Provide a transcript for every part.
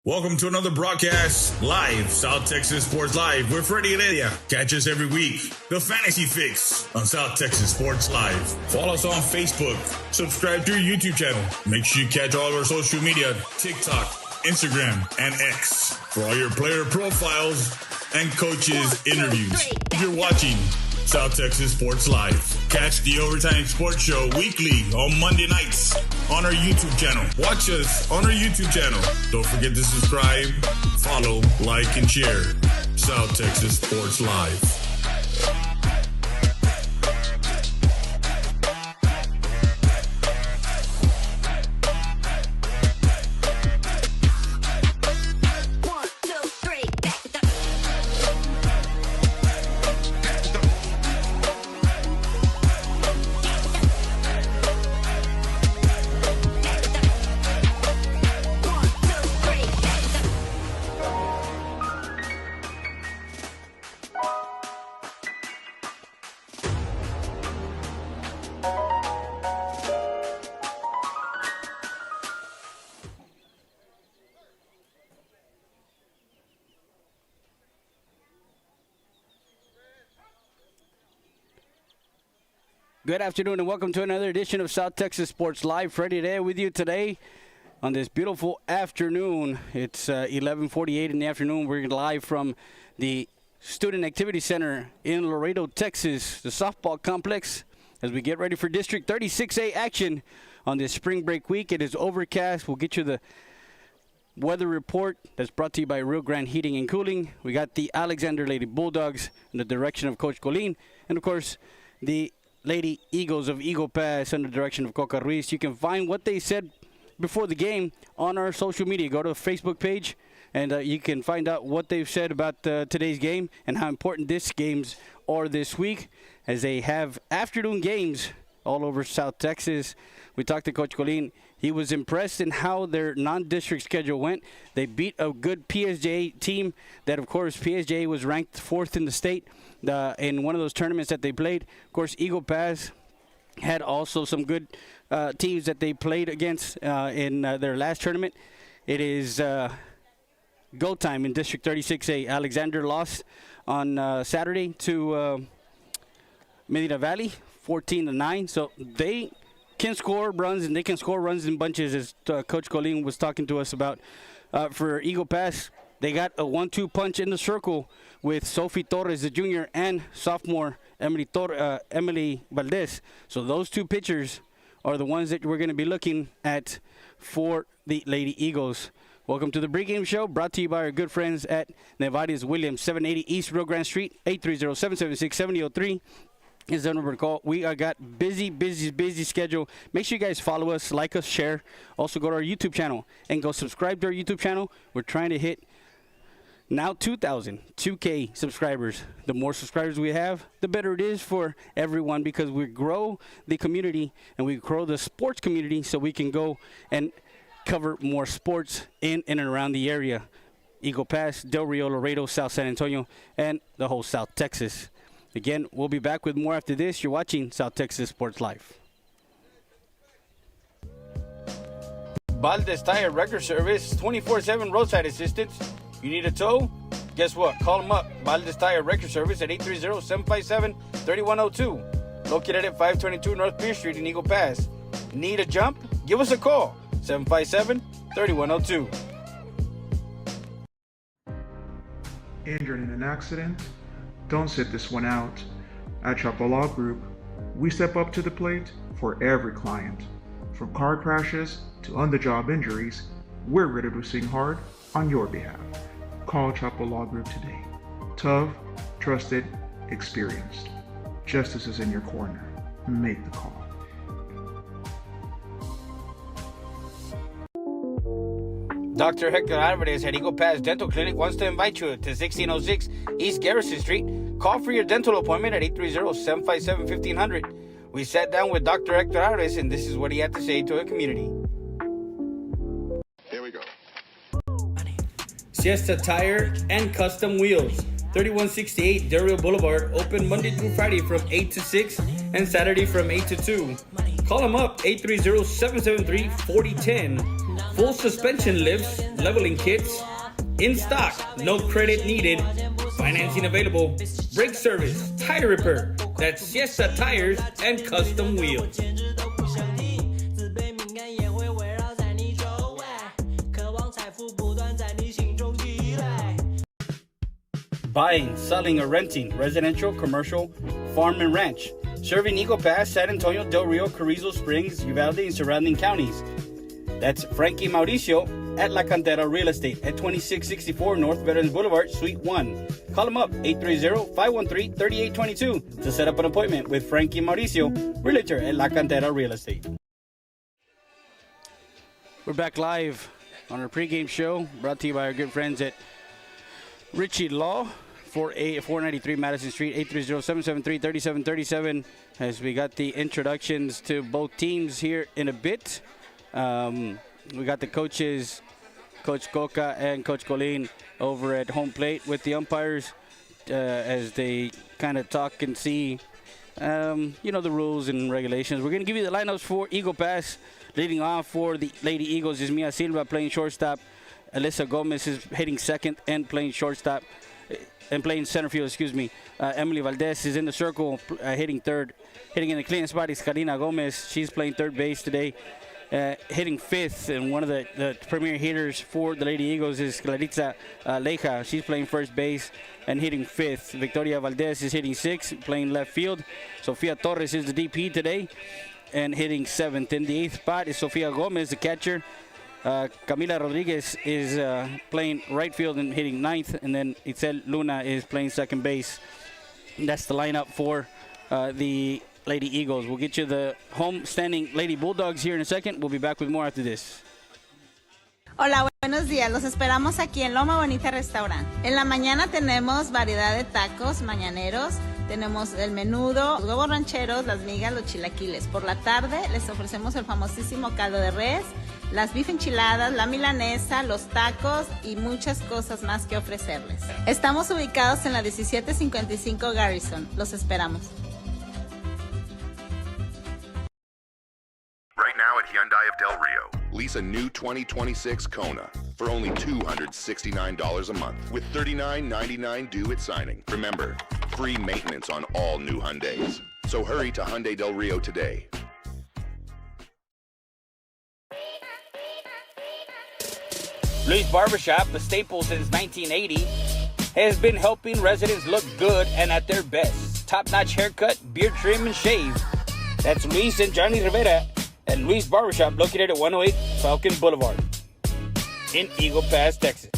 Welcome to another broadcast live, South Texas Sports Live with Freddie Heredia. Catch us every week. The Fantasy Fix on South Texas Sports Live. Follow us on Facebook. Subscribe to our YouTube channel. Make sure you catch all of our social media, TikTok, Instagram, and X for all your player profiles and coaches interviews. If you're watching South Texas Sports Live, catch the Overtime Sports Show weekly on Monday nights on our YouTube channel. Watch us on our YouTube channel. Don't forget to subscribe, follow, like, and share. South Texas Sports Live. Good afternoon and welcome to another edition of South Texas Sports Live. Freddie there with you today on this beautiful afternoon. It's 11:48 in the afternoon. We're live from the Student Activity Center in Laredo, Texas, the softball complex, as we get ready for District 36A action on this spring break week. It is overcast. We'll get you the weather report that's brought to you by Rio Grande Heating and Cooling. We got the Alexander Lady Bulldogs in the direction of Coach Colin, and of course the Lady Eagles of Eagle Pass under the direction of Coca Ruiz. You can find what they said before the game on our social media. Go to the Facebook page, and you can find out what they've said about today's game and how important this games are this week, as they have afternoon games all over South Texas. We talked to Coach Colin. He was impressed in how their non-district schedule went. They beat a good PSJ team that, of course, PSJ was ranked 4th in the state in one of those tournaments that they played. Of course, Eagle Pass had also some good teams that they played against in their last tournament. It is go time in District 36A. Alexander lost on Saturday to Medina Valley, 14-9. So they can score runs, and they can score runs in bunches, as Coach Colin was talking to us about. For Eagle Pass, they got a 1-2 punch in the circle with Sophie Torres, the junior, and sophomore Emily Valdez. So those two pitchers are the ones that we're going to be looking at for the Lady Eagles. Welcome to the pregame show, brought to you by our good friends at Nevada's Williams, 780 East Rio Grande Street, 830-776-7003. Is the number to call. We got busy schedule. Make sure you guys follow us, like us, share. Also go to our YouTube channel and go subscribe to our YouTube channel. We're trying to hit now 2K subscribers. The more subscribers we have, the better it is for everyone, because we grow the community and we grow the sports community, so we can go and cover more sports in and around the area. Eagle Pass, Del Rio, Laredo, South San Antonio, and the whole South Texas. Again, we'll be back with more after this. You're watching South Texas Sports Live. Valdez Tire Record Service, 24/7 roadside assistance. You need a tow? Guess what? Call them up. Valdez Tire Record Service at 830-757-3102. Located at 522 North Pierce Street in Eagle Pass. Need a jump? Give us a call. 757-3102. Injured in an accident? Don't sit this one out. At Chapo Law Group, we step up to the plate for every client. From car crashes to on-the-job injuries, we're ready to sing hard on your behalf. Call Chapo Law Group today. Tough, trusted, experienced. Justice is in your corner. Make the call. Dr. Hector Alvarez at Eagle Pass Dental Clinic wants to invite you to 1606 East Garrison Street. Call for your dental appointment at 830-757-1500. We sat down with Dr. Hector Alvarez, and this is what he had to say to the community. Here we go. Siesta Tire and Custom Wheels, 3168 Del Rio Boulevard, open Monday through Friday from 8 to 6 and Saturday from 8 to 2. Call them up, 830-773-4010. full suspension lifts, leveling kits, in stock, no credit needed, financing available, brake service, tire repair, that's Siesta Tires and custom wheels. Buying, selling, or renting residential, commercial, farm, and ranch. Serving Eagle Pass, San Antonio, Del Rio, Carrizo Springs, Uvalde, and surrounding counties. That's Frankie Mauricio at La Cantera Real Estate at 2664 North Veterans Boulevard, Suite 1. Call him up, 830-513-3822 to set up an appointment with Frankie Mauricio, Realtor at La Cantera Real Estate. We're back live on our pregame show, brought to you by our good friends at Richie Law. 493 Madison Street, 830-773-3737. As we got the introductions to both teams here in a bit. We got the coaches, Coach Coca and Coach Colin, over at home plate with the umpires as they kind of talk and see, the rules and regulations. We're going to give you the lineups for Eagle Pass. Leading off for the Lady Eagles is Mia Silva playing shortstop. Alyssa Gomez is hitting second and playing shortstop. And playing center field, Emily Valdez is in the circle, hitting third. Hitting in the clean spot is Karina Gomez. She's playing third base today. Hitting fifth, and one of the premier hitters for the Lady Eagles is Claritza Leja. She's playing first base and hitting fifth. Victoria Valdez is hitting sixth, playing left field. Sofia Torres is the DP today and hitting seventh. In the eighth spot is Sofia Gomez, the catcher. Camila Rodriguez is playing right field and hitting ninth, and then Itzel Luna is playing second base. And that's the lineup for the Lady Eagles. We'll get you the home standing Lady Bulldogs here in a second. We'll be back with more after this. Hola, buenos días. Los esperamos aquí en Loma Bonita Restaurant. En la mañana tenemos variedad de tacos mañaneros. Tenemos el menudo, los huevos rancheros, las migas, los chilaquiles. Por la tarde les ofrecemos el famosísimo caldo de res, las beef enchiladas, la milanesa, los tacos y muchas cosas más que ofrecerles. Estamos ubicados en la 1755 Garrison. Los esperamos. Right now at Hyundai of Del Rio, lease a new 2026 Kona for only $269 a month with $39.99 due at signing. Remember, free maintenance on all new Hyundais. So hurry to Hyundai Del Rio today. Luis Barbershop, a staple since 1980, has been helping residents look good and at their best. Top-notch haircut, beard trim, and shave. That's Luis and Johnny Rivera at Luis Barbershop, located at 108 Falcon Boulevard in Eagle Pass, Texas.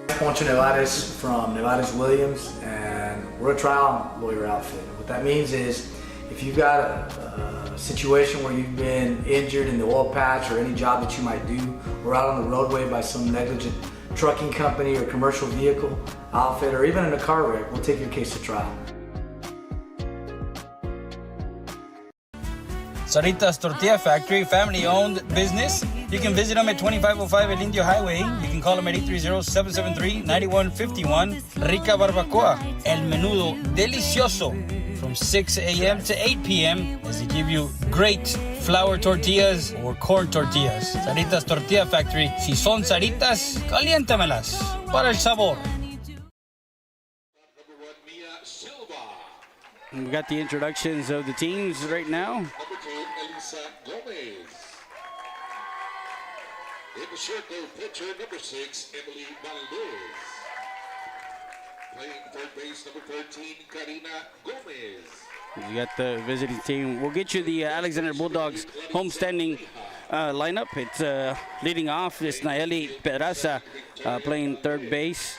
Poncho Nevares from Nevares Williams, and we're a trial lawyer outfit. What that means is if you've got a situation where you've been injured in the oil patch or any job that you might do, or out on the roadway by some negligent trucking company or commercial vehicle outfit, or even in a car wreck, we'll take your case to trial. Sarita's Tortilla Factory, family-owned business. You can visit them at 2505 El Indio Highway. You can call them at 830-773-9151. Rica Barbacoa, El Menudo Delicioso, from 6 a.m. to 8 p.m. as they give you great flour tortillas or corn tortillas. Sarita's Tortilla Factory. Si son Saritas, caliéntamelas para el sabor. We got the introductions of the teams right now. Number 2, Elisa Gomez. In the circle, pitcher number 6, Emily Valdez. Playing third base, number 13, Karina Gomez. You got the visiting team. We'll get you the Alexander Bulldogs homestanding lineup. It's leading off is Nayeli Pedraza playing third base.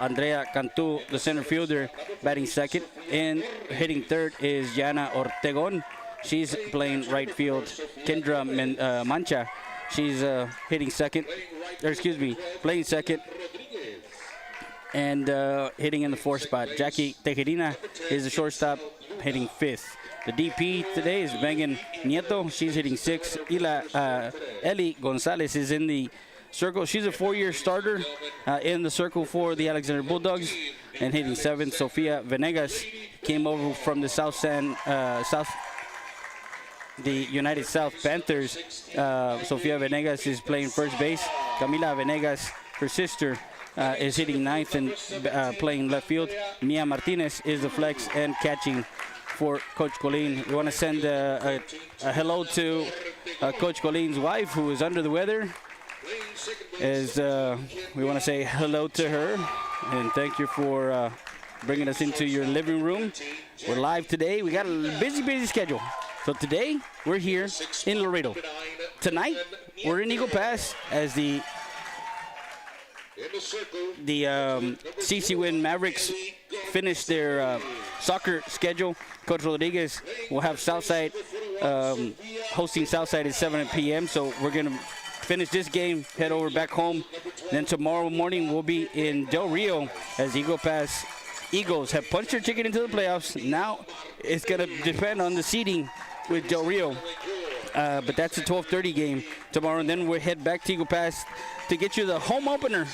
Andrea Cantu, the center fielder, batting second. And hitting third is Yana Ortegon. She's playing right field. Kendra Mancha, she's hitting second. Playing second. And hitting in the fourth spot. Jackie Tejerina is the shortstop, hitting fifth. The DP today is Megan Nieto. She's hitting sixth. Eli Gonzalez is in the circle. She's a 4-year starter in the circle for the Alexander Bulldogs and hitting seventh. Sofia Venegas came over from the South the United South Panthers. Sofia Venegas is playing first base. Camila Venegas, her sister, is hitting ninth and playing left field. Mia Martinez is the flex and catching for Coach Colleen. We want to send a hello to Coach Colleen's wife, who is under the weather. We want to say hello to her and thank you for bringing us into your living room. We're live today. We got a busy schedule. So today we're here in Laredo. Tonight we're in Eagle Pass as the CC Win Mavericks finish their soccer schedule. Coach Rodriguez will have Southside hosting Southside at 7 p.m. So we're going to finish this game, head over back home. Then tomorrow morning we'll be in Del Rio as Eagle Pass Eagles have punched their ticket into the playoffs. Now it's going to depend on the seeding with Del Rio. But that's a 12:30 game tomorrow. And then we'll head back to Eagle Pass to get you the home opener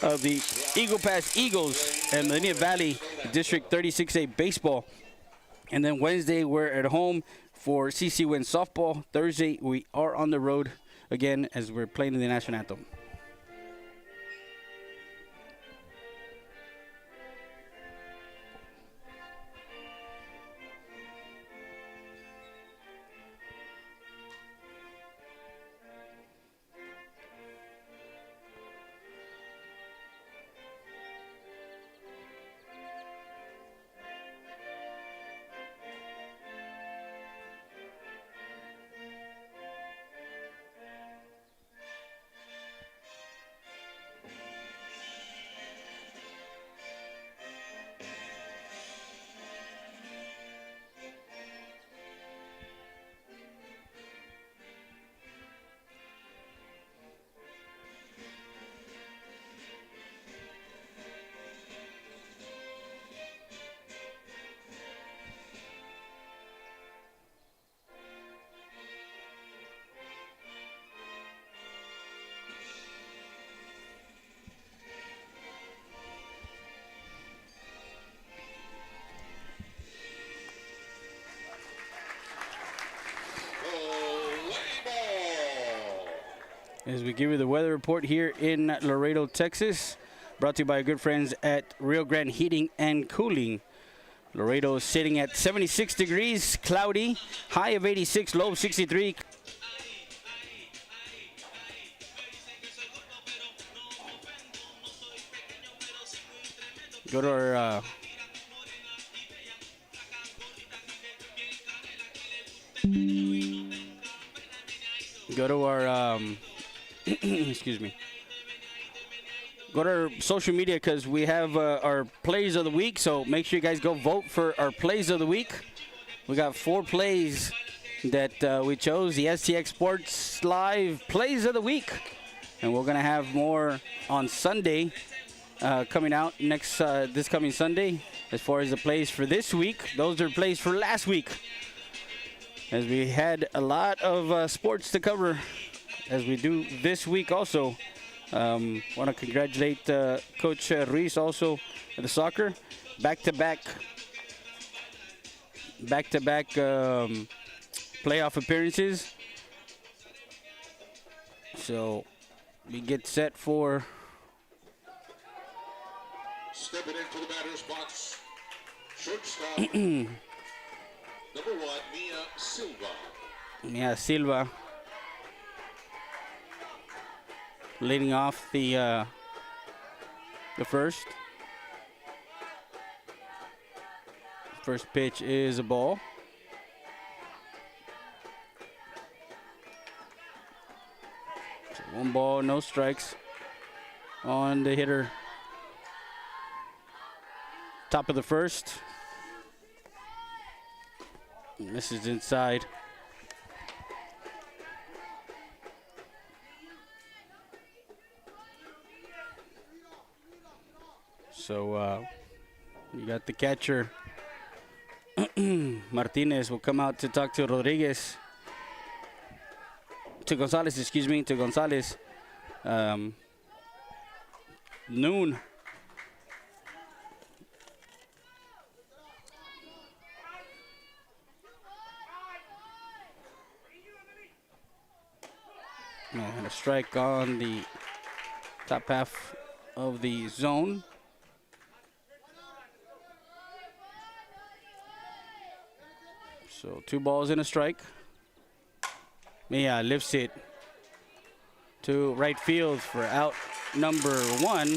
of the Eagle Pass Eagles and Medina Valley District 36A baseball. And then Wednesday we're at home for CC Win softball. Thursday we are on the road again as we're playing in the national anthem. As we give you the weather report here in Laredo, Texas, brought to you by our good friends at Rio Grande Heating and Cooling. Laredo is sitting at 76 degrees, cloudy, high of 86, low of 63. Go to our excuse me. Go to our social media because we have our plays of the week. So make sure you guys go vote for our plays of the week. We got 4 plays that we chose. The STX Sports Live plays of the week. And we're going to have more on Sunday coming out this coming Sunday. As far as the plays for this week, those are plays for last week. As we had a lot of sports to cover as we do this week also. Want to congratulate Coach Ruiz also at the soccer. Back-to-back playoff appearances. So we get set for stepping into the batter's box. Shortstop. Number 1, Mia Silva. Mia Silva leading off the first. First pitch is a ball. So 1 ball, no strikes on the hitter. Top of the first. And this is inside. So you got the catcher. Martinez will come out to talk to Rodriguez. To Gonzalez, excuse me, to Gonzalez. Noon. And a strike on the top half of the zone. So 2 balls and a strike. Mia lifts it to right field for out number 1.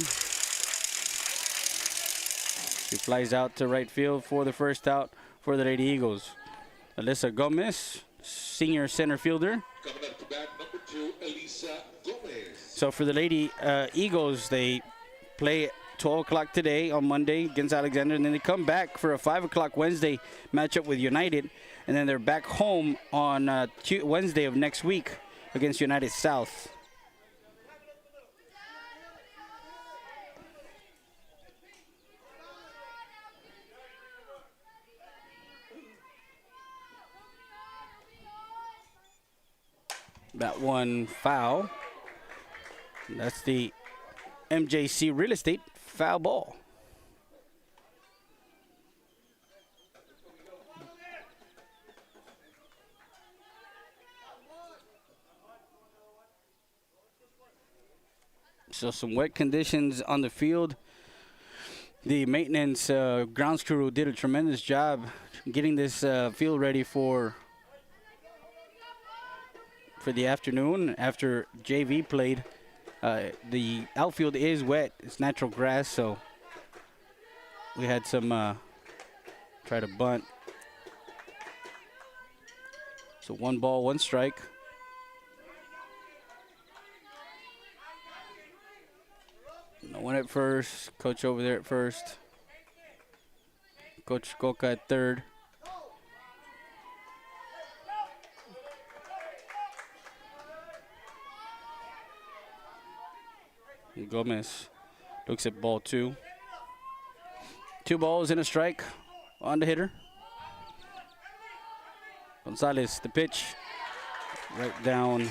She flies out to right field for the first out for the Lady Eagles. Alyssa Gomez, senior center fielder. Coming up to bat, number 2, Elisa Gomez. So for the Lady Eagles, they play 12 o'clock today on Monday against Alexander, and then they come back for a 5 o'clock Wednesday matchup with United, and then they're back home on Wednesday of next week against United South. That one foul. That's the MJC Real Estate foul ball. So some wet conditions on the field. The maintenance grounds crew did a tremendous job getting this field ready for the afternoon after JV played. The outfield is wet. It's natural grass, so we had some try to bunt. So 1 ball, 1 strike. No one at first. Coach over there at first. Coach Coca at third. Gomez looks at ball 2. 2 balls and a strike on the hitter. Gonzalez, the pitch. Right down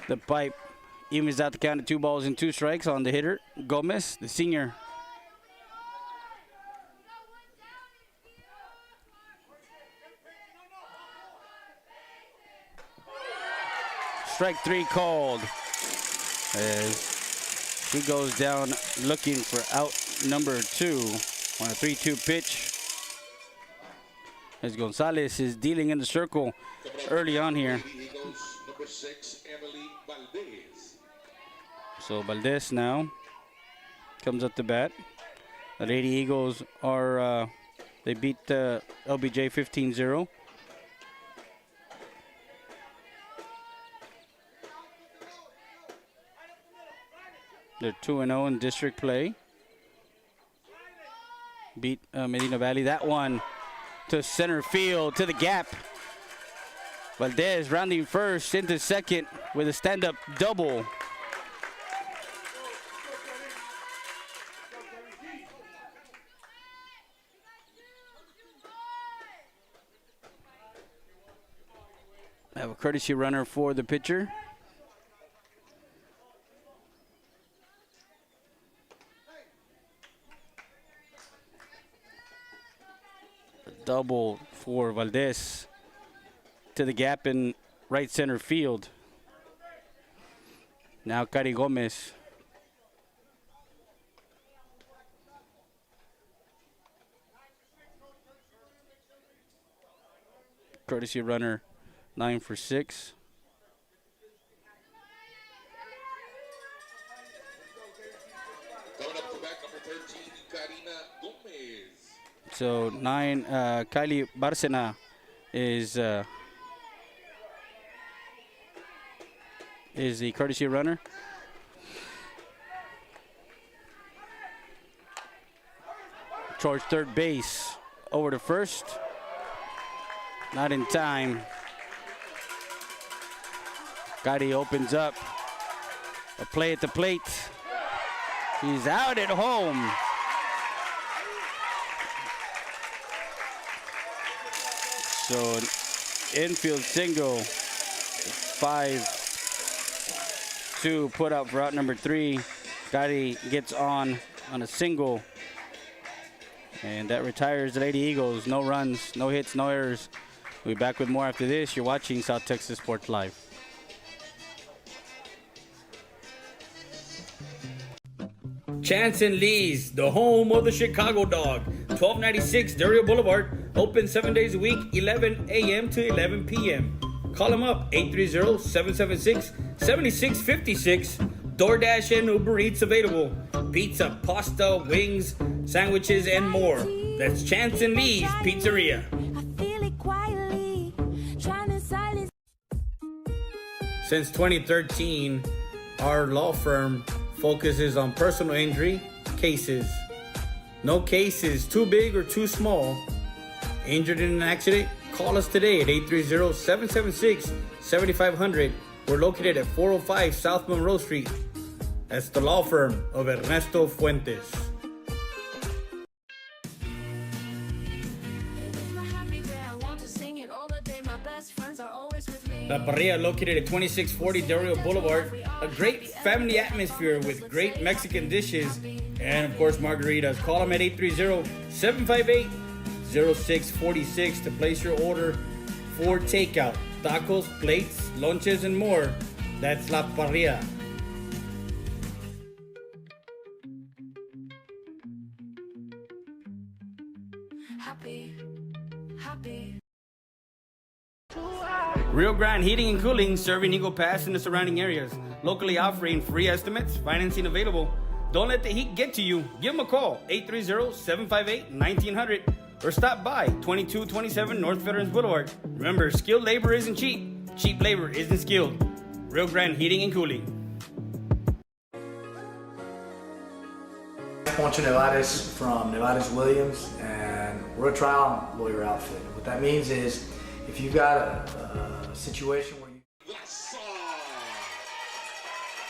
the pipe. Evens out the count of 2 balls and 2 strikes on the hitter. Gomez, the senior. Strike 3 called. As he goes down looking for out number 2 on a 3-2 pitch. As Gonzalez is dealing in the circle early on here. Number 6, Emily Valdez. So Valdez now comes up to bat. The Lady Eagles are, they beat LBJ 15-0. They're 2-0 in district play. Beat Medina Valley. That one to center field, to the gap. Valdez rounding first into second with a stand-up double. Have a courtesy runner for the pitcher. Double for Valdez to the gap in right center field. Now Cari Gomez. Courtesy runner 9 for 6. Coming up to bat, number 13, Karina Gomez. So 9, Kylie Barcena is the courtesy runner. Towards third base, over to first. Not in time. Gotti opens up. A play at the plate. He's out at home. So an infield single. 5-2 put out for out number 3. Gotti gets on a single. And that retires the Lady Eagles. No runs, no hits, no errors. We'll be back with more after this. You're watching South Texas Sports Live. Chance and Lee's, the home of the Chicago Dog, 1296 Dario Boulevard, open 7 days a week, 11 a.m. to 11 p.m. Call them up, 830-776-7656. DoorDash and Uber Eats available. Pizza, pasta, wings, sandwiches, and more. That's Chance and Lee's Pizzeria. Since 2013, our law firm focuses on personal injury cases. No case is too big or too small. Injured in an accident? Call us today at 830-776-7500. We're located at 405 South Monroe Street. That's the law firm of Ernesto Fuentes. La Parrilla, located at 2640 Dario Boulevard. A great family atmosphere with great Mexican dishes and, of course, margaritas. Call them at 830-758-0646 to place your order for takeout. Tacos, plates, lunches, and more. That's La Parrilla. Rio Grande Heating and Cooling, serving Eagle Pass and the surrounding areas. Locally offering free estimates, financing available. Don't let the heat get to you. Give them a call, 830-758-1900, or stop by 2227 North Veterans Boulevard. Remember, skilled labor isn't cheap. Cheap labor isn't skilled. Rio Grande Heating and Cooling. Poncho Nevares from Nevares Williams, and we're a trial lawyer outfit. What that means is, if you've got a situation where you...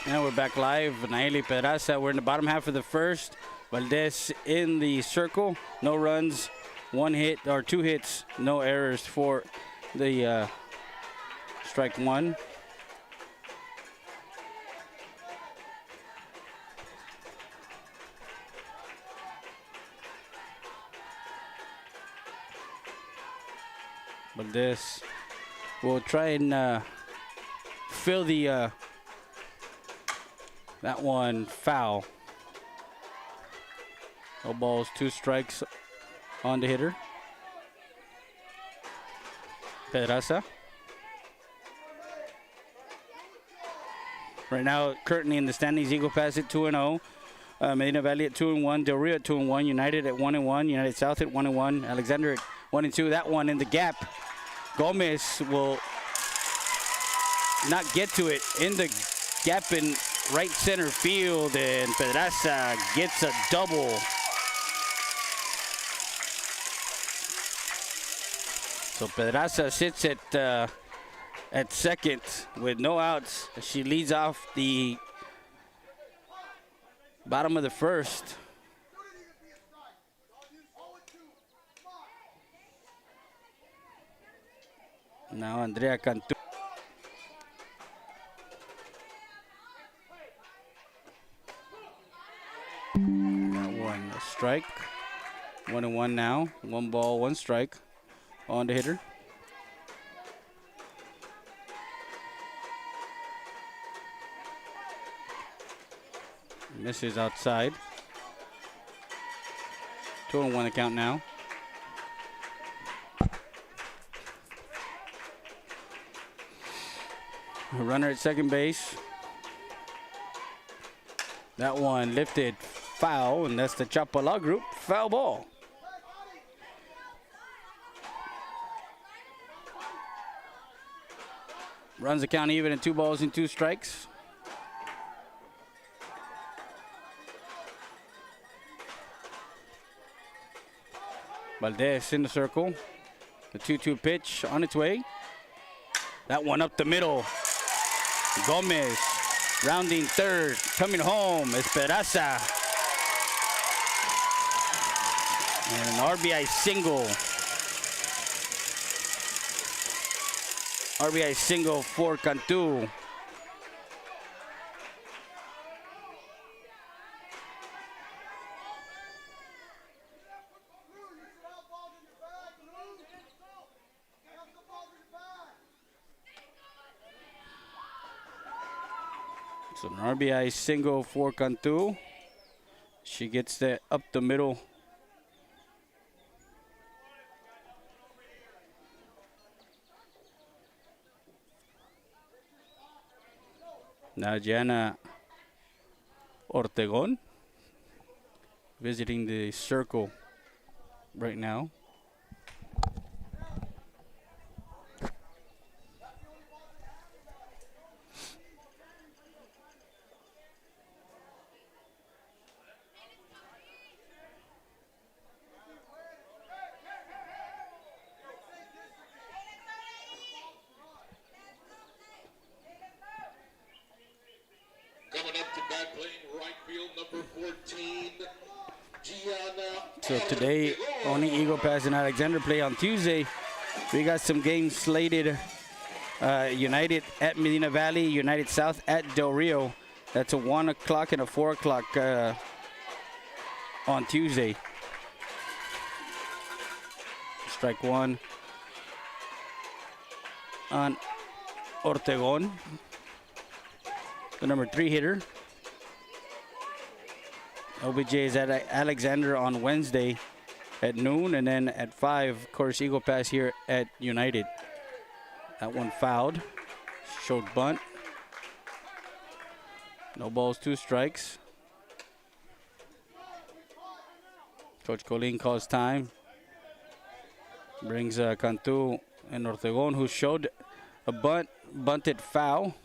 Now we're back live. Naeli Pedraza. We're in the bottom half of the first. Valdez in the circle. No runs, 1 hit or 2 hits, no errors for the strike one. Valdez will try and fill the that one foul. No balls, 2 strikes on the hitter. Pedraza. Right now, currently in the standings, Eagle Pass at 2-0. Medina Valley at 2-1. Del Rio at 2-1. United at 1-1. United South at 1-1. Alexander at 1-2. That one in the gap. Gomez will not get to it in the gap in right center field, and Pedraza gets a double. So Pedraza sits at second with no outs. She leads off the bottom of the first. Now Andrea Cantu. That one, a strike. 1-1 now. 1 ball, 1 strike on the hitter. Misses outside. 2-1 the count now. A runner at second base. That one lifted foul, and that's the Chapala group. Foul ball. Runs the count even at 2 balls and 2 strikes. Valdez in the circle. The 2-2 pitch on its way. That one up the middle. Gomez rounding third, coming home, Esperanza. And an RBI single. RBI single for Cantu. So an RBI single for Cantu. She gets that up the middle. Now Jana Ortegon visiting the circle right now. Coming up to bat, playing right field, number 14, Gianna. So today, only Eagle Pass and Alexander play on Tuesday. We got some games slated. United at Medina Valley, United South at Del Rio. That's a 1 o'clock and a 4 o'clock on Tuesday. Strike one on Ortegon, the number 3 hitter. OBJ is at Alexander on Wednesday at noon, and then at 5, of course, Eagle Pass here at United. That one fouled. Showed bunt. No balls, 2 strikes. Coach Colin calls time. Brings Cantu and Ortegon, who showed a bunted foul.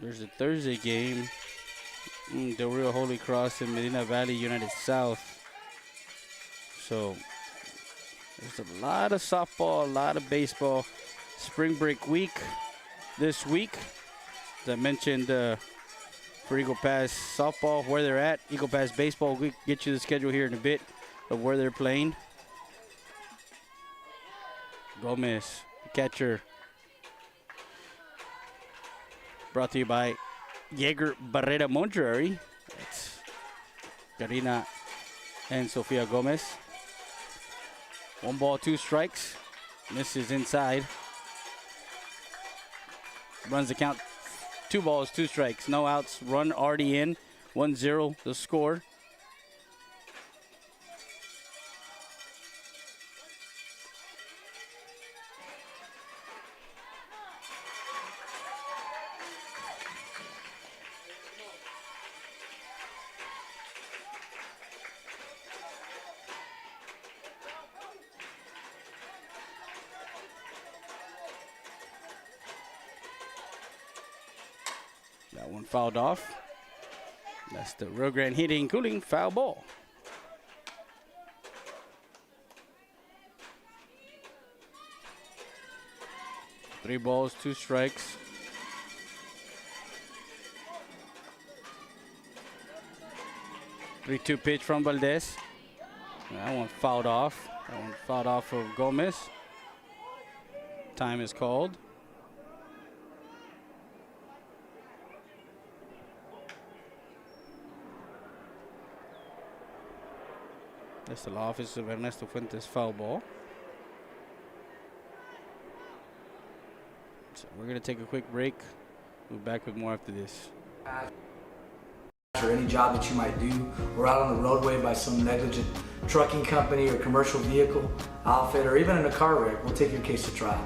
There's a Thursday game. Del Rio Holy Cross and Medina Valley United South. So there's a lot of softball, a lot of baseball. Spring break week this week. As I mentioned, for Eagle Pass softball, where they're at. Eagle Pass baseball, we get you the schedule here in a bit of where they're playing. Gomez, catcher. Brought to you by Jaeger Barrera Monterrey. That's Karina and Sofia Gomez. 1 ball, 2 strikes. Misses inside. Runs the count. 2 balls, 2 strikes. No outs. Run already in. 1-0 the score. That one fouled off. That's the Rio Grande Heating Cooling foul ball. Three balls, 2 strikes. Three-two pitch from Valdez. That one fouled off. That one fouled off of Gomez. Time is called. That's the office of Ernesto Fuentes foul ball. So we're going to take a quick break. We'll be back with more after this. Or any job that you might do, or out on the roadway by some negligent trucking company or commercial vehicle outfit, or even in a car wreck, we'll take your case to trial.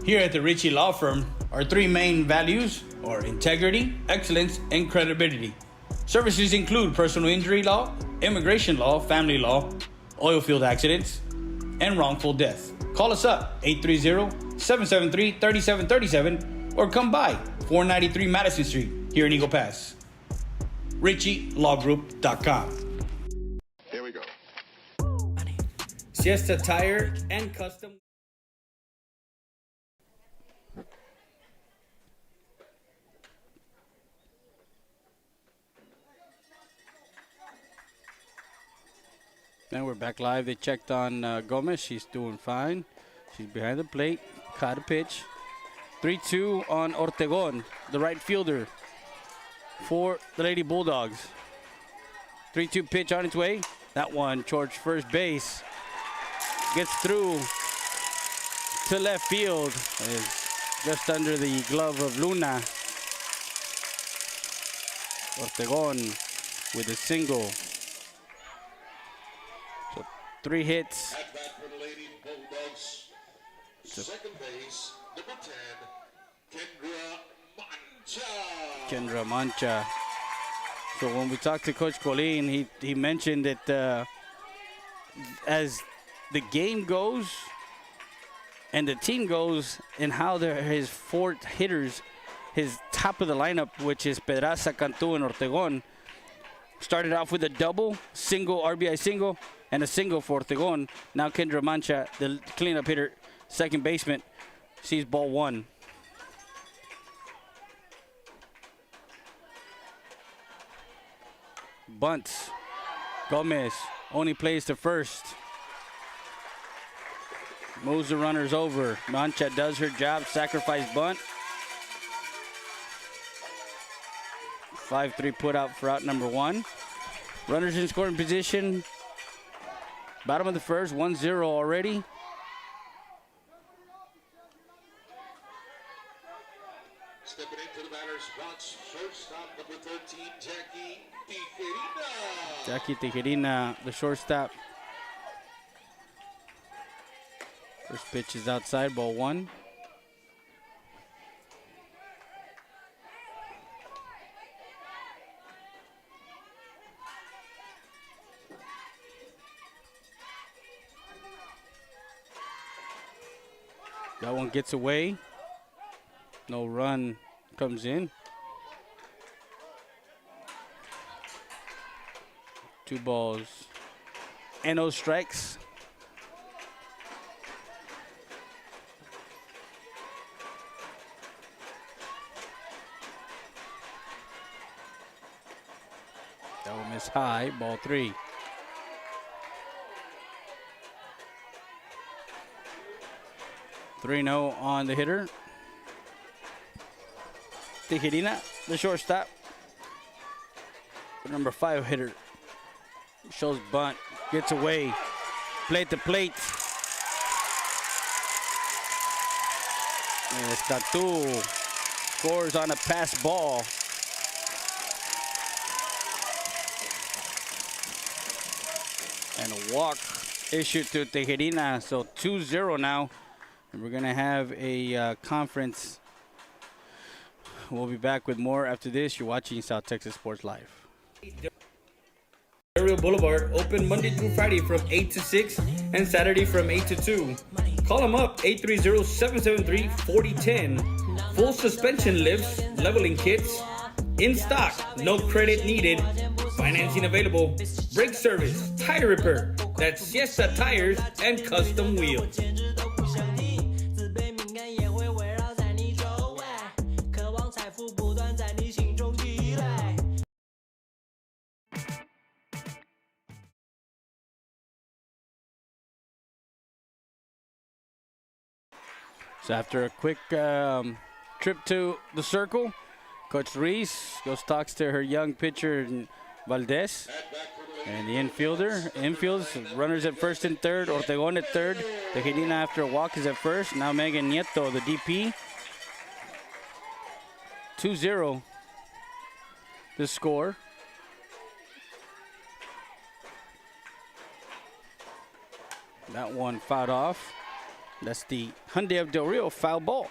Here at the Ritchie Law Firm, our 3 main values are integrity, excellence, and credibility. Services include personal injury law, immigration law, family law, oil field accidents, and wrongful death. Call us up, 830-773-3737, or come by 493 Madison Street here in Eagle Pass. RitchieLawGroup.com. Here we go. Siesta Tire and Custom. And we're back live. They checked on Gomez. She's doing fine. She's behind the plate. Caught a pitch. 3-2 on Ortegon, the right fielder for the Lady Bulldogs. 3-2 pitch on its way. That one towards first base. gets through to left field. It's just under the glove of Luna. Ortegon with a single. So 3 hits. At bat for the Lady Bulldogs. Second base, number 10, Kendra Mancha. Kendra Mancha. So when we talked to Coach Colin, he mentioned that as the game goes and the team goes and how his 4 hitters, his top of the lineup, which is Pedraza, Cantu, and Ortegon, started off with a double, single, RBI single, and a single for Ortegon. Now Kendra Mancha, the cleanup hitter, second baseman, sees ball 1. Bunts. Gomez only plays to first. Moves the runners over. Mancha does her job, sacrifice bunt. 5-3 put out for out number 1. Runners in scoring position. Bottom of the first, 1-0 already. Stepping into the batter's box, shortstop number 13, Jackie Tijerina. Jackie Tijerina, the shortstop. First pitch is outside, ball 1. That one gets away. No run comes in. 2 balls and no strikes. That one missed high, ball 3. Three-0 on the hitter. Tijerina, the shortstop. The number 5 hitter shows bunt, gets away, plate to plate. And Estatu scores on a pass ball. And a walk issued to Tijerina, so 2-0 now. And we're gonna have a conference. We'll be back with more after this. You're watching South Texas Sports Live. Laredo Boulevard, open Monday through Friday from 8 to 6 and Saturday from 8 to 2. Call them up, 830-773-4010. Full suspension lifts, leveling kits, in stock, no credit needed, financing available, brake service, tire repair, that's Siesta Tires and custom wheels. So after a quick trip to the circle, Coach Reese goes talks to her young pitcher Valdez and the infielder. Infields, runners at first and third, Ortegon at third. Tijerina after a walk is at first. Now Megan Nieto, the DP. 2-0 the score. That one fouled off. That's the Hyundai of Del Rio foul ball.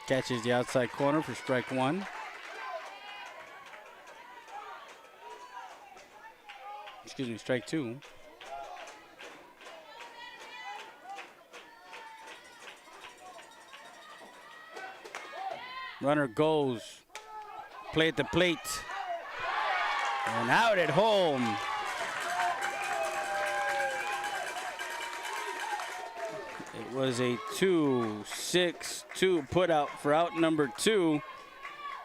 Catches the outside corner for strike 1. Excuse me, strike 2. Runner goes, play at the plate, and out at home. It was a 2-6-2 put out for out number 2,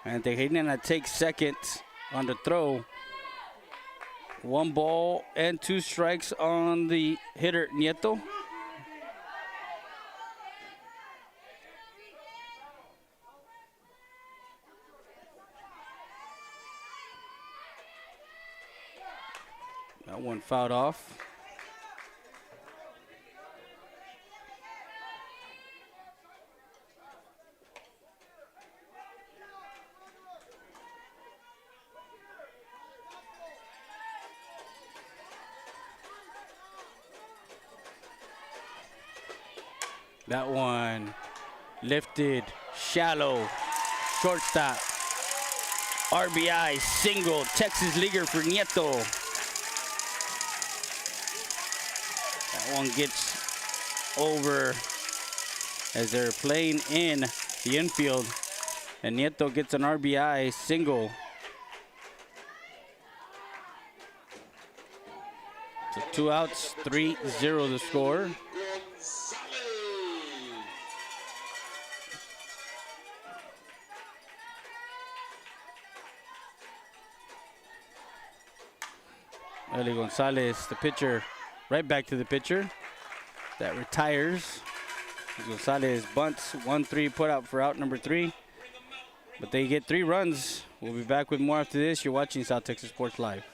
and Tijerina takes second on the throw. 1 ball and 2 strikes on the hitter, Nieto. That one fouled off. That one lifted, shallow, shortstop. RBI single, Texas leaguer for Nieto. That one gets over as they're playing in the infield. And Nieto gets an RBI single. So 2 outs, 3-0 the score. Eli Gonzalez, the pitcher, right back to the pitcher. That retires. Gonzalez bunts, 1-3 put out for out number 3. But they get 3 runs. We'll be back with more after this. You're watching South Texas Sports Live.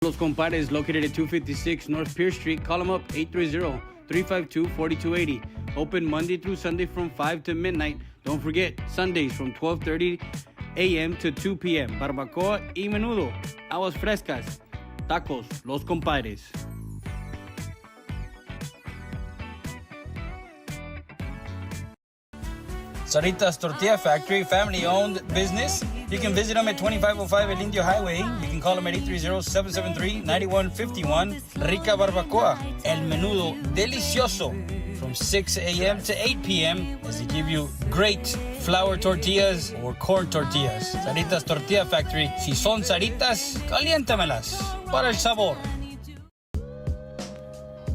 Los Compadres, located at 256 North Pierce Street. Call them up, 830-352-4280. Open Monday through Sunday from 5 to midnight. Don't forget, Sundays from 12:30 a.m. to 2 p.m. Barbacoa y menudo. Aguas frescas. Tacos, Los Compadres. Saritas Tortilla Factory, family-owned business. You can visit them at 2505 El Indio Highway. You can call them at 830-773-9151. Rica Barbacoa, El Menudo Delicioso, from 6 a.m. to 8 p.m. as they give you great flour tortillas or corn tortillas. Saritas Tortilla Factory. Si son saritas, caliéntamelas para el sabor.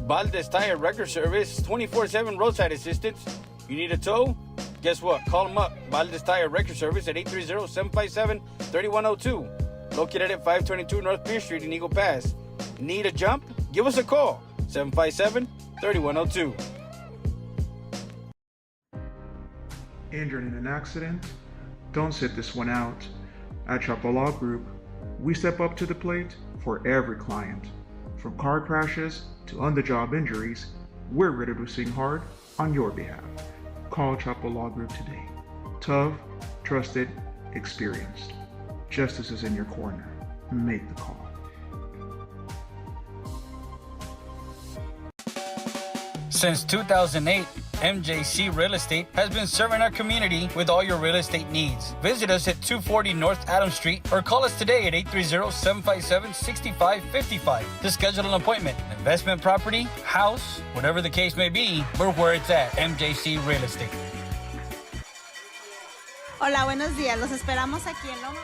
Valdez Tire Record Service, 24/7 roadside assistance. You need a tow? Guess what? Call them up. Valdez Tire Record Service at 830-757-3102. Located at 522 North Pierce Street in Eagle Pass. Need a jump? Give us a call. 757-3102. Injured in an accident? Don't sit this one out. At Chapo Law Group, we step up to the plate for every client. From car crashes to on-the-job injuries, we're ready to sing hard on your behalf. Call Chapo Law Group today. Tough, trusted, experienced. Justice is in your corner. Make the call. Since 2008, MJC Real Estate has been serving our community with all your real estate needs. Visit us at 240 North Adams Street or call us today at 830-757-6555 to schedule an appointment. Investment property, house, whatever the case may be, we're where it's at. MJC Real Estate. Hola, buenos días. Los esperamos aquí en Loma.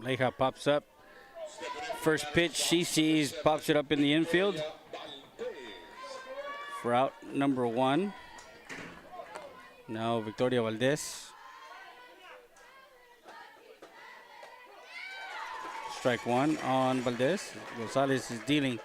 Leija pops up. First pitch she sees, pops it up in the infield for out number 1. Now Victoria Valdez. Strike 1 on Valdez. Gonzalez is dealing.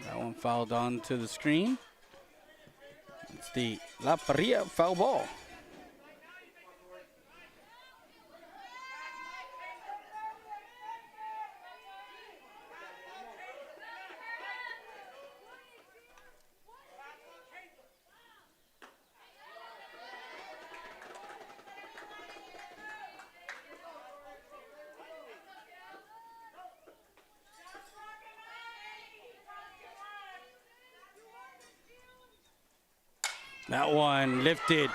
That one fouled onto the screen. It's the La Parrilla foul ball. That one lifted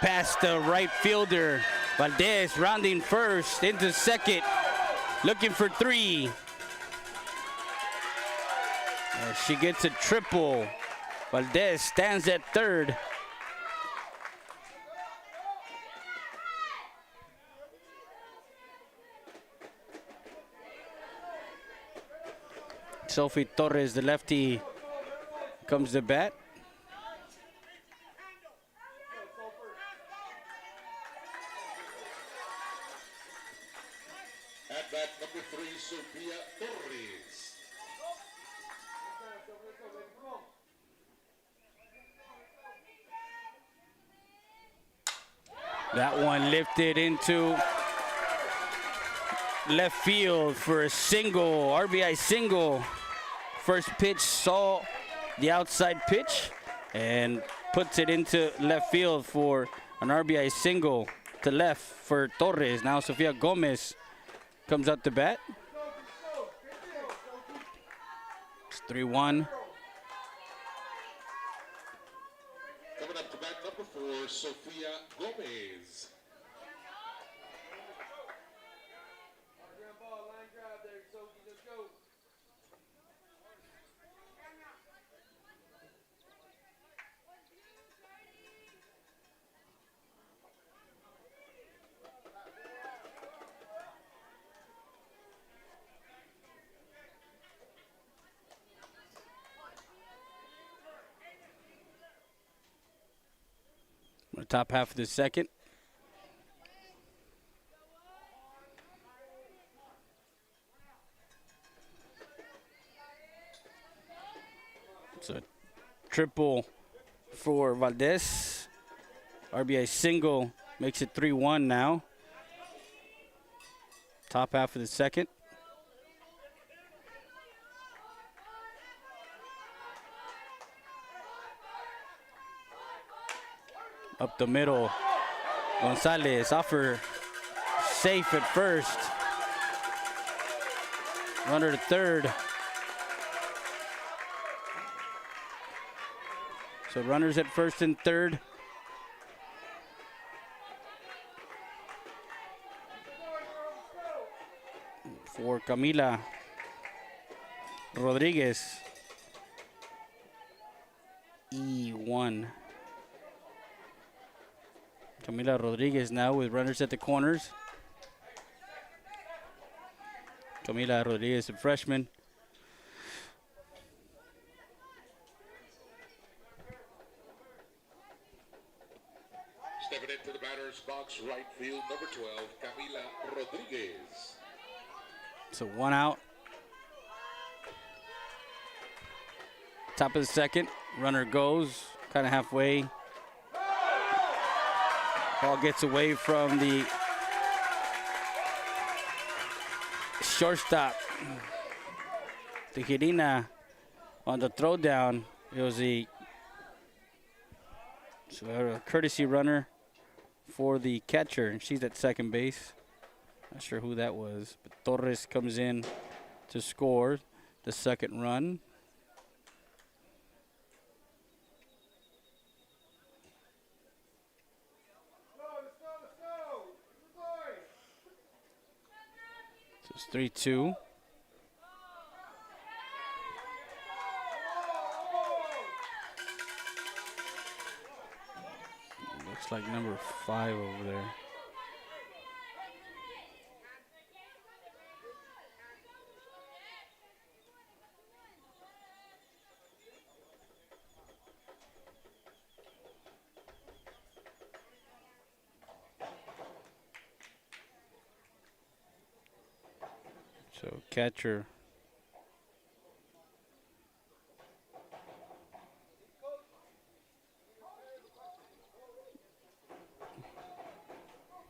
past the right fielder. Valdez rounding first into second, looking for 3. She gets a triple. Valdez stands at third. Sophie Torres, the lefty, comes to bat. At bat number 3, Sophia Torres. That one lifted into left field for a single, RBI single. First pitch saw the outside pitch and puts it into left field for an RBI single to left for Torres. Now Sofia Gomez comes up to bat. It's 3-1. Coming up to bat number 4, Sofia Gomez. The top half of the second. It's a triple for Valdez. RBI single makes it 3-1 now. Top half of the second. Up the middle, Gonzalez offer safe at first. Runner to third. So runners at first and third. For Camila Rodriguez. E1. Camila Rodriguez now with runners at the corners. Camila Rodriguez, a freshman. Stepping into the batter's box, right field, number 12, Camila Rodriguez. So 1 out. Top of the second. Runner goes kind of halfway. Ball gets away from the shortstop. Tijerina on the throwdown. It was a courtesy runner for the catcher, and she's at second base. Not sure who that was, but Torres comes in to score the second run. So it's 3-2. Looks like number 5 over there. So catcher.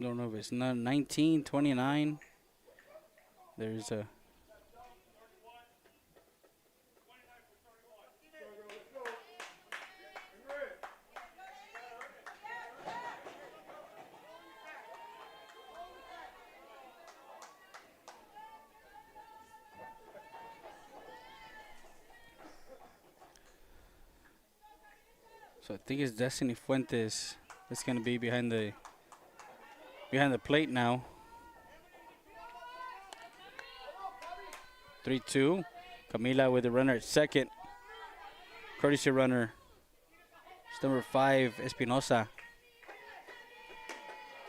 Don't know if it's 19, 29. There's a So I think it's Destiny Fuentes that's going to be behind the plate now. 3-2. Camila with the runner at second. Courtesy runner. It's number 5, Espinosa.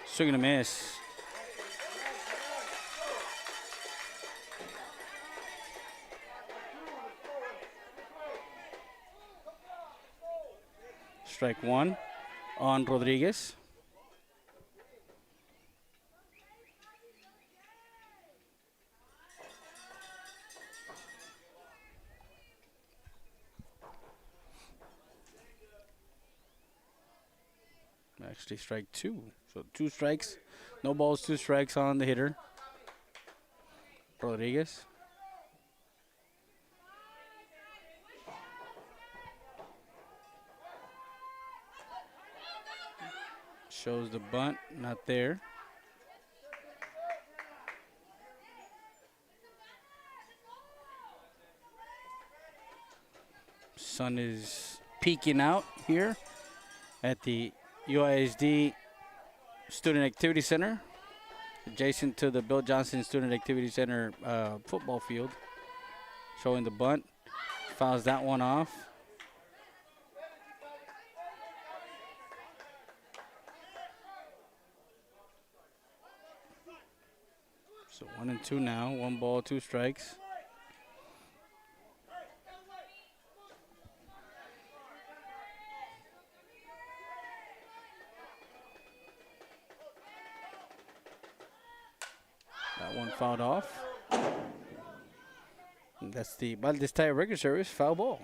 Swing and a miss. Strike one on Rodriguez. Actually, strike two. So 2 strikes. No balls, 2 strikes on the hitter. Rodriguez. Shows the bunt, not there. Sun is peeking out here at the UISD Student Activity Center, adjacent to the Bill Johnson Student Activity Center football field. Showing the bunt, fouls that one off. So 1-2 now, 1 ball, 2 strikes. That one fouled off. And that's the Valdez Tire regular service foul ball.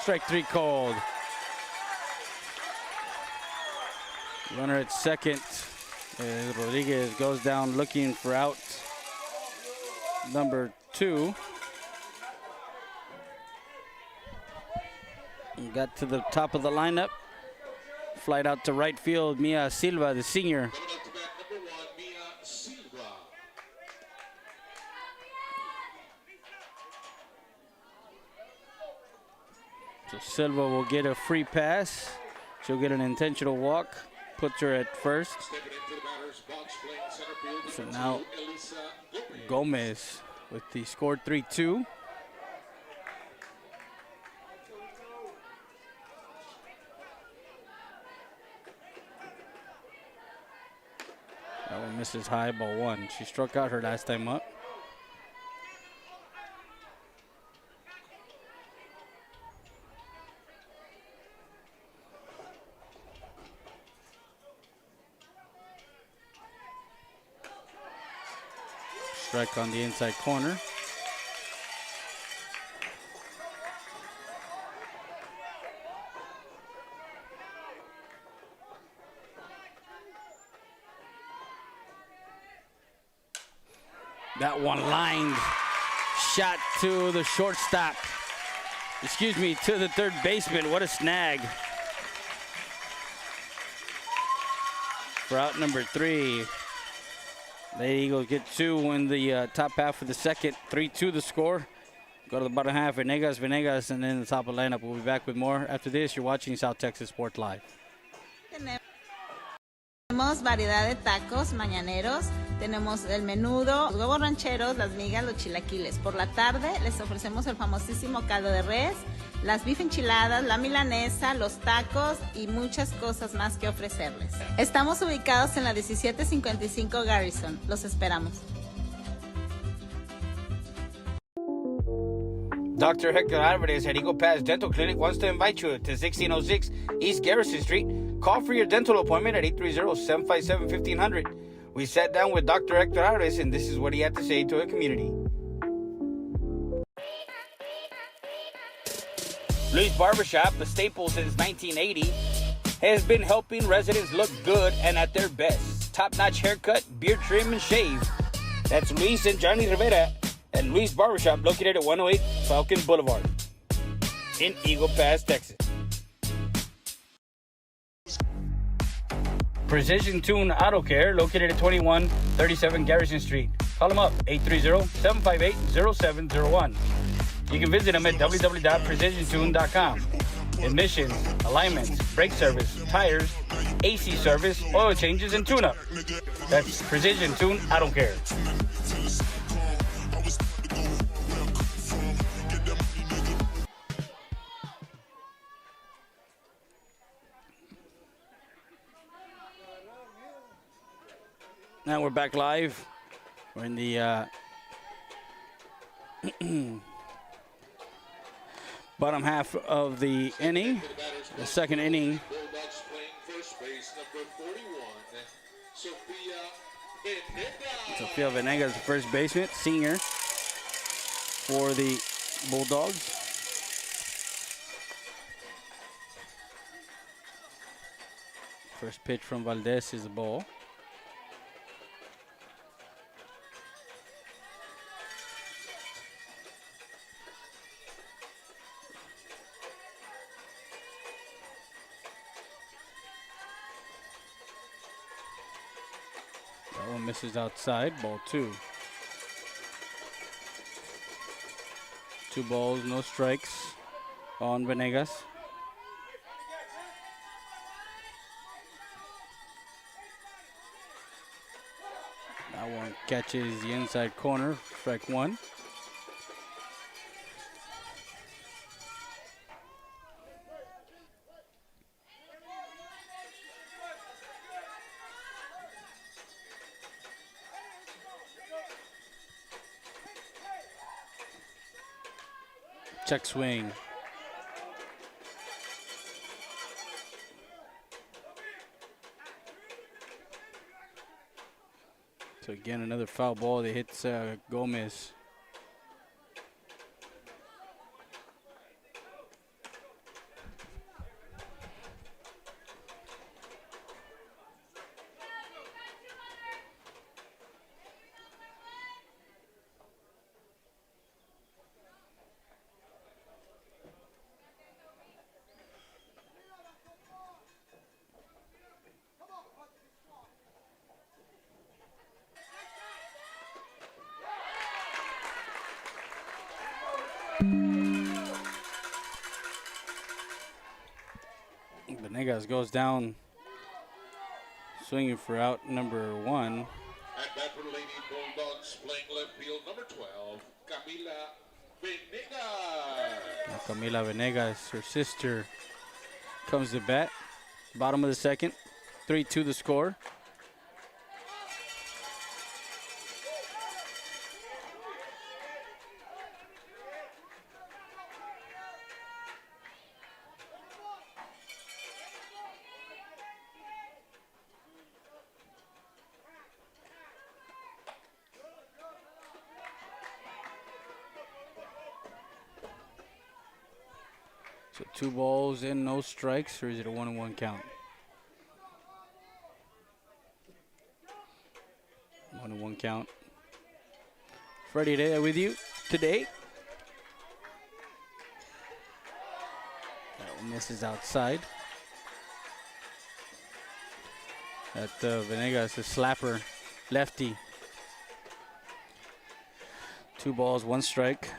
Strike 3 called. Runner at second. Rodriguez goes down looking for out number 2. And got to the top of the lineup. Flight out to right field, Mia Silva, the senior. So Silva will get a free pass. She'll get an intentional walk. Puts her at first. So now Gomez with the score 3-2. That one misses high, ball 1. She struck out her last time up. Strike on the inside corner. That one lined shot to the shortstop. Excuse me, to the third baseman. What a snag. For out number 3. The Eagles get 2 in the top half of the second. 3-2 the score. Go to the bottom half. Venegas, and then the top of the lineup. We'll be back with more after this. You're watching South Texas Sports Live. Tenemos variedad de tacos mañaneros. Tenemos el menudo, los huevos rancheros, las migas, los chilaquiles. Por la tarde les ofrecemos el famosísimo caldo de res, las beef enchiladas, la milanesa, los tacos y muchas cosas más que ofrecerles. Estamos ubicados en la 1755 Garrison. Los esperamos. Dr. Hector Alvarez at Eagle Pass Dental Clinic wants to invite you to 1606 East Garrison Street. Call for your dental appointment at 830-757-1500. We sat down with Dr. Hector Alvarez, and this is what he had to say to the community. Luis Barbershop, a staple since 1980, has been helping residents look good and at their best. Top-notch haircut, beard trim, and shave. That's Luis and Johnny Rivera at Luis Barbershop, located at 108 Falcon Boulevard in Eagle Pass, Texas. Precision Tune Auto Care, located at 2137 Garrison Street. Call them up, 830-758-0701. You can visit them at www.precisiontune.com. Emissions, alignments, brake service, tires, AC service, oil changes, and tune-up. That's Precision Tune Auto Care. Now we're back live. We're in the bottom half of the inning, the second inning. Bulldogs playing first base, number 41, Sophia Venegas. Sofia Venegas, the first baseman, senior for the Bulldogs. First pitch from Valdez is a ball. That one misses outside, ball 2. 2 balls, no strikes on Venegas. That one catches the inside corner, strike 1. Check swing. So again, another foul ball that hits Gomez. Venegas goes down, swinging for out number 1. At bat for the Lady Bulldogs playing left field, number 12, Camila Venegas. Now Camila Venegas, her sister, comes to bat. Bottom of the second, 3-2 the score. So 2 balls and no strikes, or is it a 1-1 count? 1-1 count. Freddie there with you today. That one misses outside. That Venegas, a slapper, lefty. 2 balls, 1 strike.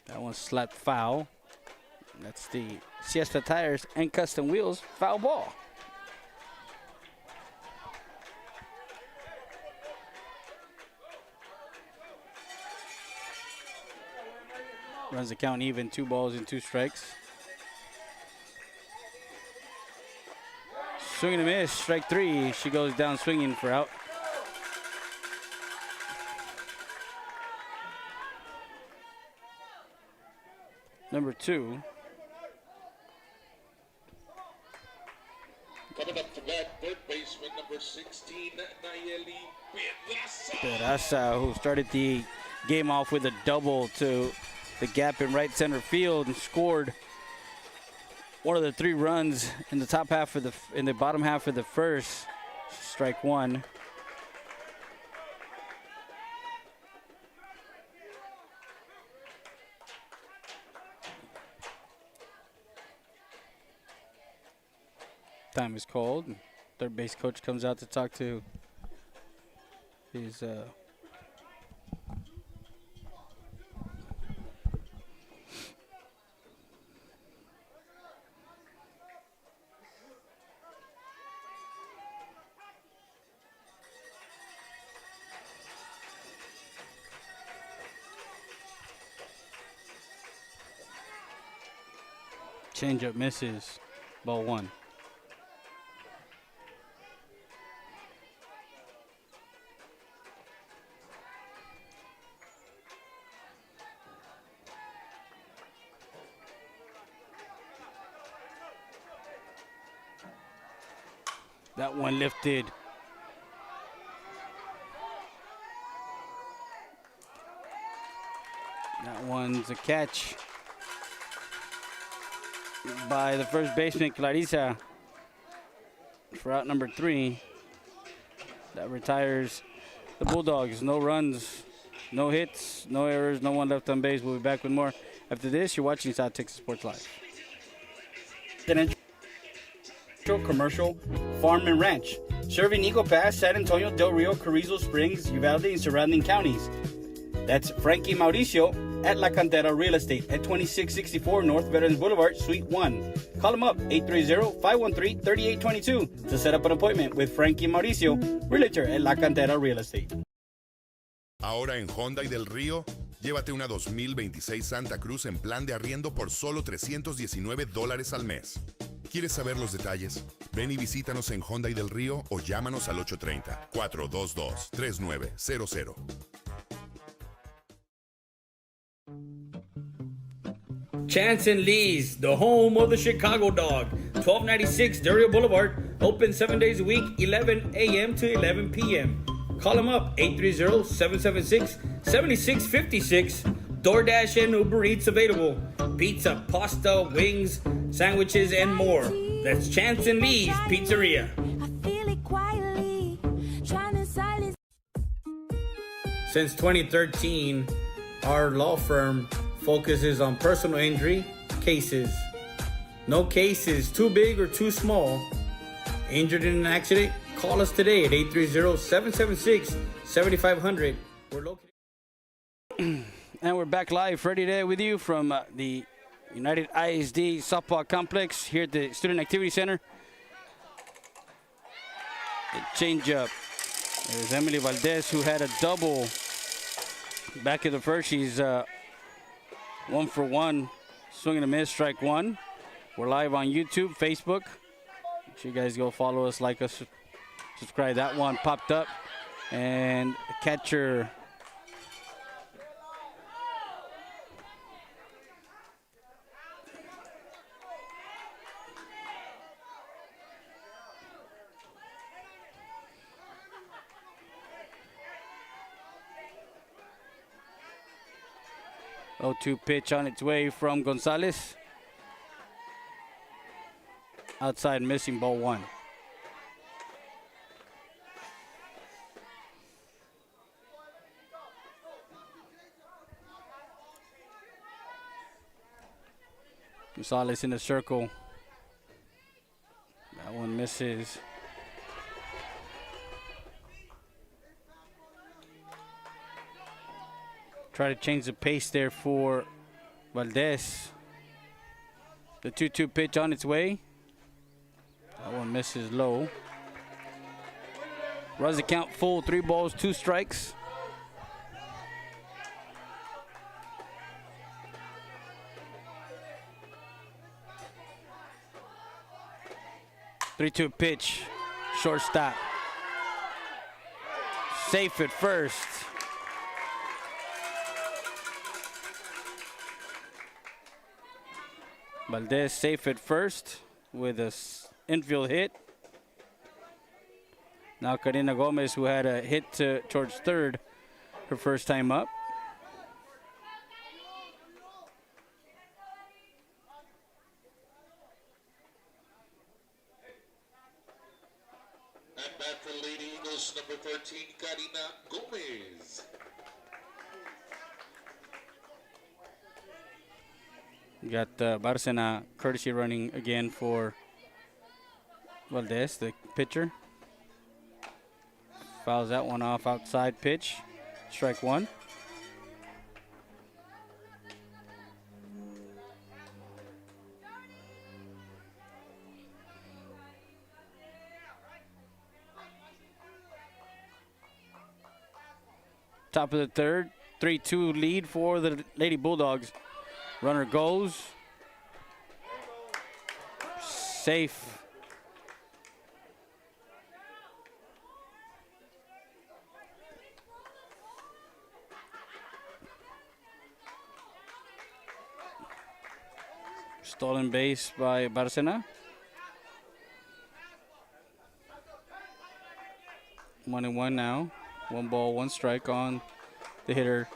That one slapped foul. That's the Siesta Tires and Custom Wheels foul ball. Runs the count even, 2 balls and 2 strikes. Swing and a miss, strike 3. She goes down swinging for out. Number 2. Coming up to bat, third baseman, number 16, Nayeli Pedraza. Pedraza, who started the game off with a double to the gap in right center field and scored one of the 3 runs in the top half of the bottom half of the first. Strike 1. Time is called. Third base coach comes out to talk to his changeup misses, ball 1. That one lifted. That one's a catch by the first baseman, Clarissa, for out number 3. That retires the Bulldogs. No runs, no hits, no errors, no one left on base. We'll be back with more after this. You're watching South Texas Sports Live. Commercial Farm and Ranch, serving Eagle Pass, San Antonio, Del Rio, Carrizo Springs, Uvalde, and surrounding counties. That's Frankie Mauricio at La Cantera Real Estate at 2664 North Veterans Boulevard, Suite 1. Call him up, 830-513-3822 to set up an appointment with Frankie Mauricio, Realtor at La Cantera Real Estate. Ahora en Hyundai del Río, llévate una 2026 Santa Cruz en plan de arriendo por solo $319 al mes. ¿Quieres saber los detalles? Ven y visítanos en Hyundai del Río o llámanos al 830-422-3900. Chance and Lee's, the home of the Chicago Dog, 1296 Del Boulevard, open 7 days a week, 11 a.m. to 11 p.m. Call them up, 830-776-7656. DoorDash and Uber Eats available. Pizza, pasta, wings, sandwiches, and more. That's Chance and Lee's Pizzeria. Since 2013, our law firm focuses on personal injury cases. No case is too big or too small. Injured in an accident? Call us today at 830-776-7500. We're located. And we're back live, ready today with you from the United ISD Softball Complex here at the Student Activity Center. A change up. There's Emily Valdez, who had a double back in the first. She's 1 for 1, swing and a miss, strike 1. We're live on YouTube, Facebook. Make sure you guys go follow us, like us, subscribe. That one popped up, and a catcher. Oh, 2 pitch on its way from Gonzalez. Outside, missing, ball 1. Gonzalez in the circle. That one misses. Try to change the pace there for Valdez. The 2-2 pitch on its way. That one misses low. Runs the count full, 3 balls, 2 strikes. Three-two pitch, shortstop. Safe at first. Valdez safe at first with a infield hit. Now Karina Gomez, who had a hit towards third her first time up. At bat for Lady Eagles, number 13, Karina Gomez. We got Barcena courtesy running again for Valdez, the pitcher. Fouls that one off, outside pitch. Strike 1. Top of the third, 3-2 lead for the Lady Bulldogs. Runner goes. Safe. Stolen base by Barcena. 1-1 now. 1 ball, 1 strike on the hitter.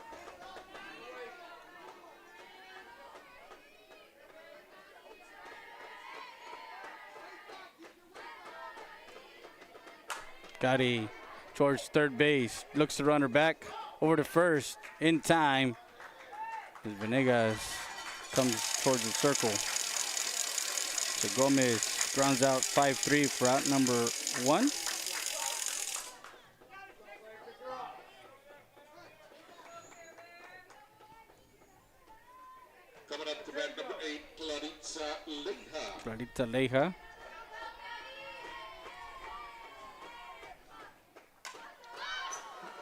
Gotti towards third base. Looks the runner back over to first in time. As Venegas comes towards the circle. So Gomez grounds out 5-3 for out number 1. Coming up to bat number 8, Clarita Leija.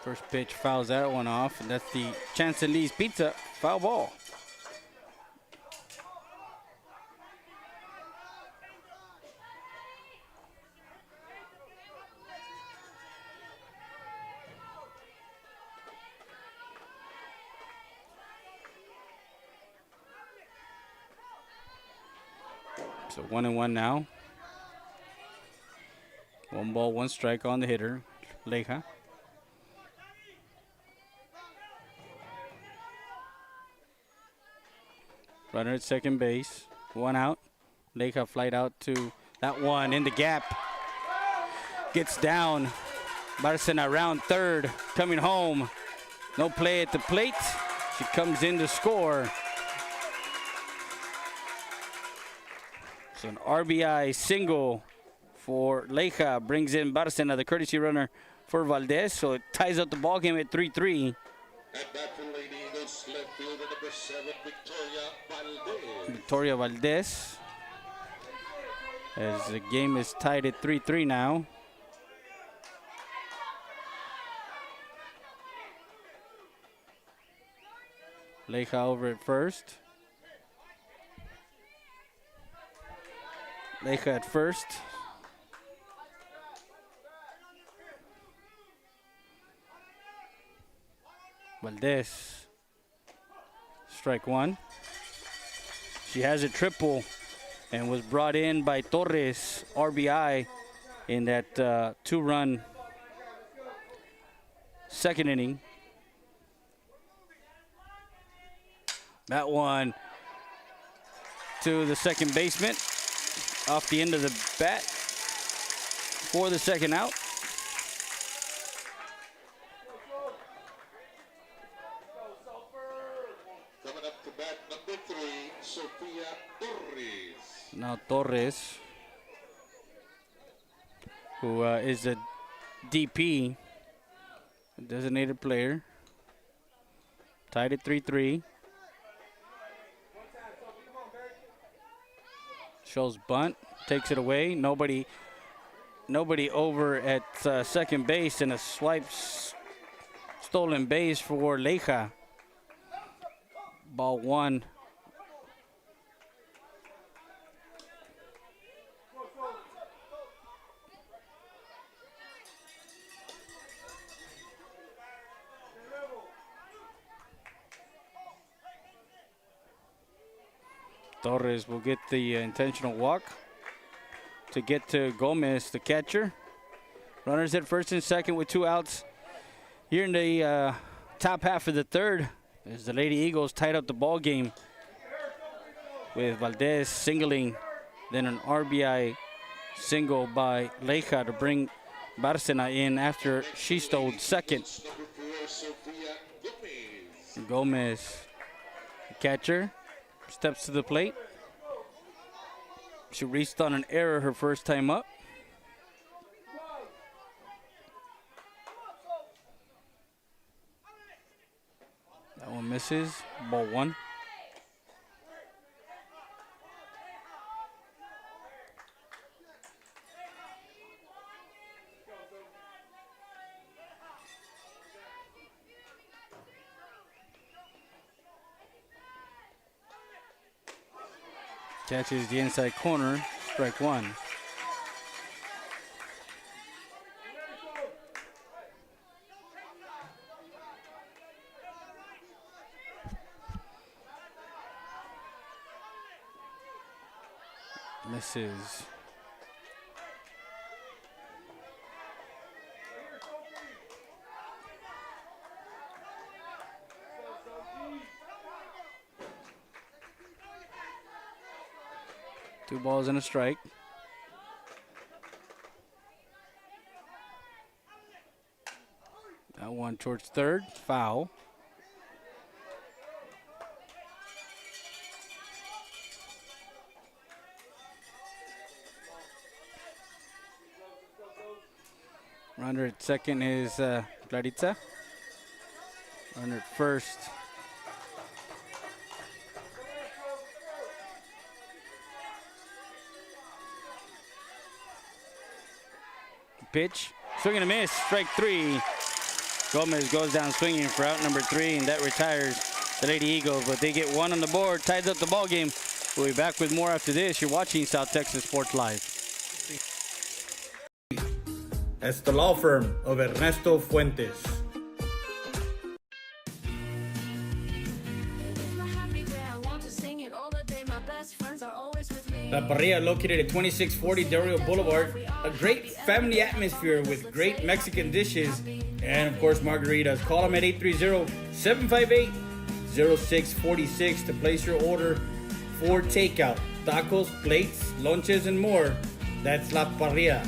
First pitch fouls that one off, and that's the Chance Lee's Pizza foul ball. So 1-1 now. 1 ball, 1 strike on the hitter, Leija. Runner at second base, 1 out. Leija flight out to that one in the gap. Gets down. Barcena around third, coming home. No play at the plate. She comes in to score. So an RBI single for Leija brings in Barcena, the courtesy runner for Valdez. So it ties up the ball game at 3-3. At bat for Lady Eagles, left fielder number 7, Victoria Valdez. Victoria Valdez. As the game is tied at 3-3 now. Leija over at first. Leija at first. Valdez. Strike 1. She has a triple and was brought in by Torres, RBI, in that 2-run second inning. That one to the second baseman off the end of the bat for the second out. Coming up to bat number 3, Sofia Torres. Now Torres, who is a DP, a designated player, tied at 3-3. Shows bunt, takes it away. Nobody over at second base, and a swipe stolen base for Leija. Ball 1. Torres will get the intentional walk to get to Gomez, the catcher. Runners at first and second with 2 outs. Here in the top half of the third, as the Lady Eagles tied up the ball game with Valdez singling, then an RBI single by Leija to bring Barcena in after she stole second. Number 4, Sofia Gomez. Gomez, the catcher, steps to the plate. She reached on an error her first time up. That one misses. Ball 1. Catches the inside corner, strike 1. Misses. 2 balls and a strike. That one towards third, foul. Runner at second is Claritza. Runner at first. Pitch, swing and a miss, strike 3. Gomez goes down swinging for out number 3, and that retires the Lady Eagles. But they get 1 on the board, ties up the ball game. We'll be back with more after this. You're watching South Texas Sports Live. That's the law firm of Ernesto Fuentes. La Parrilla, located at 2640 Del Rio Boulevard. A great family atmosphere with great Mexican dishes and, of course, margaritas. Call them at 830-758-0646 to place your order for takeout. Tacos, plates, lunches, and more. That's La Parrilla.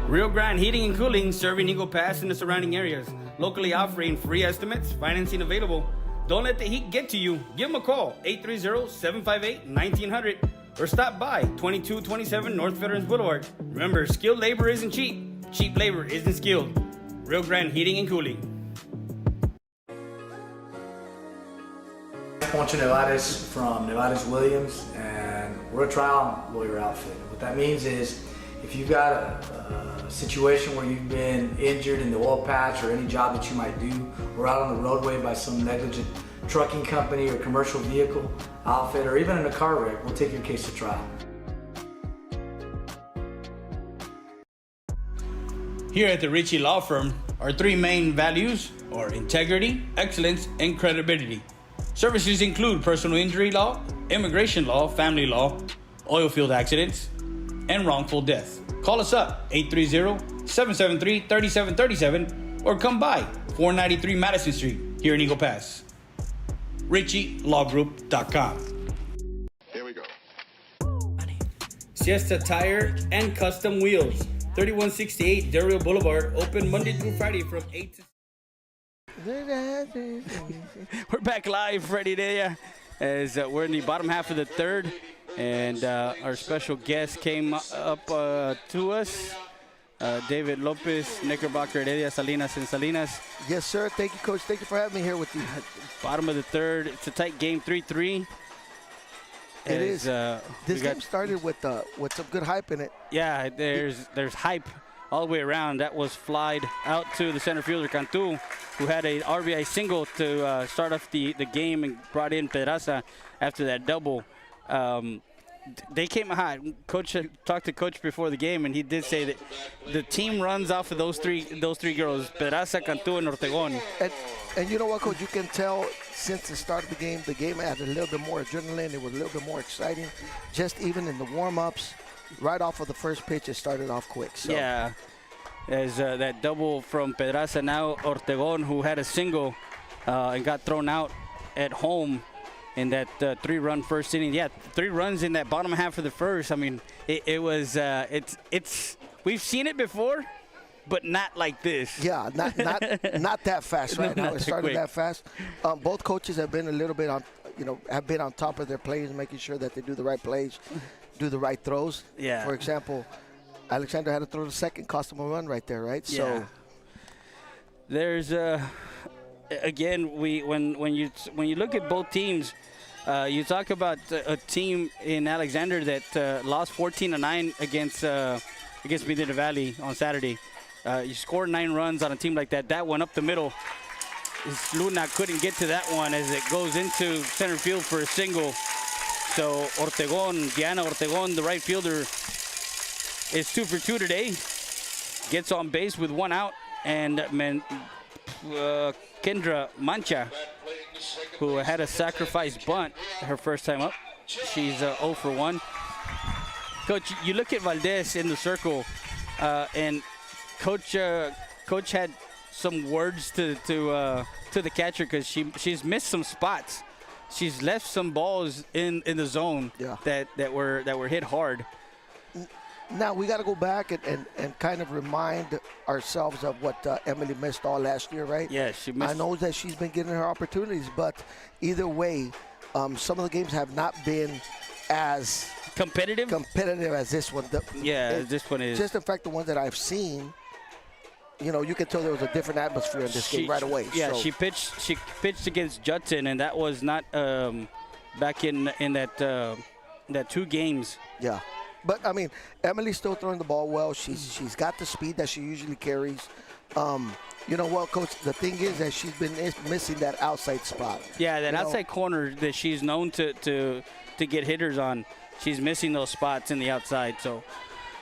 Rio Grande Heating and Cooling, serving Eagle Pass and the surrounding areas. Locally offering free estimates, financing available. Don't let the heat get to you. Give them a call, 830-758-1900, or stop by 2227 North Veterans Boulevard. Remember, skilled labor isn't cheap. Cheap labor isn't skilled. Rio Grande Heating and Cooling. Poncho Nevares from Nevares Williams, and we're a trial lawyer outfit. What that means is, if you've got a situation where you've been injured in the oil patch or any job that you might do, or out on the roadway by some negligent trucking company or commercial vehicle outfit, or even in a car wreck, we'll take your case to trial. Here at the Ritchie Law Firm, our 3 main values are integrity, excellence, and credibility. Services include personal injury law, immigration law, family law, oil field accidents, and wrongful death. Call us up, 830-773-3737, or come by 493 Madison Street here in Eagle Pass. RichieLawGroup.com. Here we go. Siesta Tire and Custom Wheels, 3168 Del Rio Boulevard, open Monday through Friday from 8 to... We're back live, ready to as we're in the bottom half of the third, and our special guest came up to us, David Lopez, Knickerbocker, Heredia, Salinas, and Salinas. Yes, sir. Thank you, Coach. Thank you for having me here with you. Bottom of the third. It's a tight game, 3-3. It is. This game started with some good hype in it. Yeah, there's hype all the way around. That was flied out to the center fielder, Cantu, who had a RBI single to start off the game and brought in Pedraza after that double. They came hot. Coach talked to Coach before the game, and he did say that the team runs off of those three girls, Pedraza, Cantu, and Ortegon. And you know what, Coach? You can tell since the start of the game had a little bit more adrenaline. It was a little bit more exciting. Just even in the warm-ups, right off of the first pitch, it started off quick. So. Yeah. There's that double from Pedraza. Now Ortegon, who had a single and got thrown out at home in that 3-run first inning. Yeah, 3 runs in that bottom half of the first. I mean, it's we've seen it before, but not like this. Yeah, not that fast right now. It started that fast. Both coaches have been a little bit on, have been on top of their plays, making sure that they do the right plays, do the right throws. Yeah. For example, Alexander had to throw the second, cost him a run right there, right? Yeah. So there's again, when you look at both teams, you talk about a team in Alexander that lost 14-9 against Medina Valley on Saturday. You scored 9 runs on a team like that. That one up the middle, Luna couldn't get to that one as it goes into center field for a single. So Ortegon, Diana Ortegon, the right fielder, is 2 for 2 today. Gets on base with 1 out, and Kendra Mancha, who had a sacrifice bunt her first time up. She's 0 for 1. Coach, you look at Valdez in the circle, and Coach had some words to the catcher because she's missed some spots. She's left some balls in the zone that were hit hard. Now we got to go back and kind of remind ourselves of what Emily missed all last year, right? Yeah, she missed. I know that she's been getting her opportunities, but either way, some of the games have not been as competitive as this one. This one is. Just in fact, the ones that I've seen, you can tell there was a different atmosphere in this game right away. Yeah, so. she pitched against Judson, and that was not back in that 2 games. Yeah. But, I mean, Emily's still throwing the ball well. She's got the speed that she usually carries. You know what, Coach? The thing is that she's been missing that outside spot. Yeah, that outside corner that she's known to get hitters on. She's missing those spots in the outside. So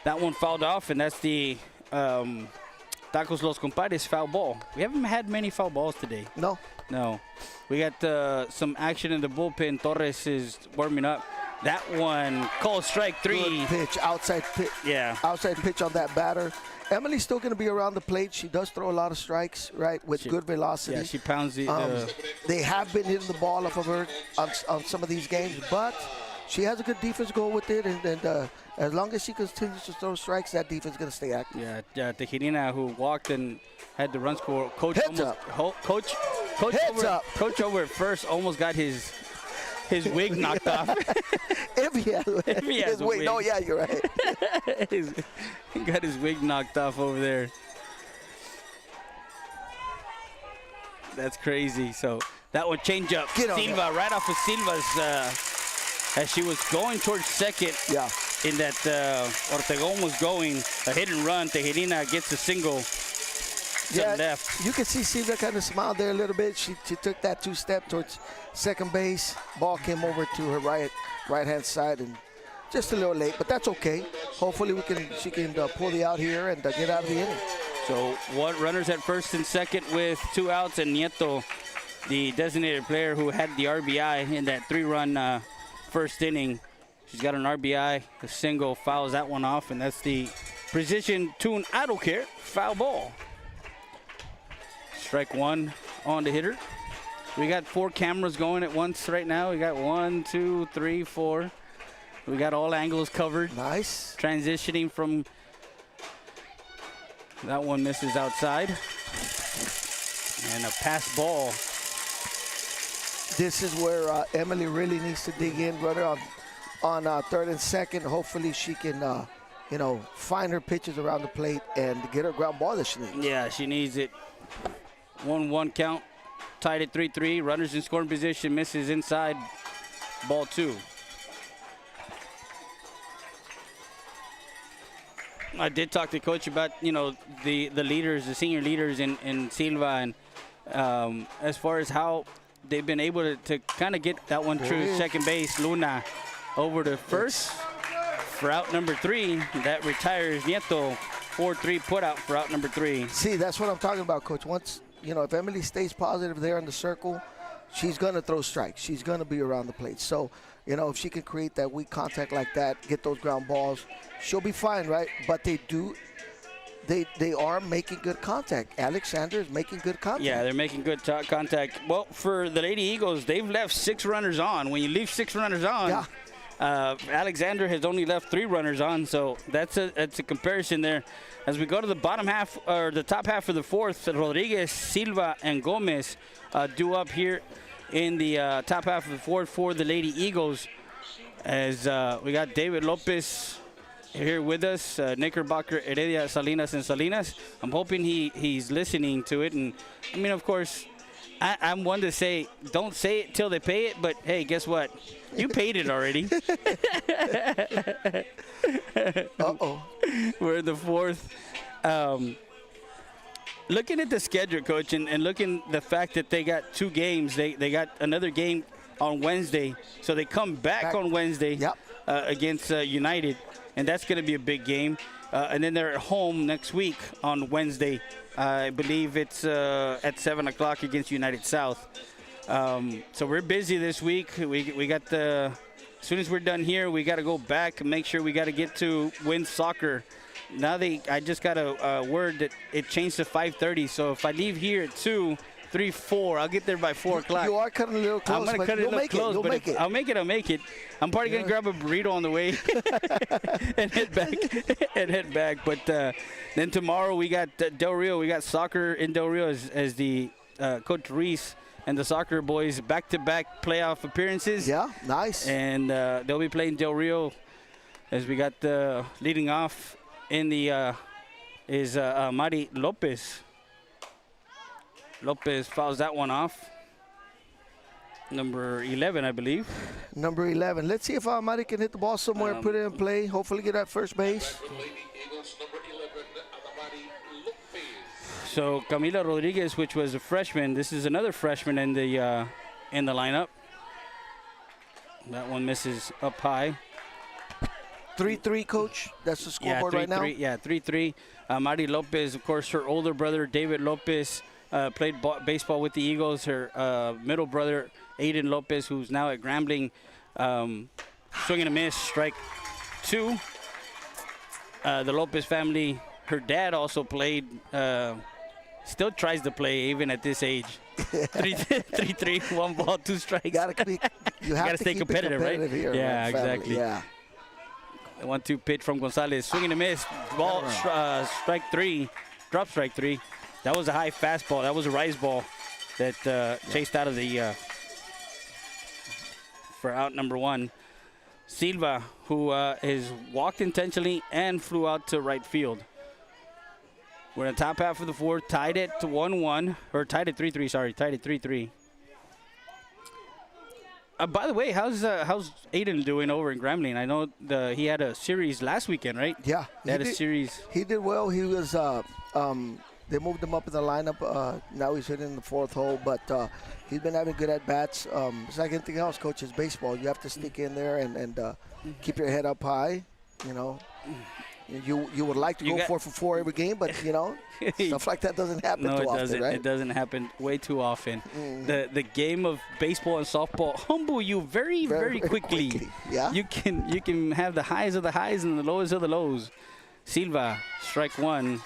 that one fouled off, and that's the Tacos Los Compadres foul ball. We haven't had many foul balls today. No. We got some action in the bullpen. Torres is warming up. That one, called strike 3. Good pitch, outside pitch. Yeah. Outside pitch on that batter. Emily's still going to be around the plate. She does throw a lot of strikes, right, with good velocity. Yeah, she pounds the. They have been hitting the ball off of her on some of these games, but she has a good defense going with it, and as long as she continues to throw strikes, that defense is going to stay active. Yeah, Tejerina, who walked and had the run score. Coach Heads Coach over at first almost got his wig knocked off. If he has a wig. No, yeah, you're right. He got his wig knocked off over there. That's crazy. So that one change up. Silva, right off of Silva's, as she was going towards second. Yeah. In that Ortegon was going, a hit and run. Tejerina gets a single. Left. You can see Silva kind of smiled there a little bit. She took that 2-step towards second base. Ball came over to her right-hand side, and just a little late, but that's okay. Hopefully she can pull the out here and get out of the inning. So runners at first and second with 2 outs, and Nieto, the designated player who had the RBI in that 3-run first inning. She's got an RBI, a single, fouls that one off, and that's the precision tune I don't care foul ball. Strike 1 on the hitter. We got 4 cameras going at once right now. We got 1, 2, 3, 4. We got all angles covered. Nice. Transitioning from that one misses outside. And a pass ball. This is where Emily really needs to dig in, runner on third and second. Hopefully she can, find her pitches around the plate and get her ground ball that she needs. Yeah, she needs it. 1-1 count, tied at 3-3. Runners in scoring position, misses inside, ball 2. I did talk to Coach about, the leaders, the senior leaders in Silva, and as far as how they've been able to kind of get that one through second base. Luna over to first for out number 3. That retires Nieto. 4-3 put out for out number 3. See, that's what I'm talking about, Coach. Once, if Emily stays positive there in the circle, she's going to throw strikes. She's going to be around the plate. So, if she can create that weak contact like that, get those ground balls, she'll be fine, right? But they are making good contact. Alexander is making good contact. Yeah, they're making good contact. Well, for the Lady Eagles, they've left 6 runners on. When you leave 6 runners on, Alexander has only left 3 runners on, so that's a comparison there. As we go to the bottom half, or the top half of the fourth, Rodriguez, Silva, and Gomez due up here in the top half of the fourth for the Lady Eagles. As we got David Lopez here with us, Knickerbocker, Heredia, Salinas, and Salinas. I'm hoping he's listening to it. And, I mean, of course, I'm one to say, don't say it till they pay it, but, hey, guess what? You paid it already. Uh-oh. We're in the fourth. Looking at the schedule, Coach, and looking the fact that they got 2 games, they got another game on Wednesday, so they come back on Wednesday against United, and that's going to be a big game. And then they're at home next week on Wednesday. I believe it's at 7 o'clock against United South. So we're busy this week. We got as soon as we're done here, we got to go back and make sure we got to get to Win Soccer now I just got a word that it changed to 5:30. So if I leave here at 2, 3, 4, I'll get there by 4 o'clock. You are cutting a little close. I'm gonna cut it a little close, but I'll make it. I'm probably gonna grab a burrito on the way and head back. But then tomorrow we got Del Rio. We got soccer in Del Rio as the Coach Reese and the soccer boys back-to-back playoff appearances. Yeah, nice. And they'll be playing Del Rio as we got leading off in the is Mari Lopez. Lopez fouls that one off. Number 11, I believe. Number 11. Let's see if Mari can hit the ball somewhere, put it in play, hopefully get at first base. So Camila Rodriguez, which was a freshman, this is another freshman in the lineup. That one misses up high. 3-3, Coach. That's the scoreboard right now. Yeah, 3-3. Mari Lopez, of course, her older brother David Lopez played baseball with the Eagles. Her middle brother Aiden Lopez, who's now at Grambling, swing and a miss, strike 2. The Lopez family, her dad also played. Still tries to play even at this age. 3-3, 1 ball, 2 strikes. You have to stay keep competitive, right? Here, yeah, exactly. Yeah. 1-2 pitch from Gonzalez, swing and a miss. Ball, strike 3, drop strike 3. That was a high fastball. That was a rise ball that chased out of the for out number 1. Silva, who is walked intentionally and flew out to right field. We're in the top half of the 4th, tied it to 1-1, or tied at 3-3. Sorry, tied at 3-3. By the way, how's Aiden doing over in Grambling? I know he had a series last weekend, right? Yeah, he had a series. He did well. He was. They moved him up in the lineup. Now he's hitting the 4th hole, but he's been having good at bats. It's like anything else, Coach. It's baseball. You have to sneak in there and keep your head up high. You know. You would like to go 4 for 4 every game, but stuff like that doesn't happen too often, right? It doesn't happen way too often. The game of baseball and softball humble you very, very quickly. Yeah. You can have the highs of the highs and the lows of the lows. Silva, strike 1.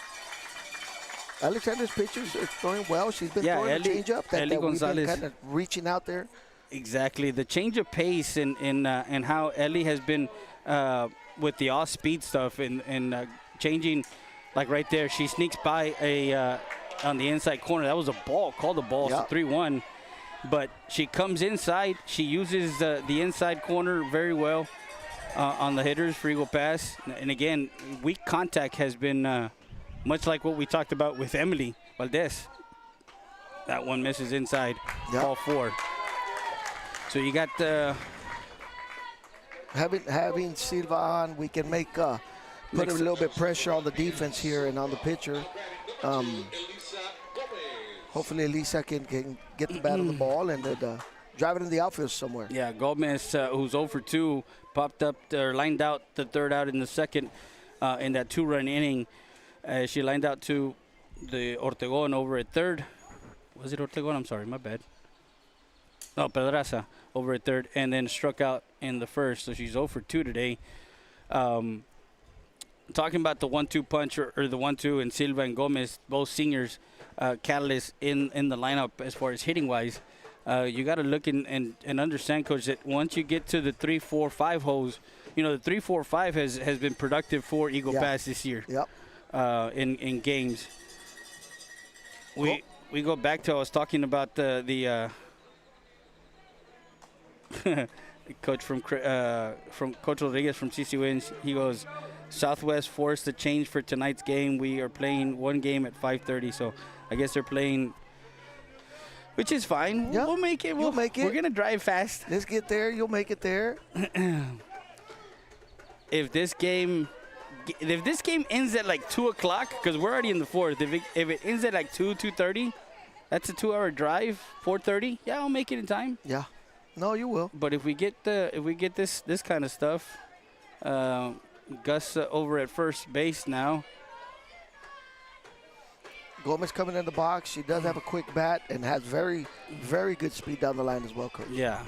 Alexander's pitchers are throwing well. She's been throwing a changeup that we've been kind of reaching out there. Exactly. The change of pace and how Ellie has been with the off-speed stuff and changing, like right there, she sneaks by on the inside corner. That was a ball, called a ball, so 3-1. But she comes inside. She uses the inside corner very well on the hitters for Eagle Pass. And again, weak contact has been much like what we talked about with Emily Valdez. That one misses inside, ball 4. So you got the... Having Silva on, we can make put a little bit pressure on the defense here and on the pitcher. Hopefully Elisa can get the bat on the ball and drive it in the outfield somewhere. Yeah, Gomez, who's 0 for 2, popped up or lined out the 3rd out in the 2nd in that 2-run inning. She lined out to the Ortegon over at 3rd. Was it Ortegon? I'm sorry, my bad. No, Pedraza over at 3rd, and then struck out in the 1st. So she's 0 for 2 today. Talking about the 1-2 punch or the 1-2, and Silva and Gomez, both seniors, catalysts in the lineup as far as hitting wise. You got to look and understand, Coach, that once you get to the 3, 4, 5 holes, the 3, 4, 5 has been productive for Eagle Pass this year. Yep. In games. We go back to, I was talking about the coach from Coach Rodriguez from CC Wins. He goes, Southwest forced the change for tonight's game. We are playing one game at 5:30, so I guess they're playing, which is fine. Yep. We'll make it. We'll make it. We're gonna drive fast. Let's get there. You'll make it there. If this game ends at like 2 o'clock, because we're already in the 4th. If it ends at like 2:30, that's a 2-hour drive. 4:30, yeah, I'll make it in time. Yeah. No, you will. But if we get this kind of stuff, Gus over at first base now. Gomez coming in the box. She does have a quick bat and has very, very good speed down the line as well, Coach. Yeah.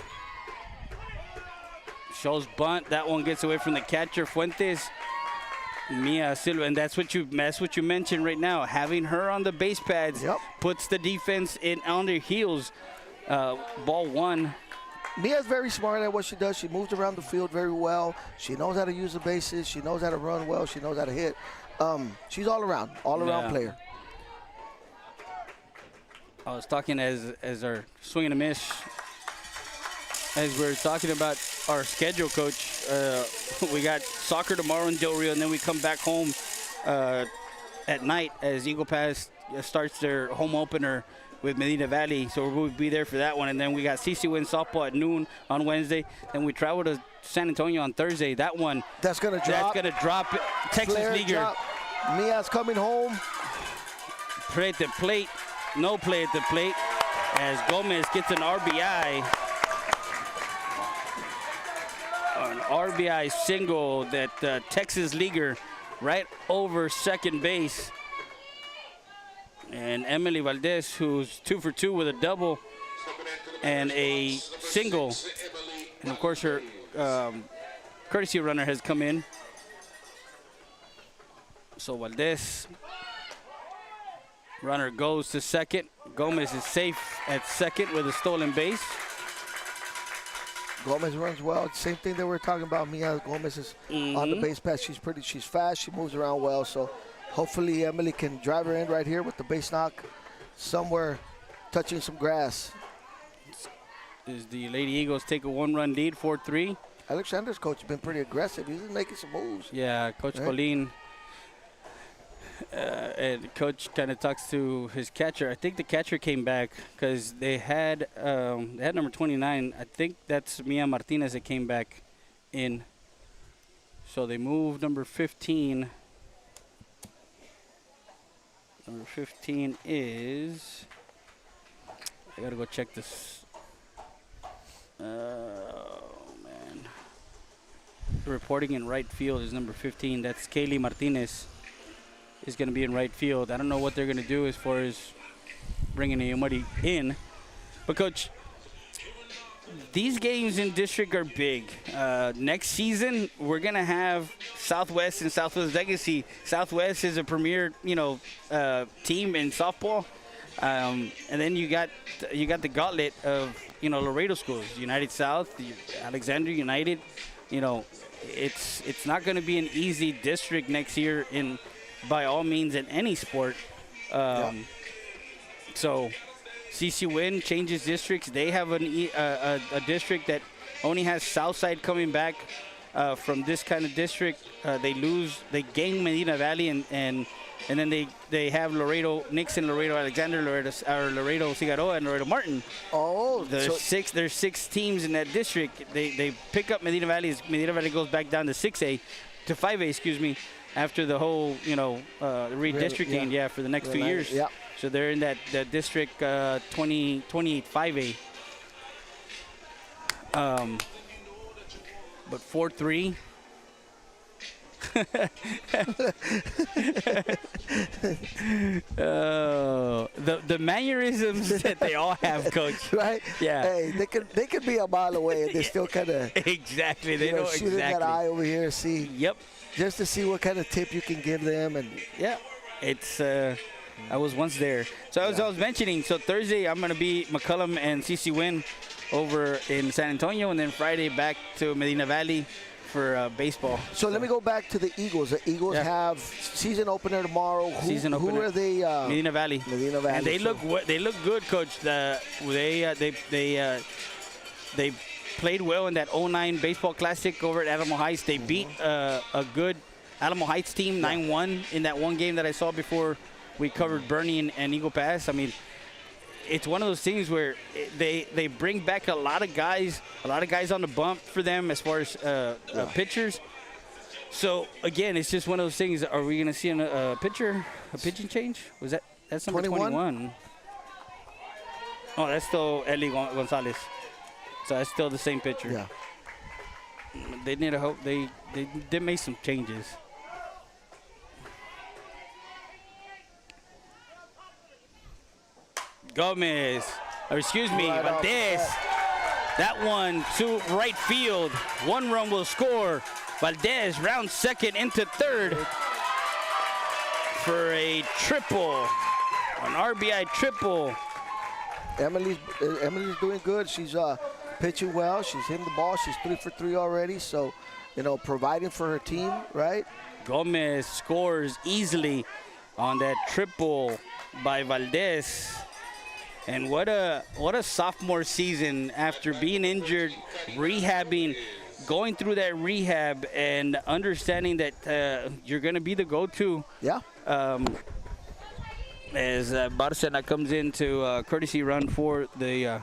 Shows bunt. That one gets away from the catcher, Fuentes. Mia Silva, and that's what you mentioned right now. Having her on the base pads puts the defense on their heels. Ball one. Mia's very smart at what she does. She moves around the field very well. She knows how to use the bases. She knows how to run well. She knows how to hit. She's all around player. I was talking as our swing and a miss. As we're talking about our schedule, Coach, we got soccer tomorrow in Del Rio, and then we come back home at night as Eagle Pass starts their home opener with Medina Valley. So we'll be there for that one. And then we got CC Win softball at noon on Wednesday. Then we travel to San Antonio on Thursday. That one. That's going to drop. That's going to drop. Texas Flare Leaguer. Drop. Mia's coming home. Play at the plate. No play at the plate. As Gomez gets an RBI. An RBI single that Texas Leaguer right over second base. And Emily Valdez, who's 2 for 2 with a double and a single. And, of course, her courtesy runner has come in. So Valdez, runner goes to second. Gomez is safe at second with a stolen base. Gomez runs well. Same thing that we're talking about. Mia Gomez is on the base pass. She's fast. She moves around well. So hopefully Emily can drive her in right here with the base knock somewhere touching some grass. As the Lady Eagles take a 1-run lead, 4-3. Alexander's coach has been pretty aggressive. He's been making some moves. Yeah, Coach Colleen. And Coach kind of talks to his catcher. I think the catcher came back because they had number 29. I think that's Mia Martinez that came back in. So they moved number 15. Number 15 is, I gotta go check this. Oh man. Reporting in right field is number 15. That's Kaylee Martinez is gonna be in right field. I don't know what they're gonna do as far as bringing anybody in. But Coach, these games in district are big. Next season, we're gonna have Southwest and Southwest Legacy. Southwest is a premier, team in softball, and then you got the gauntlet of Laredo schools, United South, Alexander United. It's not gonna be an easy district next year by all means in any sport. So. CC Win changes districts. They have a district that only has Southside coming back from this kind of district. They gain Medina Valley, and then they have Laredo, Nixon, Laredo Alexander, Laredo Figueroa, and Laredo Martin. Oh, there's six teams in that district. They pick up Medina Valley. Medina Valley goes back down to 6A, to 5A, excuse me, after the whole redistricting, for the next 2 years. Yeah. So they're in that district 28 5A. But 4-3. The mannerisms that they all have, Coach. Right? Yeah. Hey, they could be a mile away and they still kind of exactly. They know shooting exactly. that eye over here, see. Yep. Just to see what kind of tip you can give them, and it's. I was once there. So as I was mentioning, so Thursday I'm going to be McCullum and CC Win over in San Antonio, and then Friday back to Medina Valley for baseball. So let me go back to the Eagles. The Eagles have season opener tomorrow. Who are they? Medina Valley. Medina Valley. And they look good, Coach. They played well in that 09 baseball classic over at Alamo Heights. They beat a good Alamo Heights team 9-1 in that one game that I saw before we covered Bernie and Eagle Pass. I mean, it's one of those things where they bring back a lot of guys on the bump for them as far as pitchers. So again, it's just one of those things. Are we going to see a pitching change? That's number 21? Oh, that's still Eli Gonzalez. So that's still the same pitcher. Yeah. They need to hope they made some changes. Gomez, Valdez. That one to right field. 1 run will score. Valdez rounds second into third. for a triple, an RBI triple. Emily's doing good. She's pitching well. She's hitting the ball. She's 3 for 3 already. So, providing for her team, right? Gomez scores easily on that triple by Valdez. And what a sophomore season after being injured, rehabbing, going through that rehab, and understanding that you're going to be the go-to. Yeah. As Barcena comes in to courtesy run for the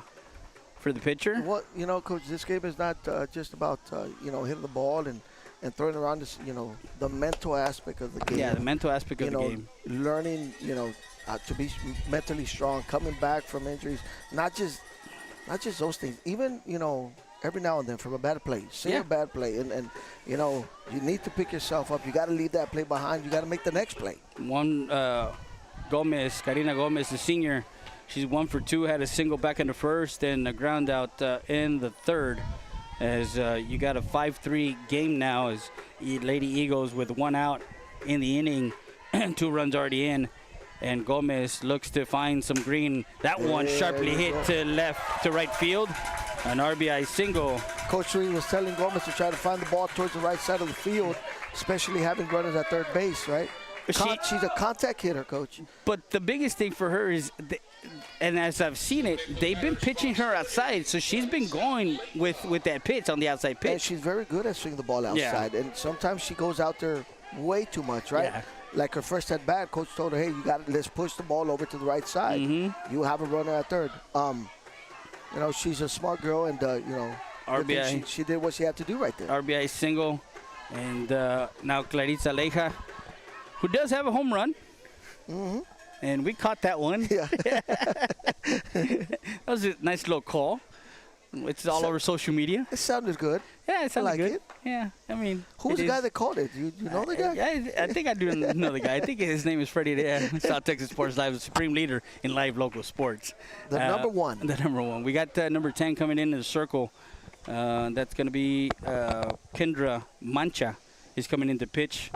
pitcher. Well, Coach, this game is not just about hitting the ball and throwing around this, the mental aspect of the game. Yeah, the mental aspect of the game. Learning, to be mentally strong, coming back from injuries, not just those things. Even, every now and then from a bad play, a bad play, and you need to pick yourself up. You got to leave that play behind. You got to make the next play. Karina Gomez, the senior, she's 1 for 2, had a single back in the first and a ground out in the third. As you got a 5-3 game now, as Lady Eagles with 1 out in the inning, 2 runs already in, and Gomez looks to find some green. That one sharply hit to right field, an RBI single. Coach Reed was telling Gomez to try to find the ball towards the right side of the field, especially having runners at third base, right? She's a contact hitter, Coach. But the biggest thing for her is, and as I've seen it, they've been pitching her outside, so she's been going with that pitch on the outside pitch. And she's very good at swinging the ball outside, and sometimes she goes out there way too much, right? Yeah. Like her first at bat, Coach told her, "Hey, let's push the ball over to the right side. Mm-hmm. You have a runner at third." She's a smart girl, and RBI. She did what she had to do right there. RBI single, and now Clarissa Leija, who does have a home run. Mm-hmm. And we caught that one. Yeah. That was a nice little call. It's all over social media. It sounded good. Yeah, it sounded good. It. Yeah, I mean. Who was the guy that called it? You know the guy? I think I do know the guy. I think his name is Freddie Day, South Texas Sports Live, the supreme leader in live local sports. The number one. The number one. We got number 10 coming into the circle. That's going to be Kendra Mancha. He's coming in to pitch.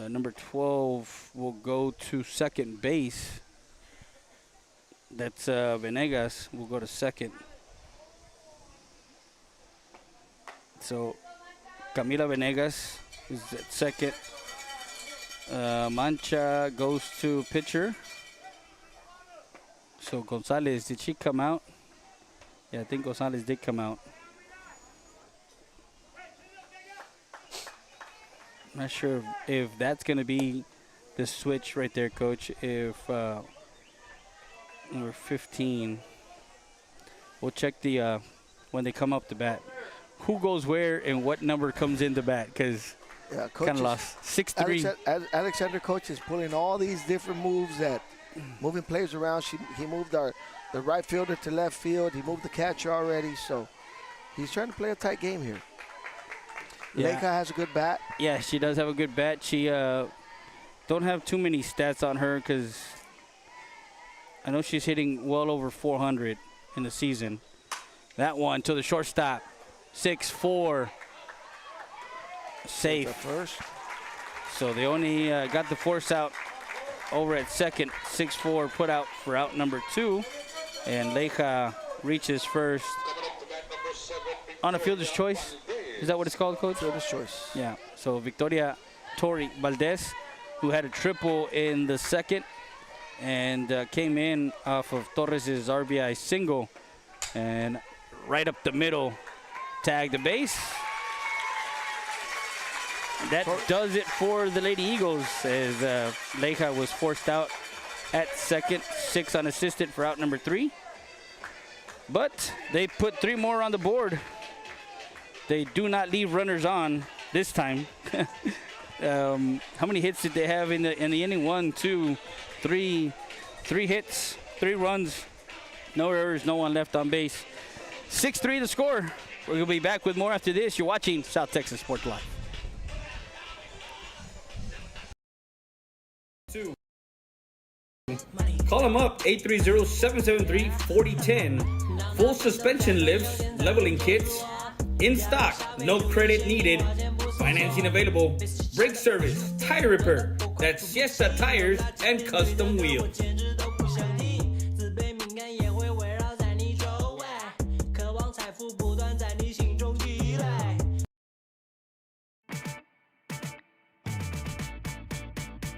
Number 12 will go to second base. That's Venegas will go to second. So Camila Venegas is at second. Mancha goes to pitcher. So Gonzalez, did she come out? Yeah, I think Gonzalez did come out. Not sure if that's going to be the switch right there, Coach. If number 15, we'll check the when they come up to bat, who goes where and what number comes into bat, because kind of lost. 6'3". Alexander, Coach, is pulling all these different moves, moving players around. He moved the right fielder to left field. He moved the catcher already, so he's trying to play a tight game here. Yeah. Leija has a good bat. Yeah, she does have a good bat. She don't have too many stats on her, because I know she's hitting well over 400 in the season. That one to the shortstop. 6-4. Safe. First. So they only got the force out over at second. 6-4 put out for out number 2. And Leija reaches first on a fielder's choice. Is that what it's called, Coach? Fielder's choice. Yeah. So Victoria Tori Valdez, who had a triple in the second, and came in off of Torres' RBI single, and right up the middle, tagged the base. That does it for the Lady Eagles, as Leija was forced out at second, 6 unassisted for out number 3. But they put 3 more on the board. They do not leave runners on this time. How many hits did they have in the inning? 1, 2, 3 hits, 3 runs, no errors, no one left on base. 6-3 the score. We're going to be back with more after this. You're watching South Texas Sports Live. Call them up, 830-773-4010. Full suspension lifts, leveling kits, in stock, no credit needed, financing available, brake service, Tire Repair. That's Siesta Tires and Custom Wheels.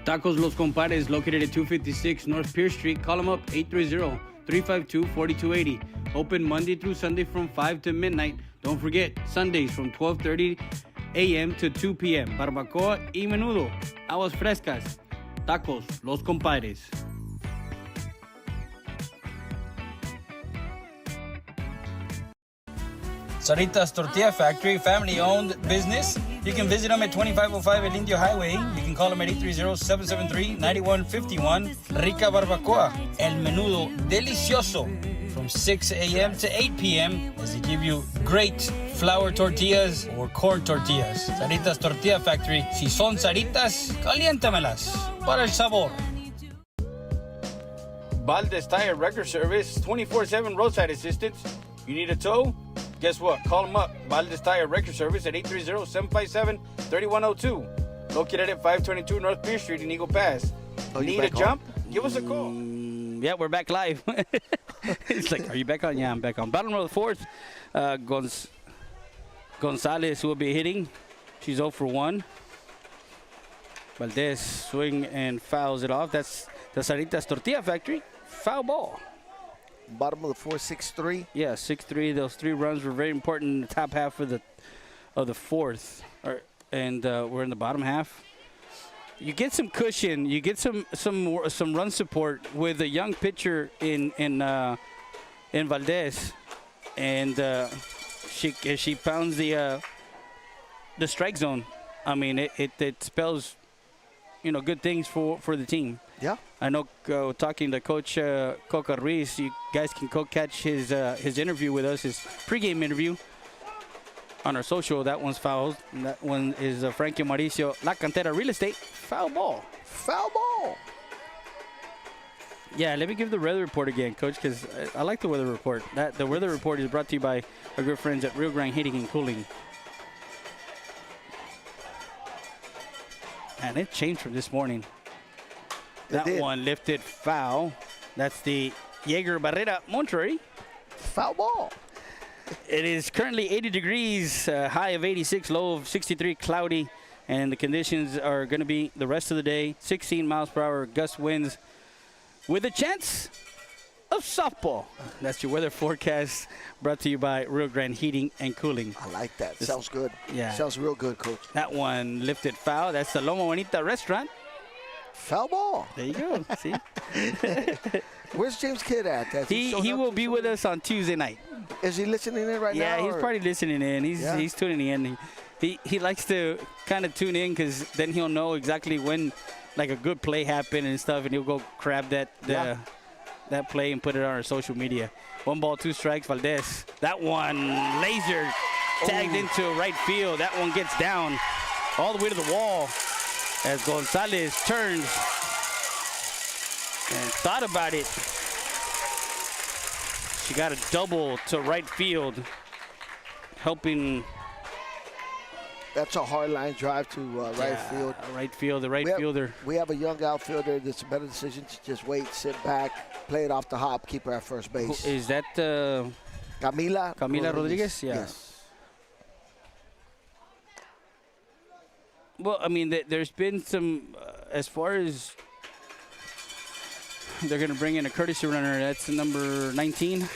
Tacos Los Compadres, located at 256 North Pierce Street. Call them up, 830-352-4280. Open Monday through Sunday from 5 to midnight. Don't forget, Sundays from 12:30 a.m. to 2 p.m. Barbacoa y menudo. Aguas frescas. Tacos Los Compadres. Saritas Tortilla Factory, family-owned business. You can visit them at 2505 El Indio Highway. You can call them at 830-773-9151. Rica Barbacoa, El Menudo Delicioso, from 6 a.m. to 8 p.m. as they give you great flour tortillas or corn tortillas. Saritas Tortilla Factory. Si son saritas, caliéntamelas para el sabor. Valdez Tire Record Service, 24/7 roadside assistance. You need a tow? Guess what? Call them up. Valdez Tire Record Service at 830-757-3102. Located at 522 North Pierce Street in Eagle Pass. Need a jump? Give us a call. Yeah, we're back live. It's like, are you back on? Yeah, I'm back on. Bottom of the fourth, Gonzalez will be hitting. She's 0 for 1. Valdez swing and fouls it off. That's the Saritas Tortilla Factory. Foul ball. Bottom of the fourth, 6-3. Yeah, 6-3. Those 3 runs were very important in the top half of the fourth, and we're in the bottom half. You get some cushion. You get some run support with a young pitcher in Valdez, and she pounds the strike zone. I mean, it spells, good things for the team. Yeah. I know, talking to Coach Coca Ruiz, you guys can catch his interview with us, his pregame interview on our social. That one's fouled. And that one is Frankie Mauricio, La Cantera Real Estate. Foul ball. Foul ball. Yeah, let me give the weather report again, Coach, because I like the weather report. The weather report is brought to you by our good friends at Rio Grande Heating and Cooling. And it changed from this morning. That one lifted foul. That's the Jaeger Barrera Monterrey. Foul ball. It is currently 80 degrees, high of 86, low of 63, cloudy. And the conditions are going to be the rest of the day, 16 miles per hour gust winds with a chance of softball. That's your weather forecast brought to you by Rio Grande Heating and Cooling. I like that. Sounds good. Yeah. Sounds real good, Coach. That one lifted foul. That's the Loma Bonita restaurant. Foul ball. There you go. See? Where's James Kidd at? He will be with us on Tuesday night. Is he listening in right now? Yeah, he's probably listening in. He's tuning in. He likes to kind of tune in because then he'll know exactly when like a good play happened and stuff, and he'll go grab that play and put it on our social media. 1 ball, 2 strikes, Valdez. That one laser tagged into right field. That one gets down all the way to the wall as Gonzalez turns and thought about it. She got a double to right field, helping. That's a hard line drive to right field. Right field, the right fielder. We have a young outfielder that's a better decision to just wait, sit back, play it off the hop, keep her at first base. Is that Camila Rodriguez? Yeah. Yes. Well, I mean, there's been some, as far as they're going to bring in a courtesy runner. That's number 19.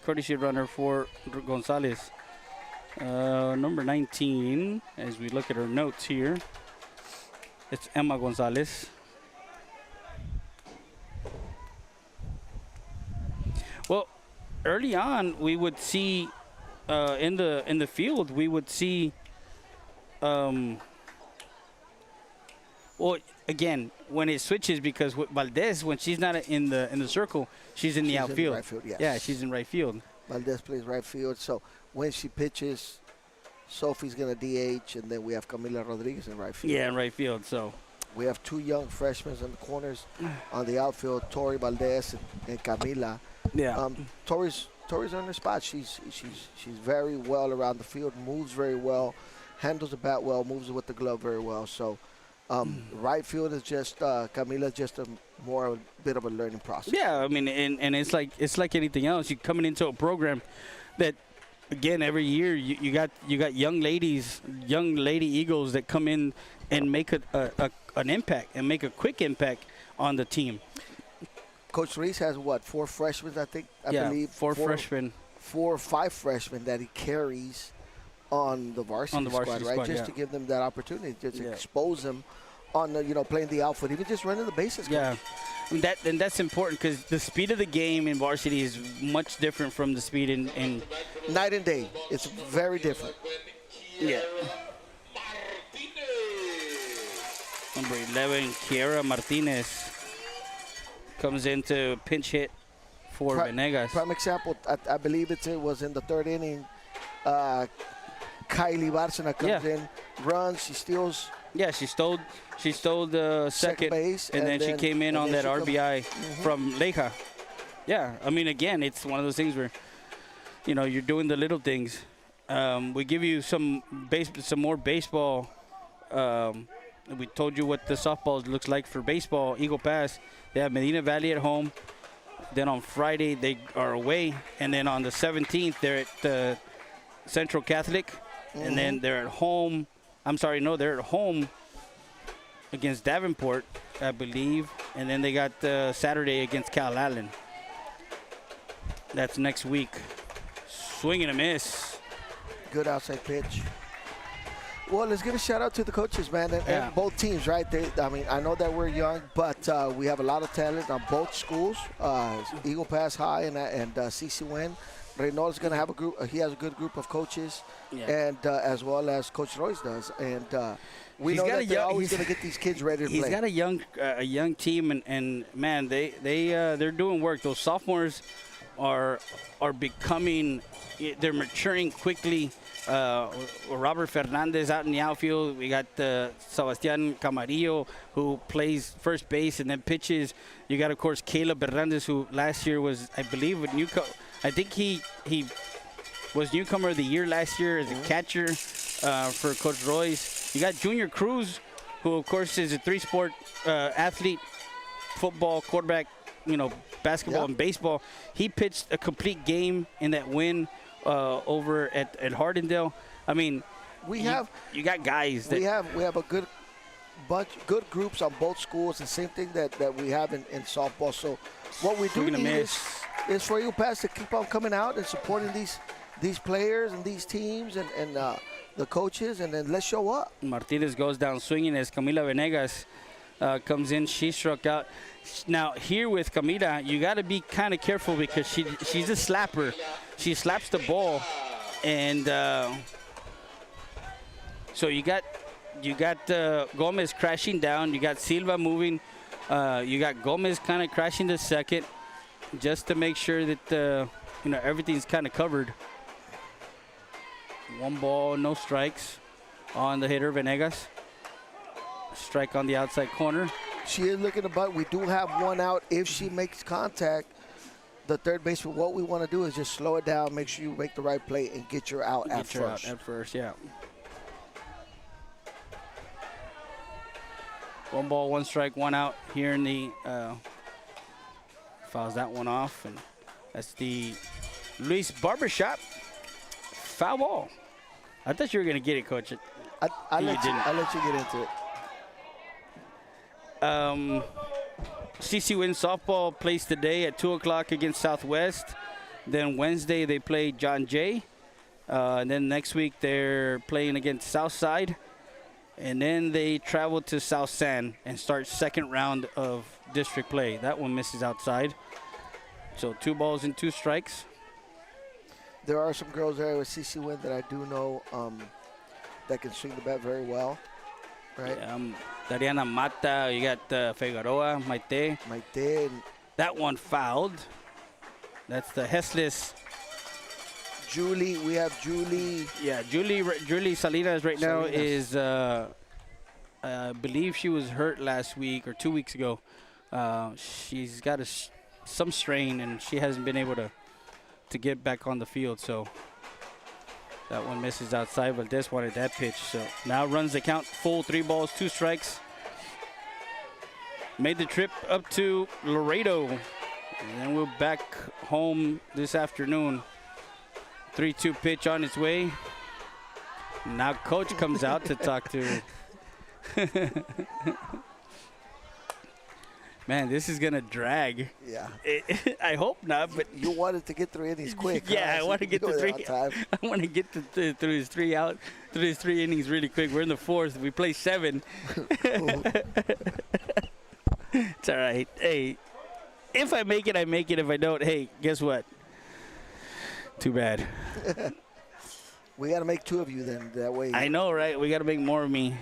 Courtesy runner for Gonzalez. Number 19, as we look at her notes here, it's Emma Gonzalez. Well, early on, we would see in the field, we would see. Well, again, when it switches, because with Valdez, when she's not in the circle, she's in the outfield. In right field, yes. Yeah, she's in right field. Valdez plays right field, so when she pitches, Sophie's going to DH, and then we have Camila Rodriguez in right field. Yeah, in right field, so. We have 2 young freshmen in the corners on the outfield, Tori Valdez and Camila. Yeah. Tori's on her spot. She's very well around the field, moves very well, handles the bat well, moves it with the glove very well. So right field is just Camila, just a bit of a learning process. Yeah, I mean, and it's like anything else. You're coming into a program that, again, every year you got young lady Eagles that come in and make an impact and make a quick impact on the team. Coach Reese has what, 4 freshmen, I believe. Four freshmen. 4 or 5 freshmen that he carries on the varsity squad, right? Just to give them that opportunity, just expose them on the, playing the outfield, even just running the bases. Yeah, and that's important because the speed of the game in varsity is much different from the speed in night and day. It's very different. Yeah. Number 11, Kiera Martinez comes into pinch hit for Venegas. Prime example, I believe it was in the 3rd inning. Kylie Bárcena comes in, runs, she steals. Yeah, she stole the second base, and then she came in on that RBI from Leja. Yeah, I mean, again, it's one of those things where, you're doing the little things. We give you some more baseball. We told you what the softball looks like for baseball. Eagle Pass, they have Medina Valley at home. Then on Friday, they are away. And then on the 17th, they're at Central Catholic. And then they're at home. They're at home against Davenport, I believe. And then they got Saturday against Cal Allen. That's next week. Swing and a miss. Good outside pitch. Well, let's give a shout out to the coaches, man, and both teams, right? I know that we're young, but we have a lot of talent on both schools. Eagle Pass High and CC Win. Reynolds is going to have a group. He has a good group of coaches, and as well as Coach Royce does. And we know that they're always going to get these kids ready to play. He's got a young team, and man, they're doing work. Those sophomores are becoming, they're maturing quickly. Robert Fernandez out in the outfield. We got Sebastian Camarillo, who plays first base and then pitches. You got, of course, Caleb Hernandez, who last year was, I believe, I think he was newcomer of the year last year as a catcher for Coach Royce. You got Junior Cruz, who, of course, is a 3-sport athlete, football, quarterback, basketball and baseball. He pitched a complete game in that win over at Hardendale. I mean, you got guys. We have a good good groups on both schools. The same thing that we have in softball. So what we do need is for Eagle Pass to keep on coming out and supporting these players and these teams and the coaches, and then let's show up. Martinez goes down swinging as Camila Venegas comes in. She struck out. Now, here with Camila, you got to be kind of careful because she's a slapper. She slaps the ball, and so you got Gomez crashing down. You got Silva moving. You got Gomez kind of crashing to second, just to make sure that everything's kind of covered. 1 ball, no strikes on the hitter Venegas. Strike on the outside corner. She is looking to butt. We do have 1 out. If she makes contact, the third baseman, what we want to do is just slow it down, make sure you make the right play, and get your out at first. Yeah. 1 ball, 1 strike, 1 out here in the fouls that one off, and that's the Luis Barbershop foul ball. I thought you were going to get it, Coach. I'll let you get into it. CC Win softball plays today at 2 o'clock against Southwest. Then Wednesday they play John Jay. And then next week they're playing against Southside. And then they travel to South San and start second round of district play. That one misses outside. So 2 balls and 2 strikes. There are some girls there with CC Win that I do know that can swing the bat very well. Right. Dariana Mata, you got Figueroa, Maite. That one fouled. That's the Hessless. Julie, we have Julie. Yeah, Julie Salinas now is, I believe she was hurt last week or 2 weeks ago. She's got some strain, and she hasn't been able to get back on the field. So That one misses outside. Valdez wanted that pitch. So now runs the count full, 3 balls, 2 strikes. Made the trip up to Laredo. And then we're back home this afternoon. 3-2 pitch on its way. Now coach comes out to talk to. Man, this is gonna drag. Yeah. I hope not, but you wanted to get 3 innings quick. Yeah, huh? I want to get to 3. I want to get through his 3 innings really quick. We're in the 4th. We play 7. It's all right. Hey, if I make it, I make it. If I don't, hey, guess what? Too bad. We got to make 2 of you then. That way. I know, right? We got to make more of me.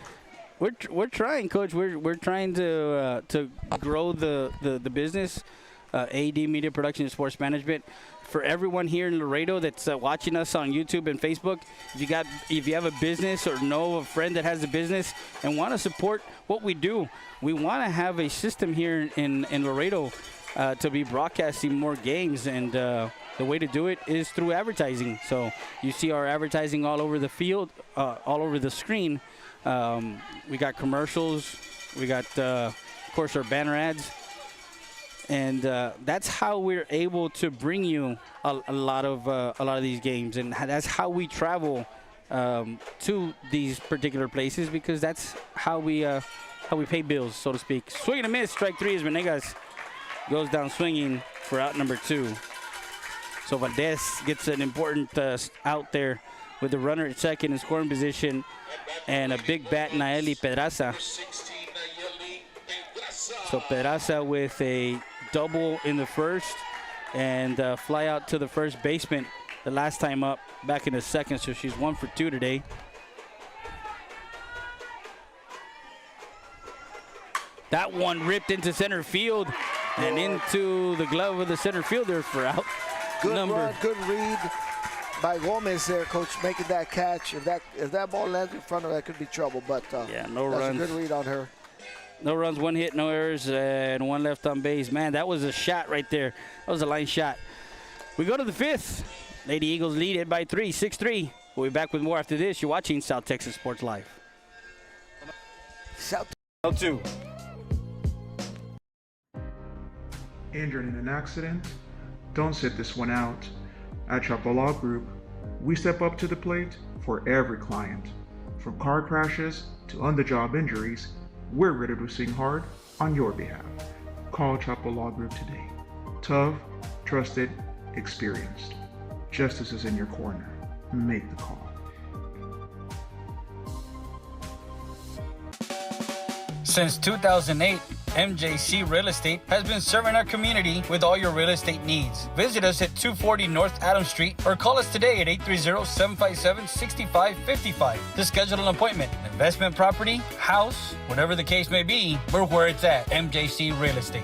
We're trying, Coach. We're trying to grow the business, AD Media Production and Sports Management. For everyone here in Laredo that's watching us on YouTube and Facebook, if you have a business or know a friend that has a business and want to support what we do, we want to have a system here in Laredo to be broadcasting more games, and the way to do it is through advertising. So you see our advertising all over the field, all over the screen. We got commercials. We got, of course, our banner ads. And that's how we're able to bring you a lot of these games, and that's how we travel to these particular places, because that's how we pay bills, so to speak. Swing and a miss, strike 3 as Venegas goes down swinging for out number 2. So Valdez gets an important out there with the runner at second in scoring position, and a big bat, Naeli Pedraza. So Pedraza with a double in the first, and fly out to the first baseman the last time up back in the second, so she's 1 for 2 today. That one ripped into center field and into the glove of the center fielder for out. Good run, good read by Gomez there, Coach, making that catch. If that ball lands in front of her, that could be trouble. But yeah, no that's runs. a good read on her. No runs, 1 hit, no errors, and 1 left on base. Man, that was a shot right there. That was a line shot. We go to the 5th. Lady Eagles lead it by 3, 6-3. We'll be back with more after this. You're watching South Texas Sports Live. South 2. Injured in an accident? Don't sit this one out. At Chapo Law Group, we step up to the plate for every client. From car crashes to on-the-job injuries, we're ready to sing hard on your behalf. Call Chapo Law Group today. Tough, trusted, experienced. Justice is in your corner. Make the call. Since 2008, MJC Real Estate has been serving our community with all your real estate needs. Visit us at 240 North Adams Street or call us today at 830-757-6555 to schedule an appointment. Investment property, house, whatever the case may be, we're where it's at. MJC Real Estate.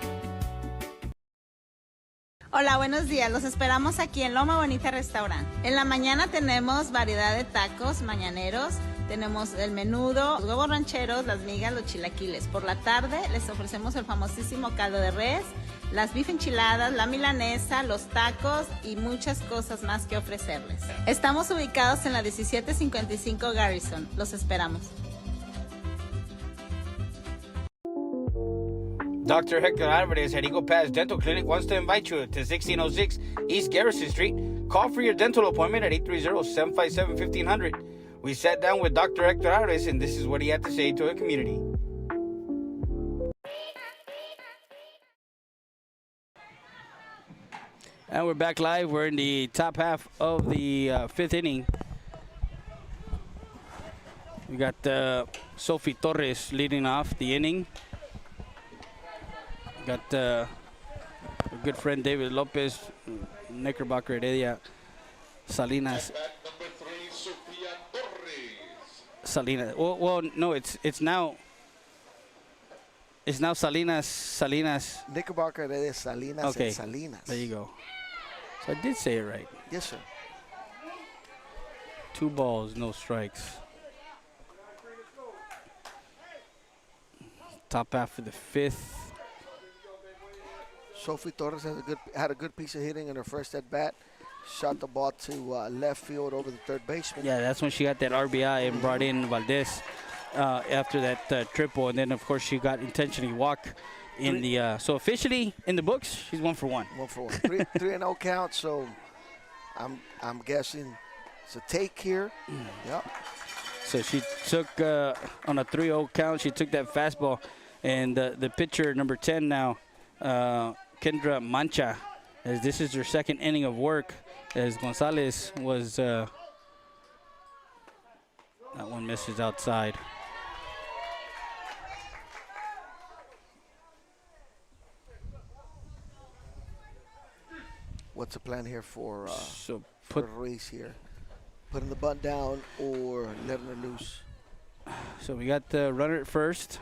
Hola, buenos días. Los esperamos aquí en Loma Bonita Restaurant. En la mañana tenemos variedad de tacos mañaneros. Tenemos el menudo, los huevos rancheros, las migas, los chilaquiles. Por la tarde les ofrecemos el famosísimo caldo de res, las beef enchiladas, la milanesa, los tacos y muchas cosas más que ofrecerles. Estamos ubicados en la 1755 Garrison. Los esperamos. Dr. Hector Alvarez at Eagle Pass Dental Clinic wants to invite you to 1606 East Garrison Street. Call for your dental appointment at 830-757-1500. We sat down with Dr. Hector Alvarez, and this is what he had to say to the community. And we're back live. We're in the top half of the 5th inning. We got Sophie Torres leading off the inning. Got a good friend David Lopez, Knickerbocker, Heredia, Salinas. Salinas. Well, no, it's now Salinas. Knickerbocker, Heredia, Salinas, okay. and Salinas. There you go. So I did say it right. Yes, sir. 2 balls, no strikes. Top half of the 5th. Sophie Torres had a good piece of hitting in her first at bat. shot the ball to left field over the third baseman. Yeah, that's when she got that RBI and brought in Valdez after that triple. And then, of course, she got intentionally walked in the so officially in the books, she's 1 for 1. 1 for 1. 3-0 count, so I'm guessing it's a take here. Yep. So she took, on a 3-0 count, she took that fastball. And the pitcher, number 10 now, Kendra Mancha, as this is her second inning of work, as Gonzalez was, that one misses outside. What's the plan here for put Ruiz here? Putting the bunt down or letting her loose? So we got the runner at first.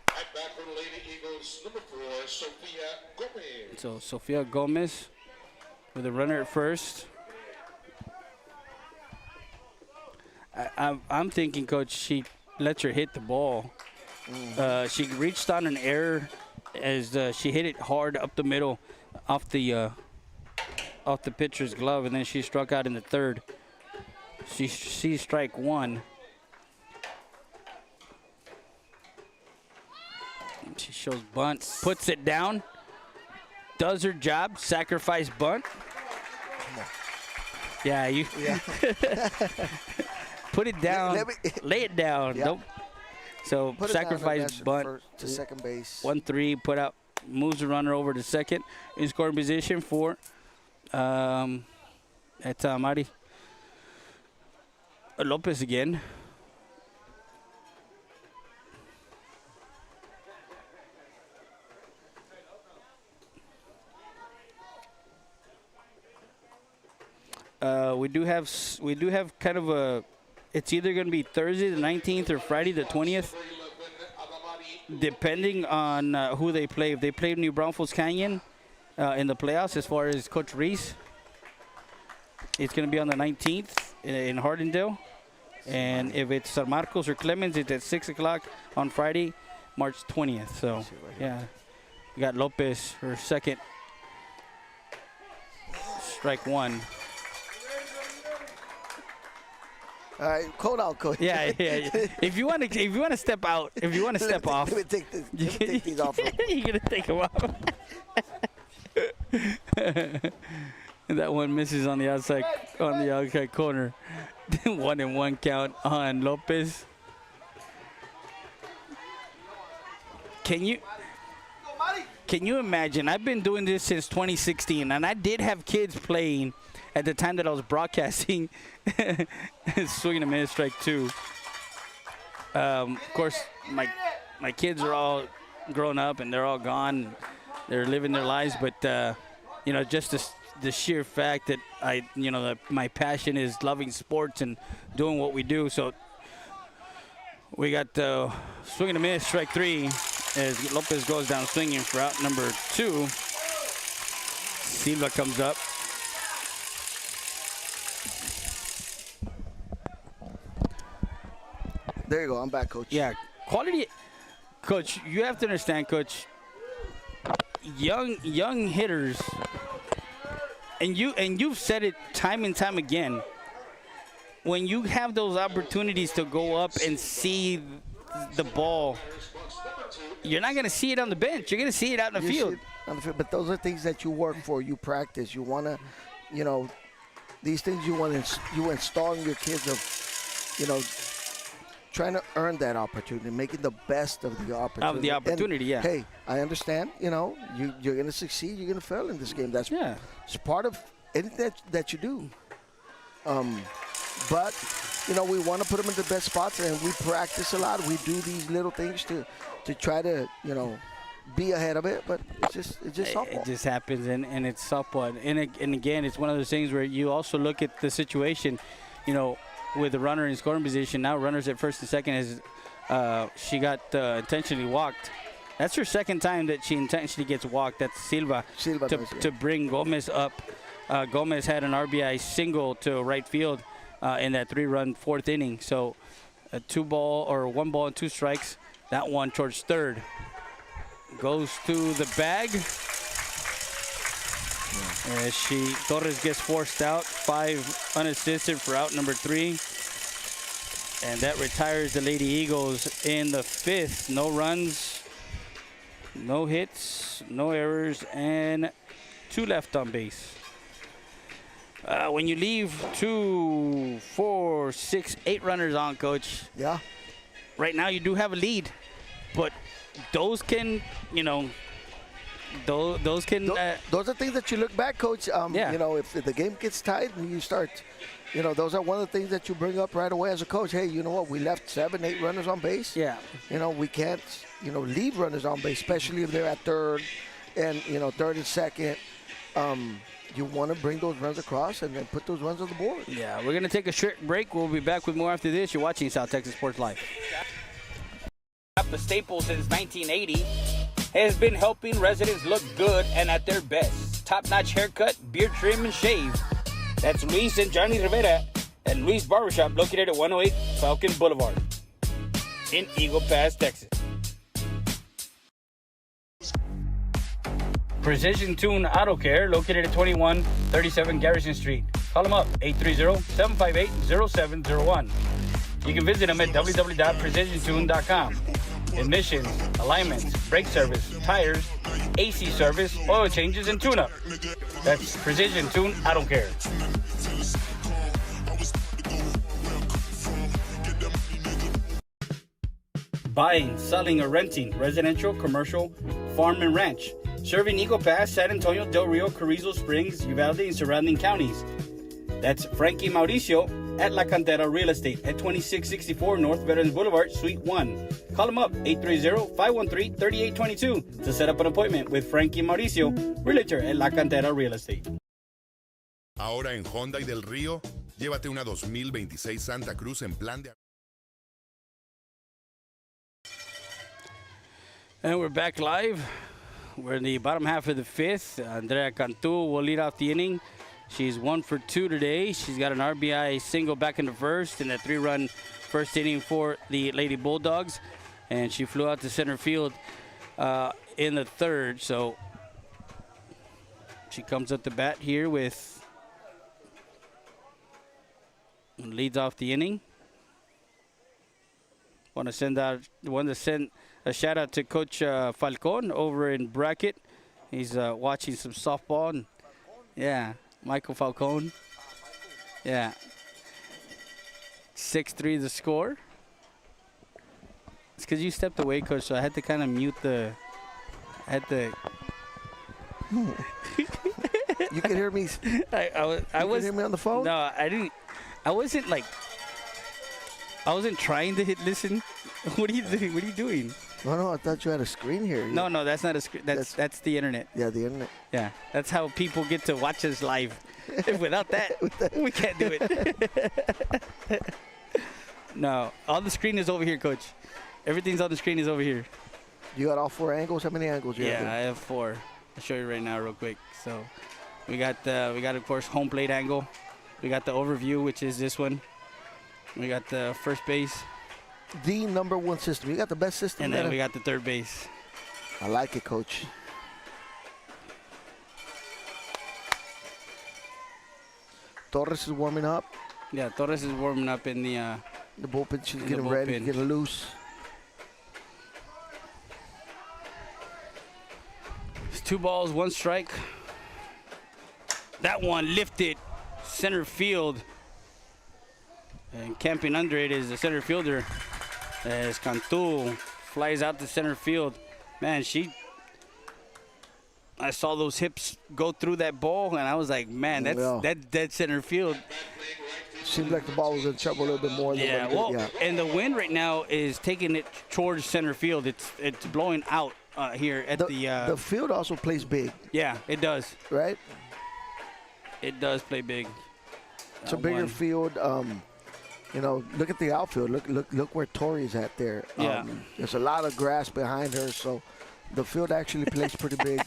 At back for the Lady Eagles, number 4, Sofia Gomez. So Sofia Gomez with a runner at first. I'm thinking, Coach, she lets her hit the ball. She reached on an error as she hit it hard up the middle off the pitcher's glove, and then she struck out in the third. She sees strike one. She shows bunt, puts it down, does her job, sacrifice bunt. Yeah, you put it down, lay it down. Yep. Nope. So Put it sacrifice down bunt to second base. 1-3, put out, moves the runner over to second in scoring position for Mari Lopez again. We do have kind of a. It's either going to be Thursday the 19th or Friday the 20th, depending on who they play. If they play New Braunfels Canyon in the playoffs, as far as Coach Reese, it's going to be on the 19th in Hardendale. And if it's San Marcos or Clemens, it's at 6 o'clock on Friday, March 20th. So, yeah, we got Lopez, her second strike one. All right, hold on, Coach. Yeah. If you want to step out, if you want to step off, let me take these off. You're gonna take them off. And that one misses on the outside corner. 1-1 count on Lopez. Can you imagine? I've been doing this since 2016, and I did have kids playing at the time that I was broadcasting. Swinging a miss, strike two. Of course, my kids are all grown up and they're all gone. They're living their lives, but just the sheer fact that that my passion is loving sports and doing what we do. So we got swinging a miss, strike three, as Lopez goes down swinging for out number 2. Silva comes up. There you go. I'm back, Coach. Yeah, quality. Coach, you have to understand, Coach. Young hitters, and you've said it time and time again. When you have those opportunities to go up and see the ball, you're not going to see it on the bench. You're going to see it out in the field. But those are things that you work for, you practice. You want to, these things you install in your kids of, trying to earn that opportunity, making the best of the opportunity. Yeah. Hey, I understand. You're going to succeed. You're going to fail in this game. It's part of anything that you do. But we want to put them in the best spots, and we practice a lot. We do these little things to try to be ahead of it. But it's just softball. It just happens, and it's softball. And again, it's one of those things where you also look at the situation, with the runner in scoring position. Now runners at first and second as she got intentionally walked. That's her second time that she intentionally gets walked. That's Silva to bring Gomez up. Gomez had an RBI single to right field in that 3-run fourth inning. So a 1 ball and 2 strikes. That one towards third. Goes to the bag. Torres gets forced out, 5 unassisted for out number 3. And that retires the Lady Eagles in the 5th. No runs, no hits, no errors, and 2 left on base. When you leave 2, 4, 6, 8 runners on, Coach. Yeah. Right now you do have a lead, but those can, those can. Those are things that you look back, Coach. Yeah. If the game gets tight and you start, those are one of the things that you bring up right away as a coach. Hey, you know what? We left 7, 8 runners on base. Yeah. We can't, leave runners on base, especially if they're at third and, third and second. You want to bring those runs across and then put those runs on the board. Yeah, we're going to take a short break. We'll be back with more after this. You're watching South Texas Sports Live. The staple since 1980 has been helping residents look good and at their best. Top-notch haircut, beard trim, and shave. That's Luis and Johnny Rivera at Luis Barbershop, located at 108 Falcon Boulevard in Eagle Pass, Texas. Precision Tune Auto Care, located at 2137 Garrison Street. Call them up, 830-758-0701. You can visit them at www.precisiontune.com. Emissions, alignments, brake service, tires, AC service, oil changes, and tune-up. That's Precision Tune Auto Care. Buying, selling, or renting residential, commercial, farm, and ranch. Serving Eagle Pass, San Antonio, Del Rio, Carrizo Springs, Uvalde, and surrounding counties. That's Frankie Mauricio at La Cantera Real Estate at 2664 North Veterans Boulevard, Suite 1. Call them up, 830-513-3822 to set up an appointment with Frankie Mauricio, Realtor at La Cantera Real Estate. Ahora en Hyundai del Río, llévate una 2026 Santa Cruz en plan de... And we're back live. We're in the bottom half of the 5th. Andrea Cantu will lead off the inning. She's 1 for 2 today. She's got an RBI single back in the first and a 3-run first inning for the Lady Bulldogs. And she flew out to center field in the 3rd. So she comes up the bat here with and leads off the inning. Want to send a shout out to Coach Falcon over in Bracket. He's watching some softball. And, yeah, Michael Falcon. Yeah. 6-3 the score. It's because you stepped away, Coach, so I had to kind of mute the... You can hear me. I was hear me on the phone? No, I didn't. I wasn't trying to hit listen. What are you doing? What are you doing? No, I thought you had a screen here. No, that's not a screen. That's the internet. Yeah, the internet. Yeah, that's how people get to watch us live. Without that, we can't do it. No, all the screen is over here, Coach. Everything's on the screen is over here. You got all 4 angles? How many angles you have? Yeah, I have 4. I'll show you right now real quick. So we got of course home plate angle. We got the overview, which is this one. We got the first base. The #1 system. You got the best system. And then we got the third base. I like it, Coach. Torres is warming up. Yeah, Torres is warming up in the bullpen. She's getting ready, getting loose. It's 2 balls, 1 strike. That one lifted center field. And camping under it is the center fielder as Cantu flies out to center field. Man, I saw those hips go through that ball, and I was like, man, that's dead center field. Seemed like the ball was in trouble a little bit more. And the wind right now is taking it towards center field. It's blowing out here at the field also plays big. Yeah, it does. Right? It does play big. It's a bigger field. Look at the outfield. Look where Tori's at there. Yeah. There's a lot of grass behind her, so the field actually plays pretty big.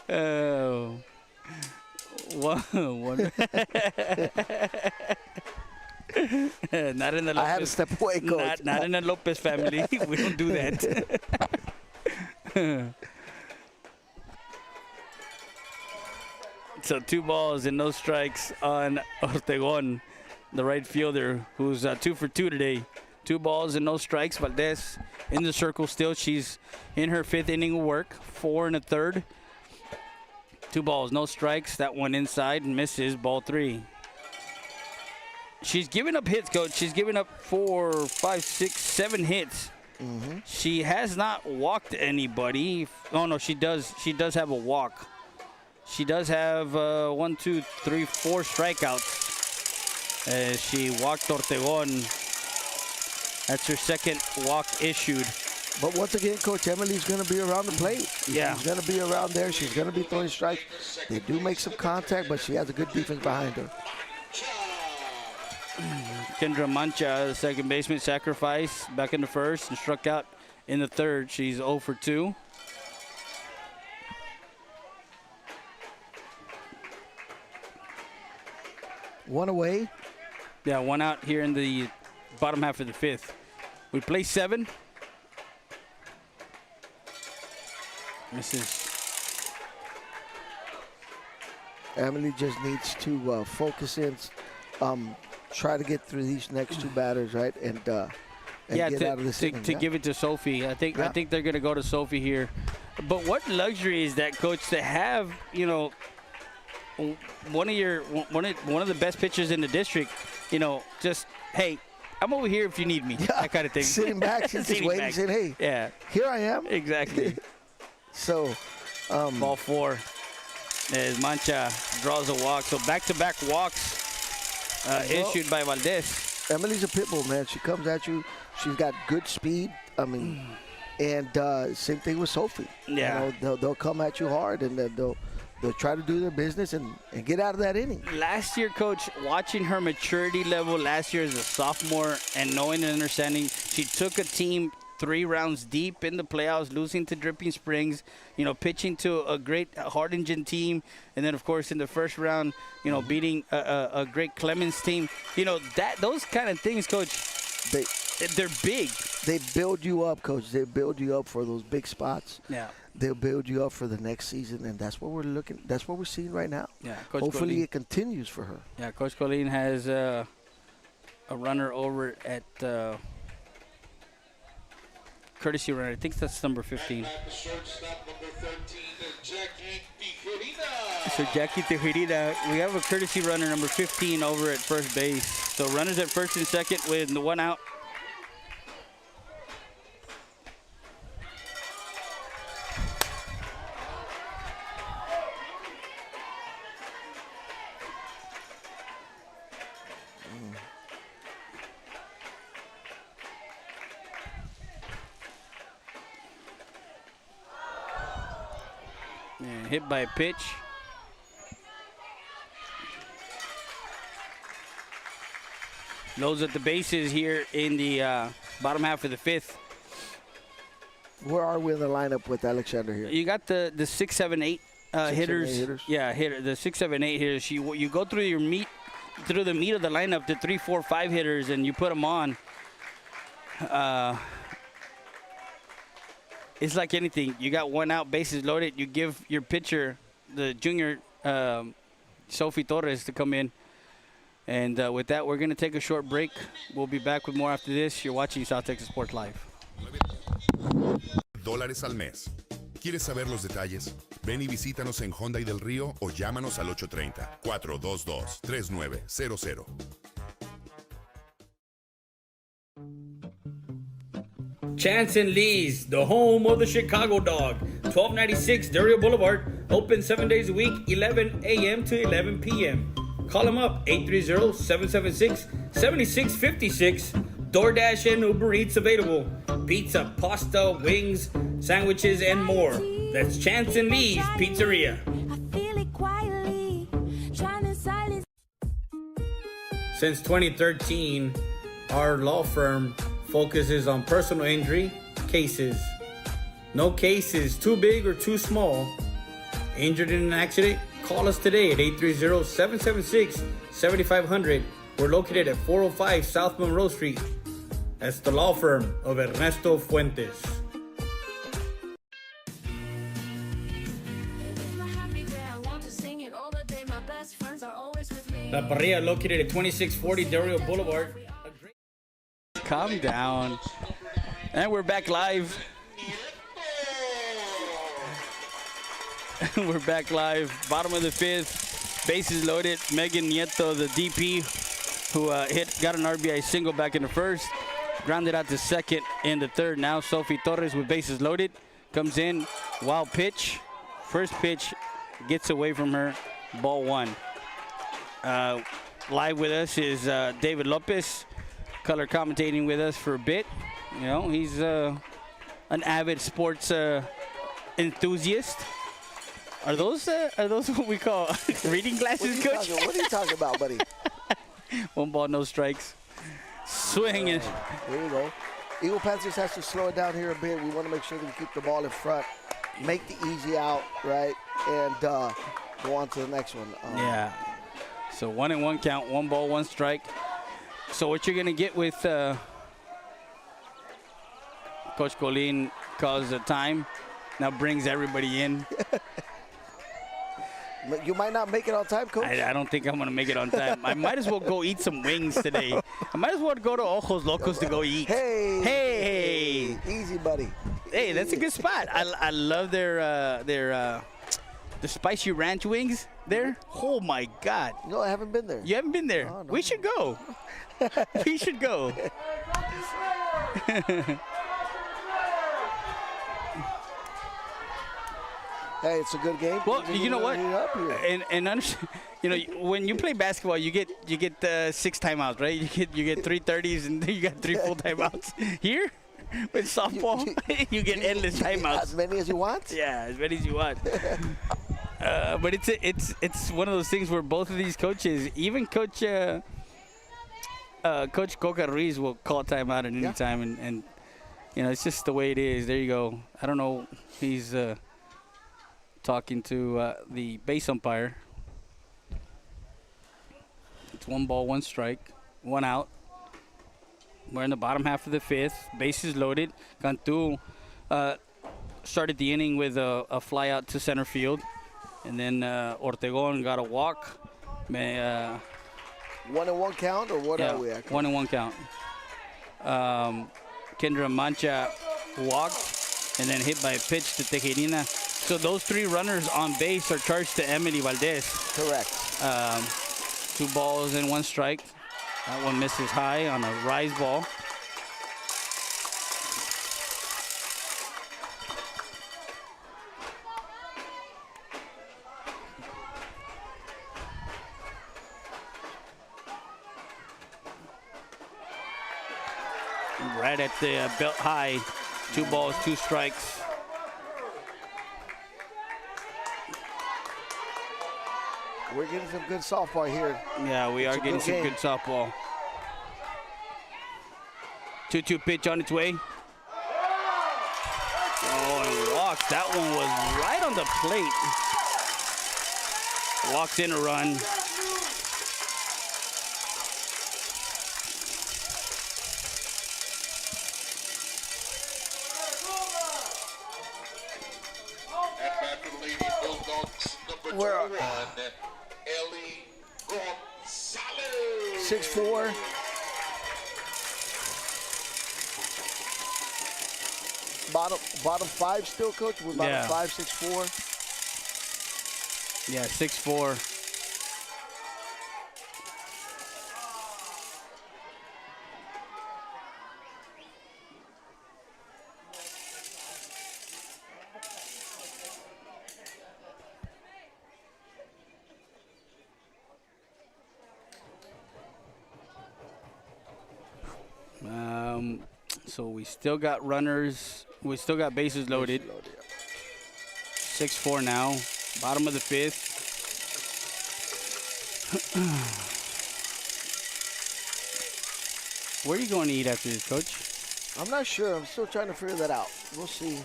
Oh. One. Not in the Lopez. I had to step away, Coach. Not in the Lopez family. We don't do that. So 2 balls and no strikes on Ortegon, the right fielder, who's 2 for 2 today. 2 balls and no strikes. Valdez in the circle still. She's in her 5th inning of work. 4 1/3. 2 balls, no strikes. That one inside misses. Ball 3. She's giving up hits, Coach. She's giving up 4, 5, 6, 7 hits. Mm-hmm. She has not walked anybody. Oh no, she does. She does have a walk. She does have 1, 2, 3, 4 strikeouts. She walked Ortegon. That's her 2nd walk issued. But once again, Coach, Emily's going to be around the plate. Yeah. She's going to be around there. She's going to be throwing strikes. They do make some contact, but she has a good defense behind her. Kendra Mancha, the second baseman, sacrifice back in the 1st and struck out in the 3rd. She's 0 for 2. One away. Yeah, 1 out here in the bottom half of the 5th. We play 7. Misses. Emily just needs to focus in, try to get through these next 2 batters, right, and get out of this inning. To give it to Sophie. I think they're going to go to Sophie here. But what luxury is that, Coach, to have, you know, one of the best pitchers in the district, you know, just, hey, I'm over here if you need me, that kind of thing. Sitting back, she's just waiting, saying, hey, here I am. Exactly. So, ball 4 as Mancha draws a walk. So back-to-back walks issued by Valdez. Emily's a pit bull, man. She comes at you. She's got good speed. I mean, and same thing with Sophie. Yeah. You know, they'll come at you hard, and then they'll try to do their business and get out of that inning. Last year, Coach, watching her maturity level last year as a sophomore and knowing and understanding, she took a team 3 rounds deep in the playoffs, losing to Dripping Springs, you know, pitching to a great Hardingen team, and then, of course, in the 1st round, you know, beating a great Clemens team. You know, those kind of things, Coach, they're big. They build you up, Coach. They build you up for those big spots. Yeah. They'll build you up for the next season, and that's what we're looking. That's what we're seeing right now. Yeah. Coach Hopefully, Colleen, it continues for her. Yeah, Coach Colleen has a runner over at courtesy runner. I think that's number 15. So Jackie Tejurina, we have a courtesy runner number 15 over at first base. So runners at 1st and 2nd with the 1 out. And hit by a pitch. Loads at the bases here in the bottom half of the 5th. Where are we in the lineup with Alexander here? You got the 6, 7, 8 hitters. Yeah, the 6, 7, 8 hitters. You go through the meat of the lineup, the 3, 4, 5 hitters, and you put them on. It's like anything. You got 1 out, bases loaded. You give your pitcher, the junior Sophie Torres, to come in. And with that, we're going to take a short break. We'll be back with more after this. You're watching South Texas Sports Live. $9 al mes. ¿Quieres saber los detalles? Ven y visítanos en Hyundai del Río o llámanos al 830-422-3900. Chance and Lee's, the home of the Chicago Dog. 1296 Durio Boulevard. Open 7 days a week, 11 a.m. to 11 p.m. Call them up, 830-776-7656. DoorDash and Uber Eats available. Pizza, pasta, wings, sandwiches, and more. That's Chance and Lee's Pizzeria. Since 2013, our law firm focuses on personal injury cases. No case is too big or too small. Injured in an accident? Call us today at 830-776-7500. We're located at 405 South Monroe Street. That's the law firm of Ernesto Fuentes. La Parrilla, located at 2640 Del Rio Boulevard. Calm down. And we're back live. We're back live. Bottom of the fifth. Bases loaded. Megan Nieto, the DP, who got an RBI single back in the first. Grounded out to second in the third. Now Sophie Torres with bases loaded. Comes in. Wild pitch. First pitch gets away from her. Ball one. Live with us is David Lopez, color commentating with us for a bit. You know, he's an avid sports enthusiast. Are those what we call reading glasses, Coach? What are you talking about, buddy? 1 ball, no strikes. Swinging. There you go. Eagle Panthers has to slow it down here a bit. We want to make sure that we keep the ball in front, make the easy out, right, and go on to the next one. Yeah. So 1-1 count, 1 ball, 1 strike. So what you're gonna get with Coach Colin calls the time, now brings everybody in. You might not make it on time, Coach. I don't think I'm gonna make it on time. I might as well go eat some wings today. I might as well go to Ojos Locos to go eat. Hey, easy, buddy. Hey, that's a good spot. I love their the spicy ranch wings there. Oh my God. No, I haven't been there. You haven't been there? Oh, no. We should go. We should go. Hey, it's a good game. Well, you know what? And you know, when you play basketball, you get 6 timeouts, right? You get 3 30s and you got 3 full timeouts. Here, with softball, you get endless timeouts. As many as you want. Yeah, as many as you want. But it's one of those things where both of these coaches, even Coach Coca Ruiz, will call timeout at any time, and you know, it's just the way it is. There you go. I don't know. He's talking to the base umpire. It's 1 ball, 1 strike, 1 out. We're in the bottom half of the fifth. Bases loaded. Cantu started the inning with a fly out to center field. And then Ortegon got a walk. 1-1 count, or what are we at? 1-1 count. Kendra Mancha walked and then hit by a pitch to Tejerina. So those 3 runners on base are charged to Emily Valdez. Correct. 2 balls and 1 strike. That one misses high on a rise ball. Right at the belt high. 2 balls, 2 strikes. We're getting some good softball here. Yeah, we are getting some good softball. 2-2 pitch on its way. Oh, and walks. That one was right on the plate. Walks in a run. At bat for the Lady Bulldogs, number 21, Ellie Gonzalez. 6'4". Bottom 5 still, Coach? We're bottom 5, 6'4". Yeah, 6'4". So we still got runners. We still got bases loaded. 6-4 now. Bottom of the fifth. Where are you going to eat after this, Coach? I'm not sure. I'm still trying to figure that out. We'll see.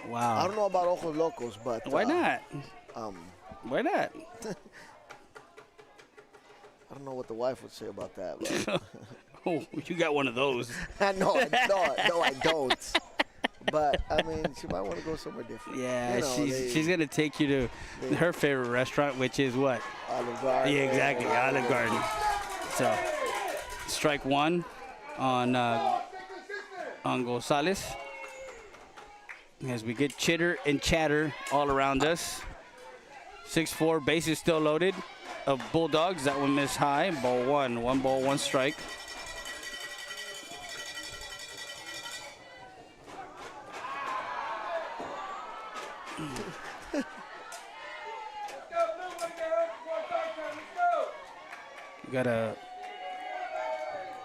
Wow. I don't know about Ojos Locos, but... Why not? Why not? I don't know what the wife would say about that. But Oh, you got one of those. no, I don't. But I mean, she might want to go somewhere different. Yeah, You know, she's gonna take you to her favorite restaurant, which is what? Olive Garden. Yeah, exactly, Olive Garden. So, strike one on Gonzalez. As we get chitter and chatter all around us. 6-4, bases still loaded of Bulldogs. That one missed high. Ball one. 1 ball, 1 strike. We got a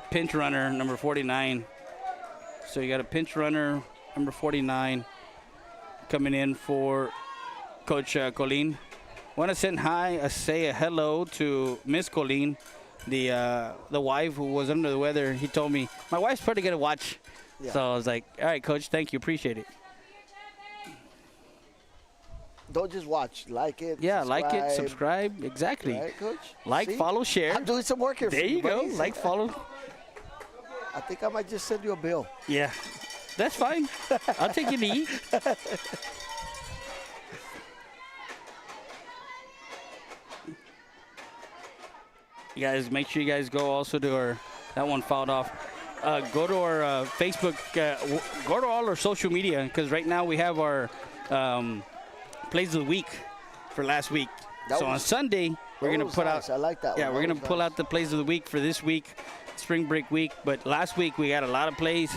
pinch runner, number 49. So you got a pinch runner, number 49, coming in for Coach Colleen. Want to say a hello to Miss Colleen, the wife who was under the weather. He told me, my wife's probably going to watch. Yeah. So I was like, all right, Coach, thank you. Appreciate it. Don't just watch. Like it. Yeah, like it, subscribe. Exactly. Right, Coach? Like, See? follow, share. I'm doing some work here. There for you go. buddies. Like, follow. I think I might just send you a bill. Yeah, that's fine. I'll take you to eat. You guys, make sure you guys go also to our, that one fouled off. Go to our Facebook, go to all our social media, because right now we have our plays of the week for last week. So on Sunday, we're going to put out. I like that one. Yeah, we're going to pull out the plays of the week for this week, spring break week. But last week we got a lot of plays.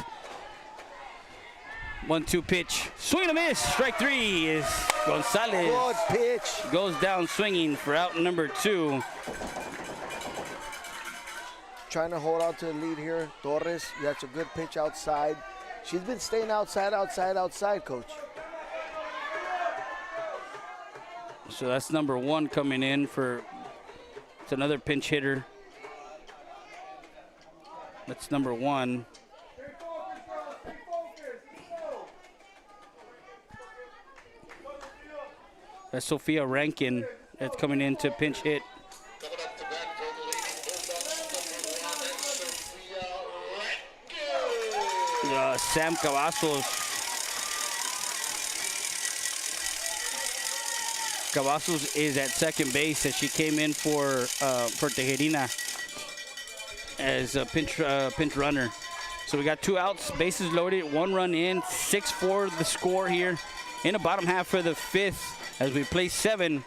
1-2 pitch. Swing and a miss. Strike three is Gonzalez. Good pitch. Goes down swinging for out number 2. Trying to hold on to the lead here. Torres, that's a good pitch outside. She's been staying outside, Coach. So that's number 1 coming in for, it's another pinch hitter. That's number 1. That's Sophia Rankin. That's coming in to pinch hit. Coming up to bat for the Lady Bulldogs, number 1, Sophia Rankin. Sam Cavazos. Cavazos is at second base as she came in for Tejerina as a pinch runner. So we got 2 outs, bases loaded, 1 run in, 6-4 the score here in the bottom half for the 5th as we play 7.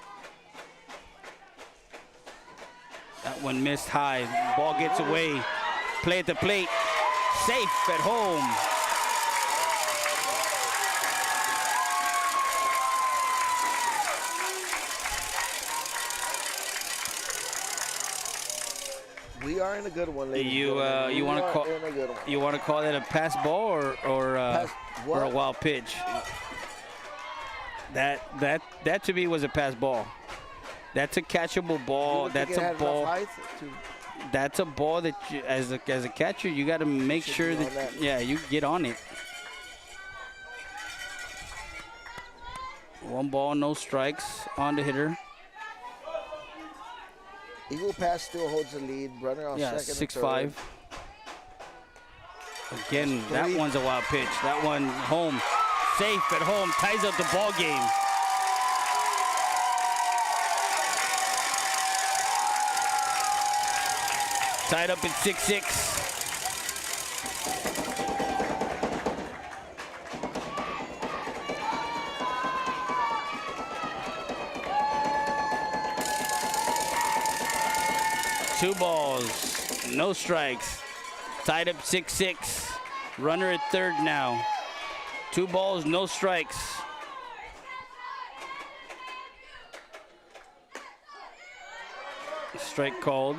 That one missed high. Ball gets away. Play at the plate. Safe at home. We are in a good one, ladies. You want to call that a pass ball or a wild pitch? That to me was a pass ball. That's a catchable ball. That's a ball. That's a ball that you, as a catcher, you got to make sure that you get on it. 1 ball, no strikes on the hitter. Eagle pass still holds the lead. Runner on second. 6-5. Again, that one's a wild pitch. That one home, safe at home, ties up the ball game. Tied up at 6-6. Two balls, no strikes. Tied up 6-6. Runner at third now. 2 balls, no strikes. Strike called.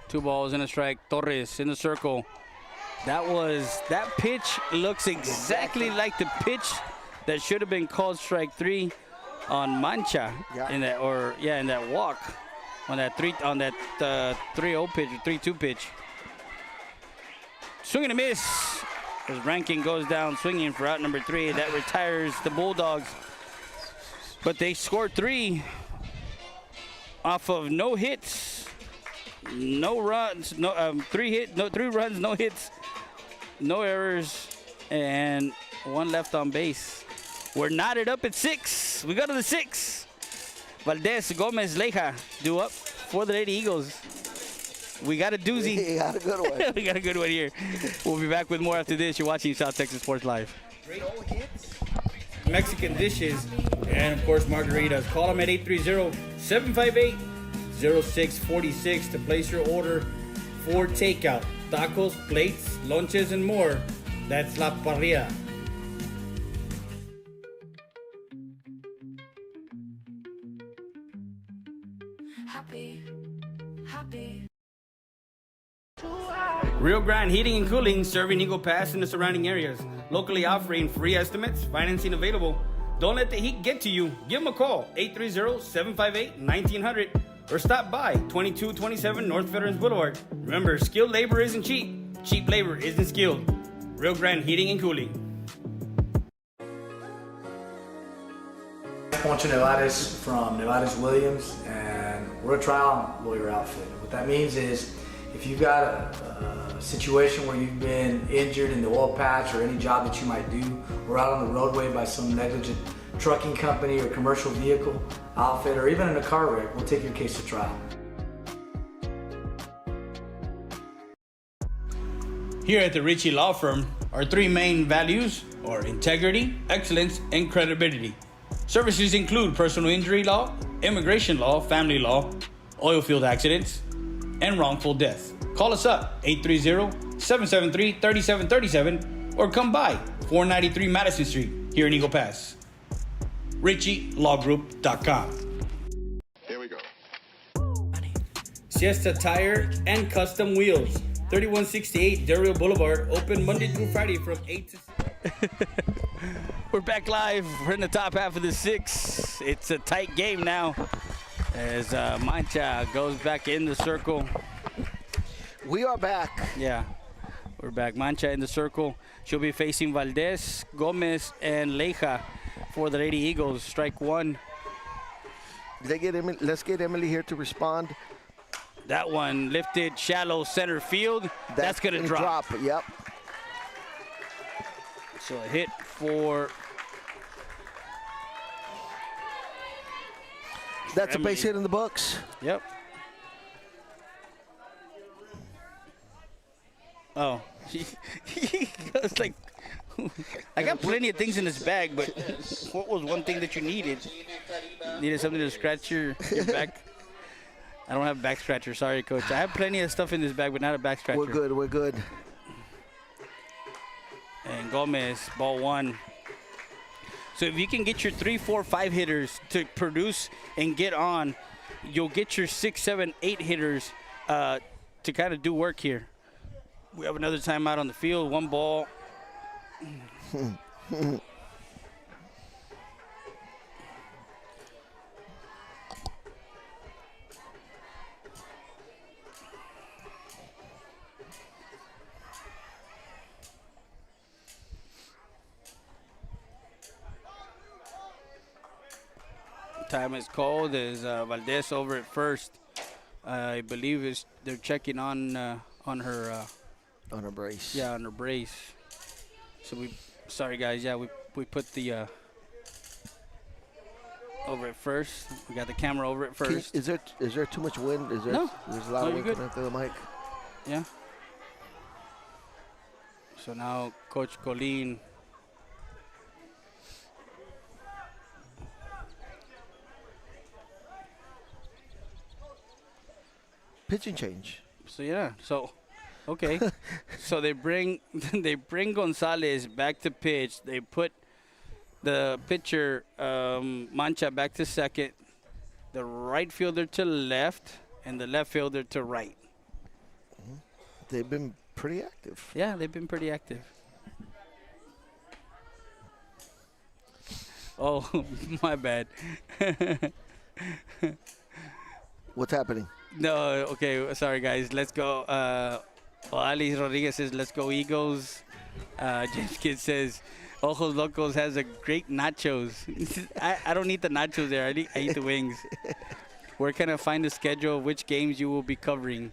Two balls and a strike. Torres in the circle. That pitch looks exactly like the pitch that should have been called strike 3 on Mancha in that walk on that 3-0 pitch or 3-2 pitch. Swing and a miss. As Rankin goes down swinging for out number 3. That retires the Bulldogs. But they scored 3 off of no hits, no runs, no 3 runs, no hits, no errors, and 1 left on base. We're knotted up at 6. We go to the 6. Valdez, Gomez, Leja due up for the Lady Eagles. We got a doozy. We got a good one. We got a good one here. We'll be back with more after this. You're watching South Texas Sports Live. Mexican dishes, and of course margaritas. Call them at 830-758-0646 to place your order for takeout. Tacos, plates, lunches, and more. That's La Parrilla. Rio Grande Heating and Cooling, serving Eagle Pass and the surrounding areas. Locally offering free estimates, financing available. Don't let the heat get to you. Give them a call, 830-758-1900, or stop by 2227 North Veterans Boulevard. Remember, skilled labor isn't cheap. Cheap labor isn't skilled. Rio Grande Heating and Cooling. Poncho Nevares from Nevares Williams, and we're a trial lawyer outfit. What that means is if you've got a situation where you've been injured in the oil patch or any job that you might do, or out on the roadway by some negligent trucking company or commercial vehicle outfit, or even in a car wreck, we'll take your case to trial. Here at the Ritchie Law Firm, our 3 main values are integrity, excellence, and credibility. Services include personal injury law, immigration law, family law, oil field accidents, and wrongful death. Call us up, 830-773-3737, or come by 493 Madison Street here in Eagle Pass. RitchieLawGroup.com. Here we go. Siesta Tire and Custom Wheels, 3168 Del Rio Boulevard, open Monday through Friday from 8 to 6. We're back live. We're in the top half of the 6. It's a tight game now as Mancha goes back in the circle. We are back. Yeah, we're back. Mancha in the circle. She'll be facing Valdez, Gomez, and Leja for the Lady Eagles. Strike 1. Let's get Emily here to respond. That one lifted shallow center field. That's going to drop. Yep. So a hit for... That's Emily. a base hit in the books. Yep. Oh. He goes like... I got plenty of things in this bag, but what was one thing that you needed? Needed something to scratch your back? I don't have a back scratcher. Sorry, Coach. I have plenty of stuff in this bag, but not a back scratcher. We're good. We're good. And Gomez, ball 1. So if you can get your 3, 4, 5 hitters to produce and get on, you'll get your 6, 7, 8 hitters to kind of do work here. We have another timeout on the field. 1 ball. Time is called. Is Valdez over at first? I believe they're checking on her. On her brace. Yeah, on her brace. So sorry guys. Yeah, we put the over at first. We got the camera over at first. Is there too much wind? No. There's a lot of wind coming through the mic. Yeah. So now Coach Colleen. Pitching change. So yeah, okay. So they bring Gonzalez back to pitch. They put the pitcher Mancha back to second, the right fielder to left, and the left fielder to right. They've been pretty active. Yeah, they've been pretty active. Oh, my bad. What's happening? No, okay, sorry guys. Let's go. Alice Rodriguez says, "Let's go Eagles." James Kidd says, Ojos Locos has a great nachos. I don't eat the nachos there. I eat the wings. Where can I find the schedule of which games you will be covering?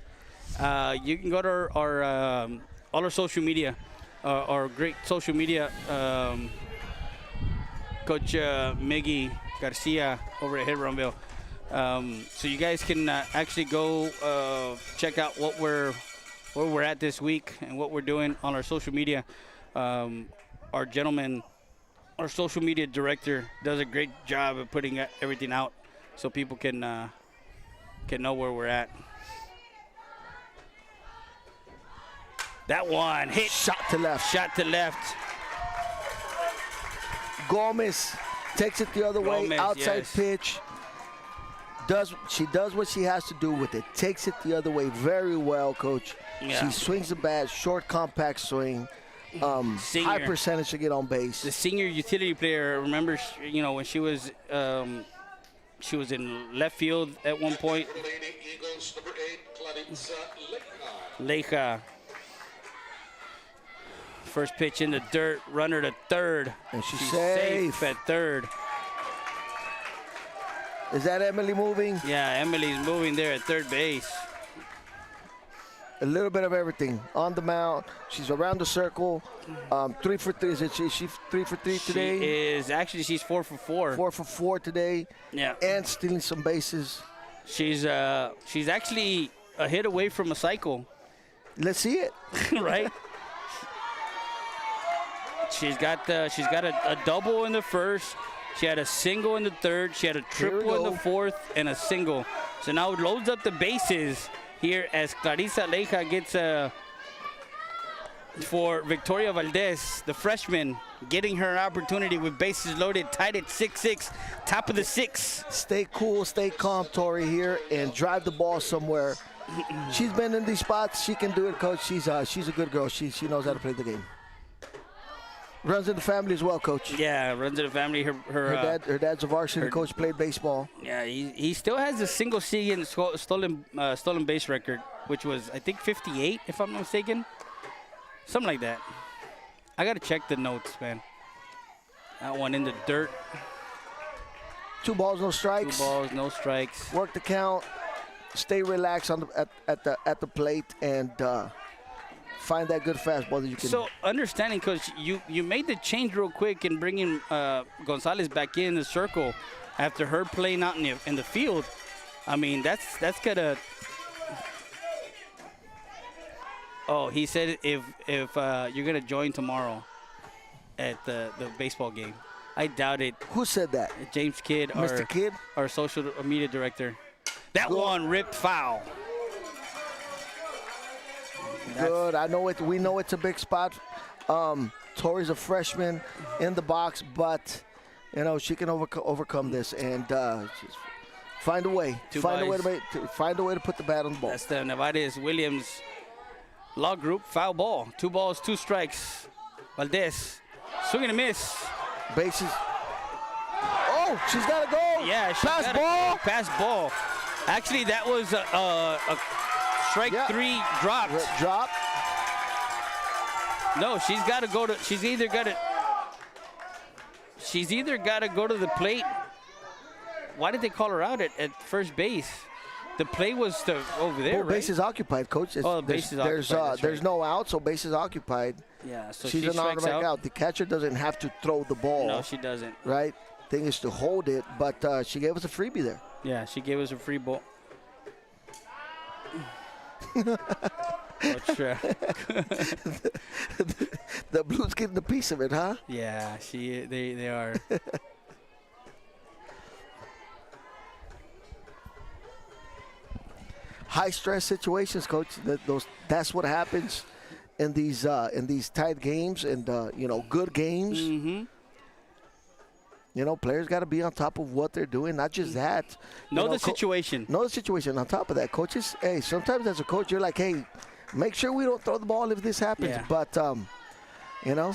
You can go to our all our social media, our great social media. Coach Miggy Garcia over at Hit Rumville. So you guys can actually go check out where we're at this week and what we're doing on our social media. Our gentleman, our social media director, does a great job of putting everything out so people can know where we're at. That one hit. Shot to left. Shot to left. Gomez takes it the other way. Outside pitch. She does what she has to do with it. Takes it the other way very well, Coach. Yeah. She swings the bat, short, compact swing. High percentage to get on base. The senior utility player, remember, when she was in left field at one point. Eagles, number 8, Clarissa Leija. First pitch in the dirt, runner to third. And she's safe at third. Is that Emily moving? Yeah, Emily's moving there at third base. A little bit of everything on the mound. She's around the circle. 3 for 3. Is it she 3 for 3 today? She's 4 for 4. 4 for 4 today. Yeah. And stealing some bases. She's actually a hit away from a cycle. Let's see it. Right? She's got a double in the first. She had a single in the third. She had a triple in the fourth and a single. So now it loads up the bases here as Clarissa Leija gets for Victoria Valdez, the freshman, getting her opportunity with bases loaded, tied at 6-6, top of the 6. Stay cool, stay calm, Tori, here, and drive the ball somewhere. She's been in these spots. She can do it, Coach. She's a good girl. She knows how to play the game. Runs in the family as well, Coach. Yeah, runs in the family. Her dad's a varsity coach, played baseball. Yeah, he still has a single season stolen base record, which was, I think, 58, if I'm not mistaken. Something like that. I got to check the notes, man. That one in the dirt. 2 balls, no strikes. 2 balls, no strikes. Work the count. Stay relaxed at the plate and find that good fastball that you can. So, understanding, Coach, you made the change real quick in bringing Gonzalez back in the circle after her playing out in the field. I mean, that's gonna. Oh, he said if you're gonna join tomorrow at the baseball game. I doubt it. Who said that? James Kidd, Mr. Kidd, our social media director. That one ripped foul. Good. I know it. We know it's a big spot. Tori's a freshman in the box, but she can overcome this and just find a way. Find a way to put the bat on the ball. That's the Nevarez Williams Law Group foul ball. 2 balls, 2 strikes. Valdez swing and a miss. Bases. Oh, she's got to go. Yeah, pass ball. Actually, that was a strike 3 dropped. Drop. No, she's got to go to. She's either got to go to the plate. Why did they call her out at first base? The play was over there. Well, base is occupied, Coach. The base is occupied. There's no out, so base is occupied. Yeah, so she's an automatic out. The catcher doesn't have to throw the ball. No, she doesn't. Right? Thing is to hold it, but she gave us a freebie there. Yeah, she gave us a free ball. The Blues getting a piece of it, huh? Yeah, they are. High stress situations, Coach. That's what happens in these tight games and good games. Mm-hmm. Players got to be on top of what they're doing. Not just that. Know the situation. Know the situation. On top of that, coaches, hey, sometimes as a coach, you're like, hey, make sure we don't throw the ball if this happens. Yeah. But, So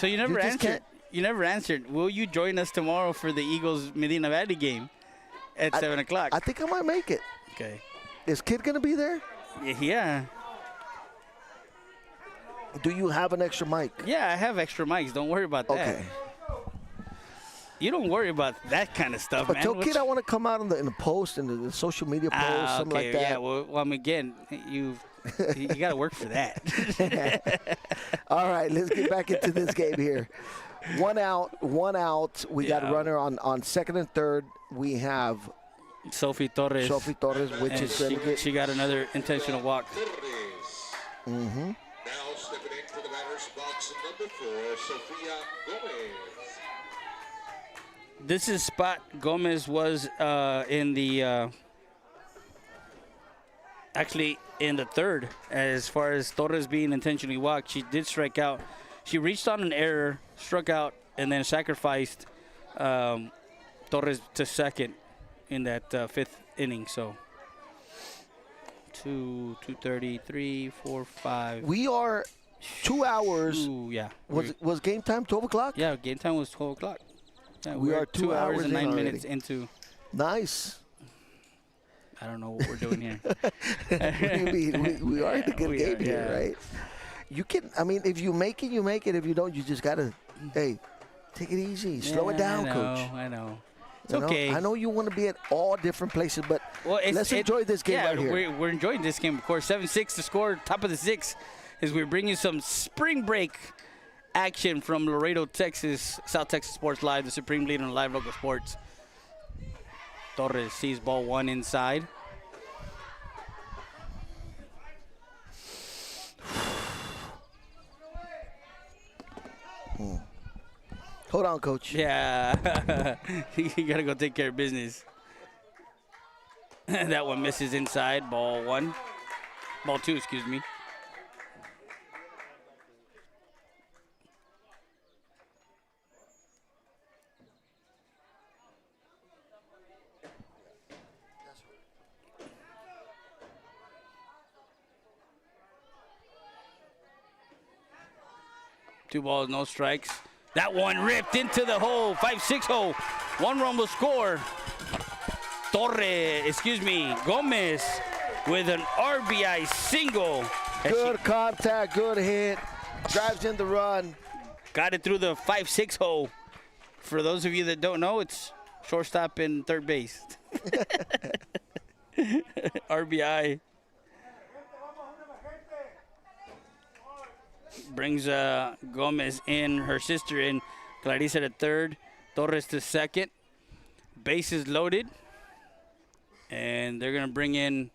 you never answered. You never answered. Will you join us tomorrow for the Eagles Medina Valley game at 7 o'clock? I think I might make it. Okay. Is Kid going to be there? Yeah. Do you have an extra mic? Yeah, I have extra mics. Don't worry about that. Okay. you don't worry about that kind of stuff, But man. tell kid I want to come out in the post, in the social media post, something like that. Yeah, well, I mean, again, you got to work for that. All right, let's get back into this game here. One out. We got a runner on second and third. We have Sophie Torres, which and is she got another intentional walk. Mm-hmm. Now stepping in for the batter's box, number 4, Sofia Gomez. This is spot Gomez was in the actually in the third. As far as Torres being intentionally walked, she did strike out. She reached on an error, struck out, and then sacrificed Torres to second in that fifth inning. So 2:30, 3, 4, 5. We are 2 hours. Yeah. Was game time 12 o'clock? Yeah, game time was 12 o'clock. Yeah, we are 2 hours and 9 in minutes already. into. Nice. I don't know what we're doing here. we are in a good game here, right? You can. I mean, if you make it, you make it. If you don't, you just gotta. Hey, take it easy. Slow it down, Coach. I know. It's You know, okay. I know you want to be at all different places, but let's enjoy this game right here. We're enjoying this game, of course. 7-6 to score, top of the sixth, as we bring you some spring break action from Laredo, Texas, South Texas Sports Live, the supreme leader in live local sports. Torres sees ball one inside. Hold on, Coach. Yeah, you got to go take care of business. That one misses inside. Ball two, excuse me. Two balls, no strikes. That one ripped into the hole, 5-6 hole. One run will score. Gomez with an RBI single. Good contact, good hit. Drives in the run. Got it through the 5-6 hole. For those of you that don't know, it's shortstop and third base. RBI. Brings Gomez in, her sister in, Clarissa to third, Torres to second. Bases loaded. And they're going to bring in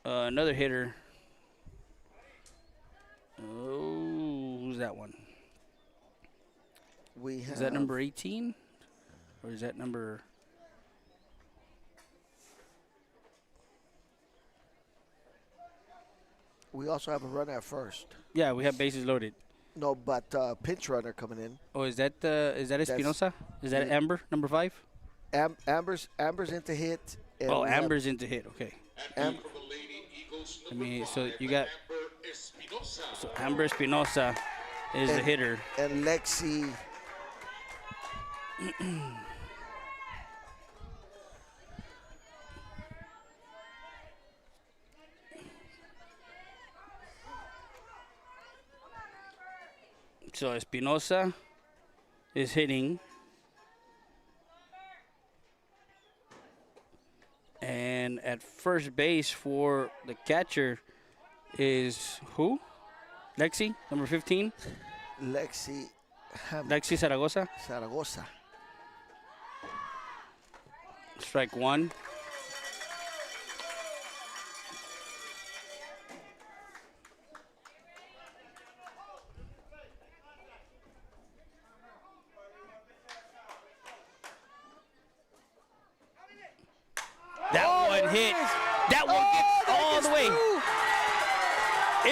another hitter. Oh, who's that one? Is that number 18? Or is that number... We also have a runner at first. Yeah, we have bases loaded. No, but pinch runner coming in. Oh, is that Espinosa? Is that Amber, number 5? Amber's into hit. And Amber's into hit. Okay. Amber. So you got Amber Espinosa is the hitter. And Lexi. So Espinosa is hitting. And at first base for the catcher is who? Lexi, number 15? Lexi Zaragoza. Strike one. That one hit. That one gets all the way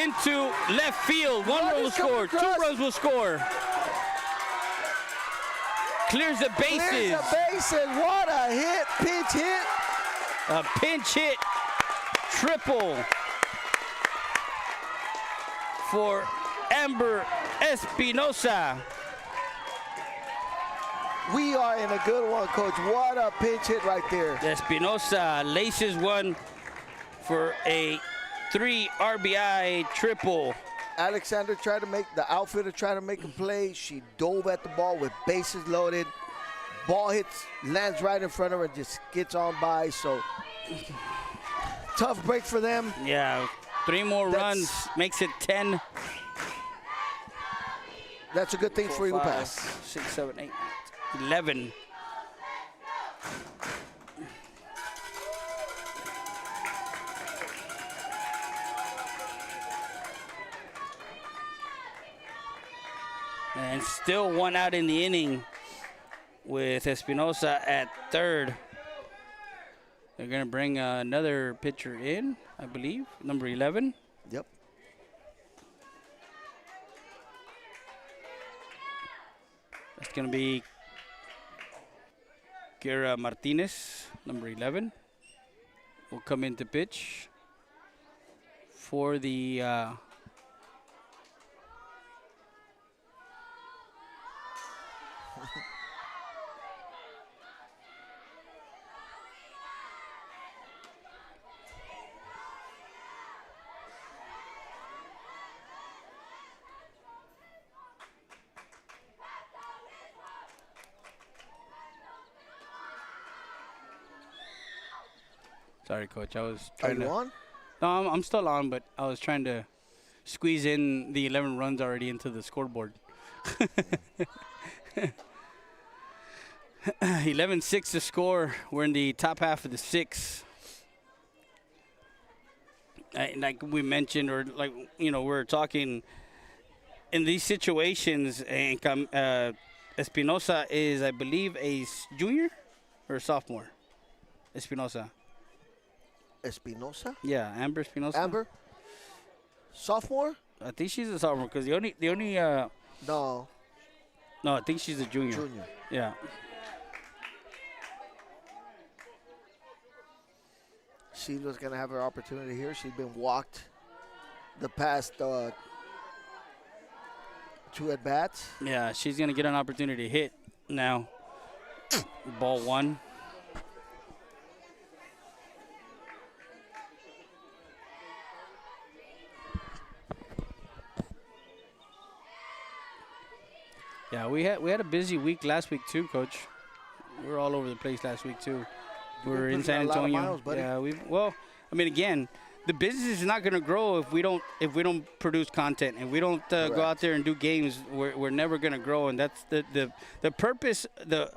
into left field. One run will score. 2 runs will score. Clears the bases. What a hit. Pinch hit. A pinch hit triple for Amber Espinosa. We are in a good one, Coach. What a pinch hit right there. Espinosa laces one for a 3 RBI triple. Alexander tried to make, the outfielder tried to make a play. She dove at the ball with bases loaded. Ball lands right in front of her and just gets on by. So tough break for them. Yeah, 3 more runs makes it 10. That's a good thing for Eagle 5, Pass. 6, 7, 8, 11. And still 1 out in the inning with Espinosa at third. They're going to bring another pitcher in, I believe, number 11. Yep. It's going to be Guerra Martinez, number 11. Will come in to pitch for the Sorry, Coach. I was trying to. Are you on? No, I'm still on, but I was trying to squeeze in the 11 runs already into the scoreboard. 11-6 to score. We're in the top half of the 6. Like we mentioned, or like we're talking in these situations, and Espinosa is, I believe, a junior or a sophomore. Espinosa. Espinosa? Yeah, Amber Espinosa. Amber? Sophomore? I think she's a sophomore because the only No. I think she's a junior. Junior. Yeah. Sheila's going to have her opportunity here. She's been walked the past 2 at-bats. Yeah, she's going to get an opportunity to hit now. Ball 1. Yeah, we had a busy week last week too, Coach. We were all over the place last week too. We were in San Antonio. Miles, buddy. Yeah, again, the business is not going to grow if we don't produce content. If we don't go out there and do games, we're never going to grow. And that's the purpose.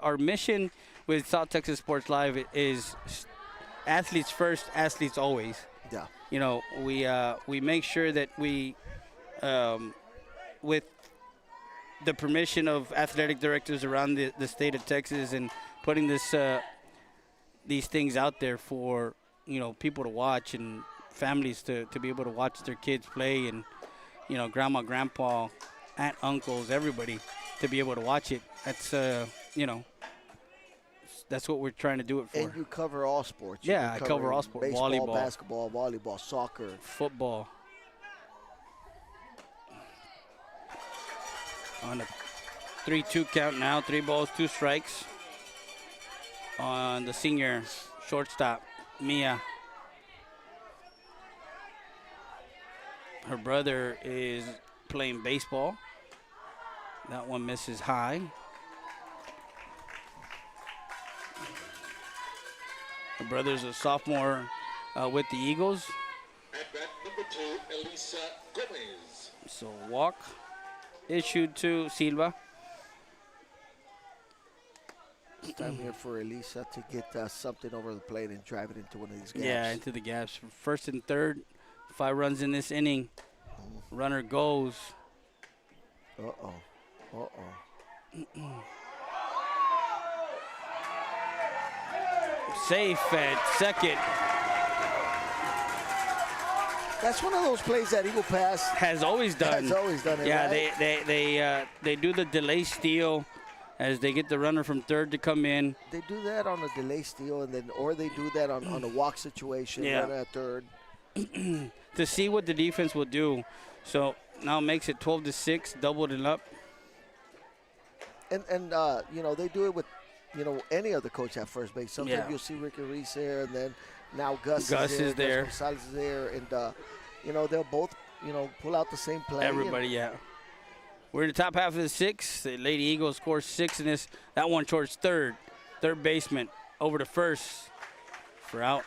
Our mission with South Texas Sports Live is athletes first, athletes always. Yeah. We make sure that we, with the permission of athletic directors around the state of Texas, and putting these things out there for people to watch and families to be able to watch their kids play, and grandma, grandpa, aunt, uncles, everybody to be able to watch it. That's that's what we're trying to do it for. And you cover all sports. Yeah, I cover all sports. Baseball, volleyball, basketball, volleyball, soccer, football. On a 3-2 count now, 3 balls, 2 strikes on the senior shortstop, Mia. Her brother is playing baseball. That one misses high. Her brother's a sophomore with the Eagles. At bat number 2, Elisa Gomez. So walk issued to Silva. It's time here for Elisa to get something over the plate and drive it into one of these gaps. Yeah, into the gaps. First and third, 5 runs in this inning. Runner goes. Uh-oh. Safe at second. That's one of those plays that Eagle Pass Has always done. has always done it. Yeah, right? they do the delay steal as they get the runner from third to come in. They do that on a delay steal, or they do that on a walk situation, Yeah. runner at third. To see what the defense will do. So now it makes it 12-6, doubled it up. And they do it with, any other coach at first base. Sometimes Yeah. you'll see Ricky Reese there, and then now Gus is there. Gus Gonzalez is there, and, they'll both, pull out the same play. Everybody, yeah. We're in the top half of the sixth. The Lady Eagles score 6 in this. That one towards third baseman over to first for out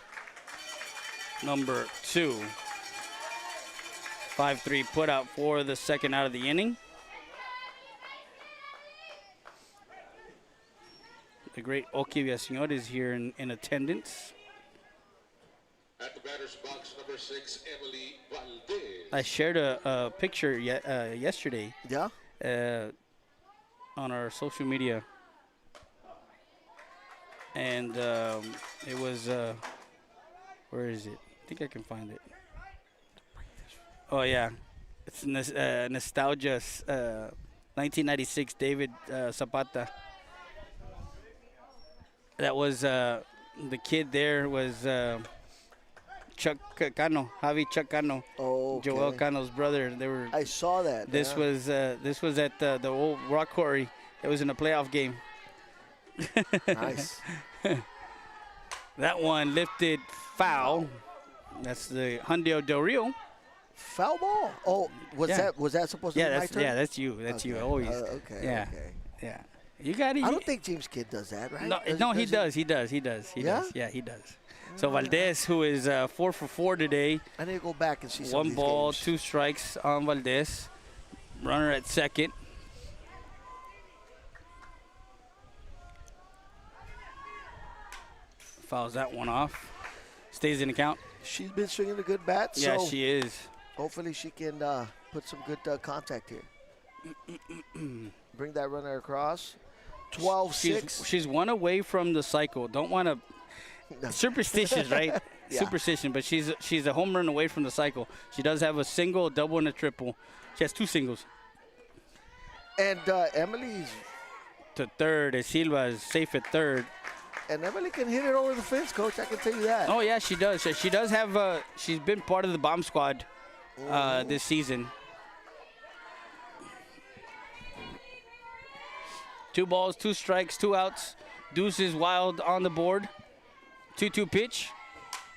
number 2. 5-3 put out for the second out of the inning. The great Oki Villaseñor is here in attendance. At the batter's box, number 6, Emily Valdez. I shared a picture yesterday. Yeah? On our social media. And it was, where is it? I think I can find it. Oh, yeah. It's nostalgia, 1996, David Zapata. That was, the kid there was Chuck Cano, Javi Chuck Cano. Oh, okay. Joel Cano's brother. They were. I saw that. This was at the old rock quarry. It was in a playoff game. Nice. That one lifted foul. That's the Hundio Del Rio. Foul ball? Oh, was that supposed to be my turn? Yeah, that's you. That's you always. Okay. Yeah. Okay. Yeah. You got it. I don't think James Kidd does that, right? No, he does. He does. Yeah? Yeah, he does. So Valdez, who is 4 for 4 today. I need to go back and see some of One these ball, games. 2 strikes on Valdez. Runner at second. Fouls that one off. Stays in the count. She's been swinging a good bat, Yeah, so she is. hopefully she can put some good contact here. Bring that runner across. 12-6. She's one away from the cycle. Don't want to. Superstitious, right? Yeah. Superstition, but she's a home run away from the cycle. She does have a single, a double, and a triple. She has 2 singles. And Emily's. To third, as Silva is safe at third. And Emily can hit it over the fence, Coach. I can tell you that. Oh yeah, she does. She does have. She's been part of the bomb squad this season. 2 balls, 2 strikes, 2 outs. Deuce is wild on the board. 2-2 pitch.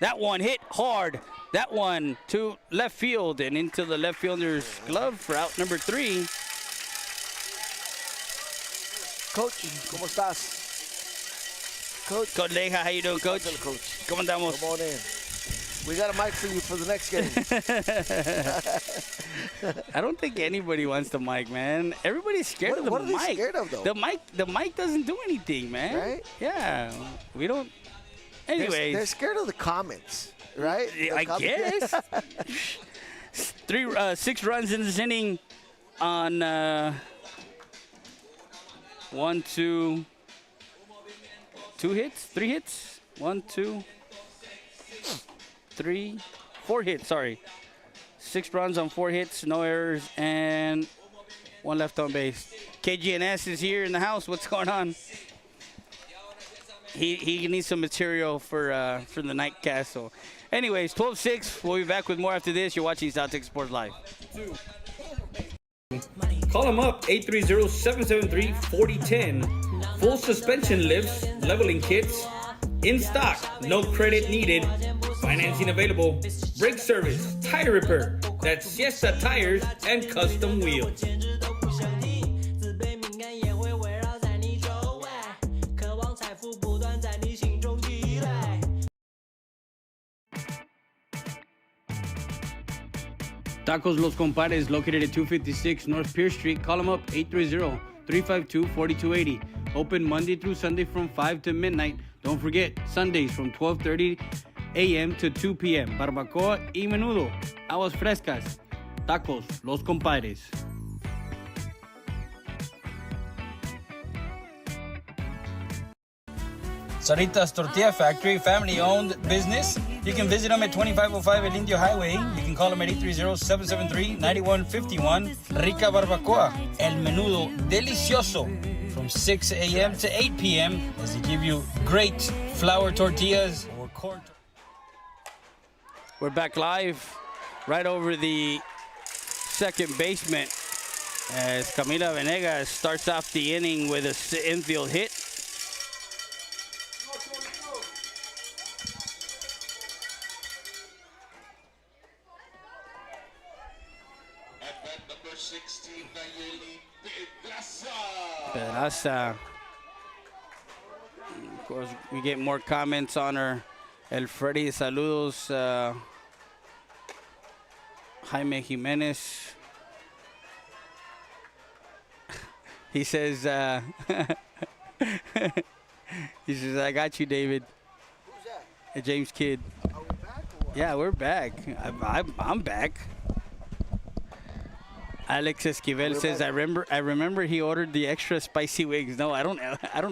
That one hit hard. That one to left field and into the left fielder's glove for out number 3. Coach, ¿cómo estás? Coach. Coach Leja, how you doing, Coach? Coach. ¿Cómo andamos? Come on in. We got a mic for you for the next game. I don't think anybody wants the mic, man. Everybody's scared of the mic. What are they scared of, though? The mic doesn't do anything, man. Right? Yeah. We don't. Anyways. They're scared of the comments, right? I guess. 6 runs in this inning on 1, 2, 2 hits, 3 hits. 1, 2, 3, 4 hits. Sorry, 6 runs on 4 hits, no errors, and 1 left on base. KGNS is here in the house. What's going on? He needs some material for the nightcast. So, anyways, 12-6. We'll be back with more after this. You're watching South Texas Sports Live. Call them up, 830-773-4010. Full suspension lifts, leveling kits, in stock, no credit needed. Financing available, brake service, tire repair. That's Siesta Tires and Custom Wheels. Tacos Los Compadres, located at 256 North Pierce Street. Call them up, 830-352-4280. Open Monday through Sunday from 5 to midnight. Don't forget, Sundays from 12:30 a.m. to 2 p.m. Barbacoa y menudo. Aguas frescas. Tacos Los Compadres. Saritas Tortilla Factory, family-owned business. You can visit them at 2505 El Indio Highway. You can call them at 830-773-9151. Rica Barbacoa, El Menudo Delicioso, from 6 a.m. to 8 p.m. as they give you great flour tortillas or corn. We're back live right over the second basement as Camila Venegas starts off the inning with an infield hit. At bat number 6, 16, Nayeli Pedraza. Pedraza. Of course, we get more comments on her. El Freddy, saludos. Jaime Jimenez. He says, he says, I got you, David. Who's that? James Kidd. Are we back or what? Yeah, we're back. I'm back. Alex Esquivel says, I remember he ordered the extra spicy wings. No, I don't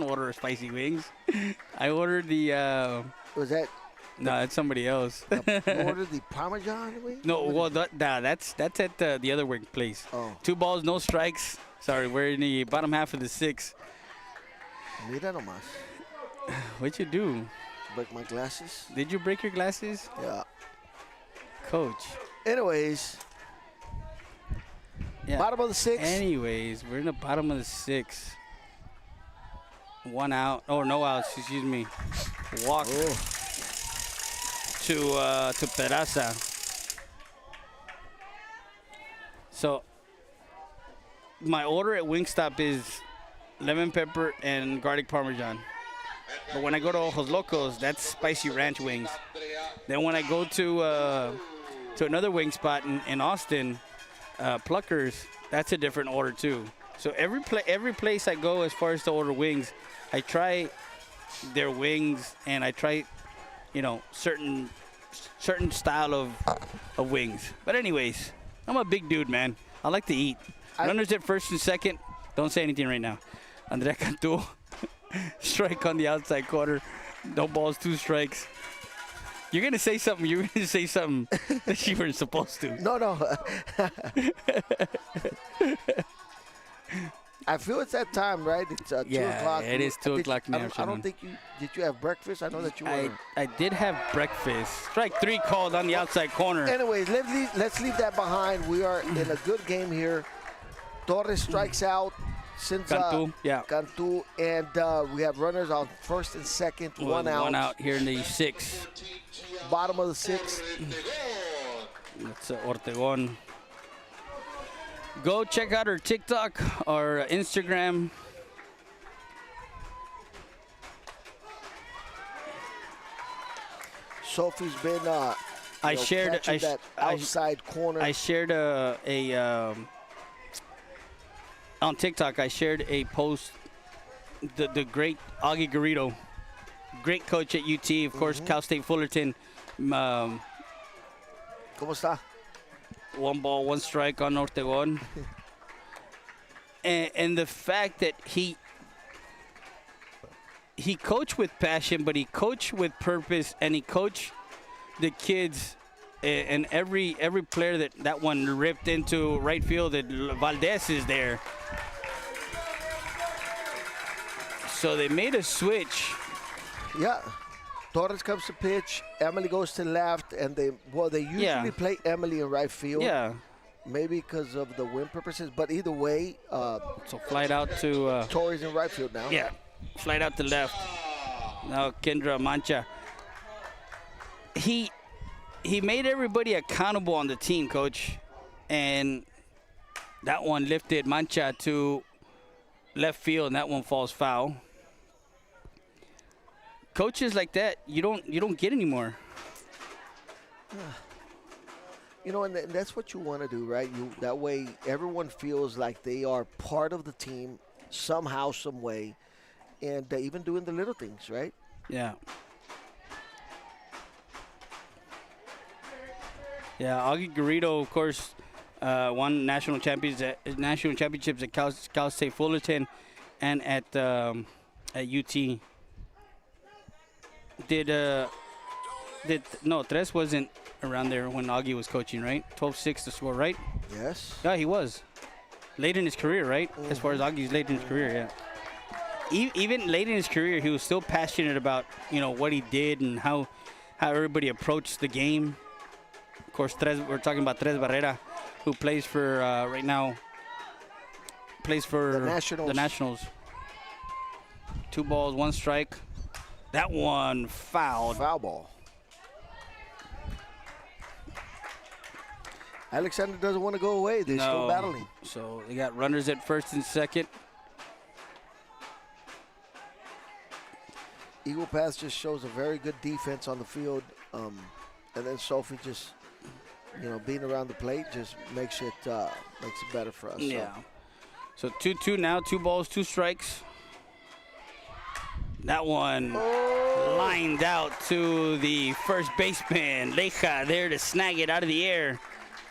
order spicy wings. I ordered the. Was that? No, that's somebody else. You ordered the Parmesan wing? No, well, that's at the other wing place. Oh. 2 balls, no strikes. Sorry, we're in the bottom half of the 6th. Mira nomás. What'd you do? Break my glasses. Did you break your glasses? Yeah. Coach. Anyways. Yeah. Bottom of the 6th. Anyways, we're in the bottom of the 6th. 1 out. Oh, no outs, excuse me. Walk to Peraza. So, my order at Wingstop is lemon pepper and garlic parmesan. But when I go to Ojos Locos, that's spicy ranch wings. Then when I go to another wing spot in Austin, Pluckers, that's a different order too. So every place I go as far as to order wings, I try their wings and I try, certain style of wings. But anyways, I'm a big dude, man. I like to eat. Runners at first and second. Don't say anything right now. Andrea Cantu, strike on the outside corner. No balls, 2 strikes. You're gonna say something. You're gonna say something that you weren't supposed to. No. I feel it's that time, right? It's 2 o'clock. It is 2 o'clock in the afternoon. I don't think did you have breakfast? I know that you were. I did have breakfast. Strike 3 called on the outside corner. Anyways, let's leave that behind. We are in a good game here. Torres strikes out. Cantu, yeah. Cantu, and we have runners on first and second, 1 out. 1 out here in the 6th. Bottom of the 6th. That's Ortegon. Go check out our TikTok or Instagram. Sophie's been I shared that outside corner. I shared on TikTok. I shared a post. The great Augie Garrido, great coach at UT, of course, Cal State Fullerton. ¿Cómo está? 1 ball, 1 strike on Ortegon. and the fact that he coached with passion, but he coached with purpose, and he coached the kids. And every player that one ripped into right field, that Valdez is there. So they made a switch. Yeah. Torres comes to pitch. Emily goes to left, and they usually play Emily in right field. Yeah. Maybe because of the wind purposes, but either way. So flight out to. Torres in right field now. Yeah. Flight out to left. Now Kendra Mancha. He made everybody accountable on the team, Coach, and that one lifted Mancha to left field, and that one falls foul. Coaches like that, you don't get anymore. And that's what you want to do, right? That way everyone feels like they are part of the team somehow, some way, and even doing the little things, right? Yeah. Yeah, Augie Garrido, of course, won national championships at Cal State Fullerton and at UT. Tres wasn't around there when Augie was coaching, right? 12-6 to score, right? Yes. Yeah, he was. Late in his career, right? As far as Augie's late in his career, yeah. Even late in his career, he was still passionate about, what he did and how everybody approached the game. Of course, we're talking about Tres Barrera, who plays for, right now, the Nationals. 2 balls, 1 strike. That one fouled. Foul ball. Alexander doesn't want to go away. They're still battling. So they got runners at first and second. Eagle Pass just shows a very good defense on the field. And then Sophie just, being around the plate just makes it better for us. Yeah. So 2-2 now, 2 balls, 2 strikes. That one lined out to the first baseman. Leija there to snag it out of the air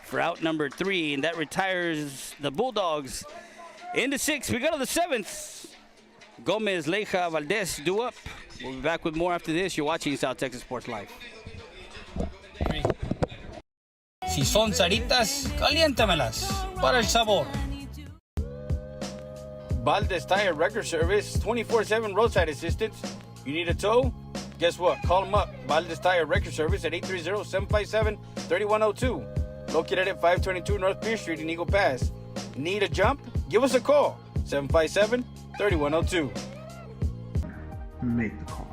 for out number 3, and that retires the Bulldogs into 6. We go to the 7th. Gomez, Leija, Valdez due up. We'll be back with more after this. You're watching South Texas Sports Live. Si son saritas, caliéntamelas para el sabor. Valdez Tire Record Service, 24/7 roadside assistance. You need a tow? Guess what? Call them up. Valdez Tire Record Service at 830-757-3102. Located at 522 North Pierce Street in Eagle Pass. Need a jump? Give us a call. 757-3102. Make the call.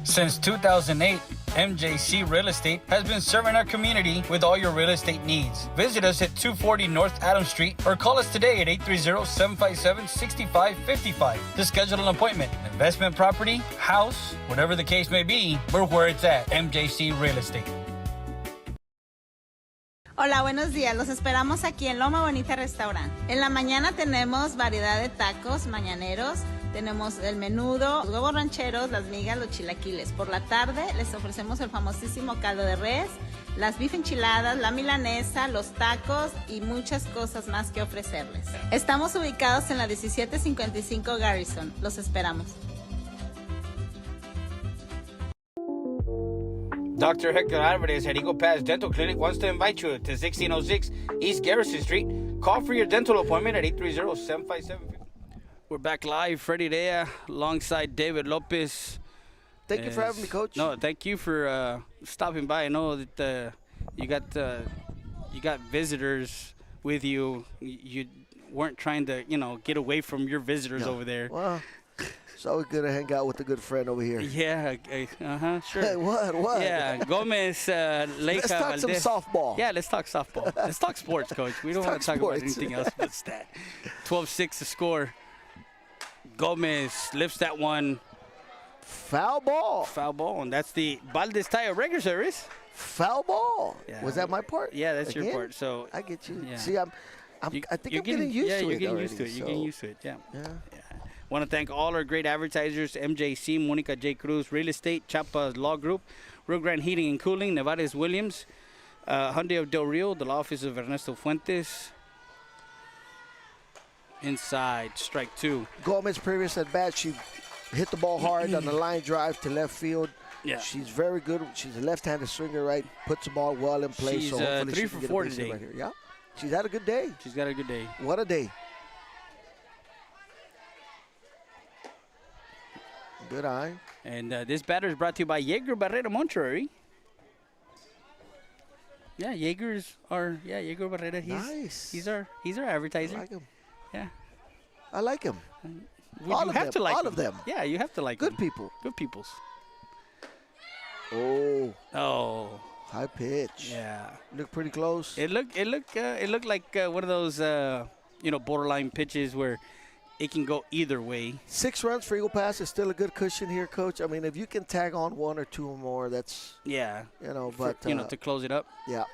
Since 2008, MJC Real Estate has been serving our community with all your real estate needs. Visit us at 240 North Adams Street or call us today at 830-757-6555 to schedule an appointment. Investment property, house, whatever the case may be, we're where it's at. MJC Real Estate. Hola, buenos días. Los esperamos aquí en Loma Bonita Restaurant. En la mañana tenemos variedad de tacos mañaneros. Tenemos el menudo, los huevos rancheros, las migas, los chilaquiles. Por la tarde les ofrecemos el famosísimo caldo de res, las beef enchiladas, la milanesa, los tacos y muchas cosas más que ofrecerles. Estamos ubicados en la 1755 Garrison. Los esperamos. Dr. Hector Alvarez at Eagle Pass Dental Clinic wants to invite you to 1606 East Garrison Street. Call for your dental appointment at 830-757. We're back live. Freddie Rea alongside David Lopez. Thank you for having me, Coach. No, thank you for stopping by. I know that you got visitors with you. You weren't trying to, get away from your visitors over there. Well, it's always good to hang out with a good friend over here. Yeah, sure. Hey, what? Yeah, Gomez, Leija, Let's talk Valdez. some softball. Yeah, let's talk softball. Let's talk sports, Coach. We don't want to talk about anything else but that. 12-6 to score. Gomez lifts that one. Foul ball, and that's the Valdez Tire Record Service. Foul ball. Yeah. Was that my part? Yeah, that's Again? your part. So I get you. Yeah. See, I think I'm getting used to it. Yeah, you're getting already, used to it. You're getting used to it. Yeah. Want to thank all our great advertisers: MJC, Monica J. Cruz Real Estate, Chapa Law Group, Rio Grande Heating and Cooling, Nevares Williams, Hyundai of Del Rio, the law office of Ernesto Fuentes. Inside, strike 2. Gomez, previous at bat, she hit the ball hard on the line drive to left field. Yeah. She's very good. She's a left-handed swinger, right? Puts the ball well in place. She's so hopefully 3 she for can get 4 a base hit today. right here. Yeah. She's had a good day. She's got a good day. What a day. Good eye. And this batter is brought to you by Jaeger Barrera Monterrey. Yeah, Jaeger Barrera. Nice. He's our advertiser. I like him. Yeah. I like him. You have to like all them. of them. Yeah, you have to like Good them. people. Good peoples. Oh. High pitch. Yeah. Look pretty close. It looked like one of those borderline pitches where it can go either way. 6 runs for Eagle Pass is still a good cushion here, Coach. I mean, if you can tag on 1 or 2 more, that's but to close it up. Yeah.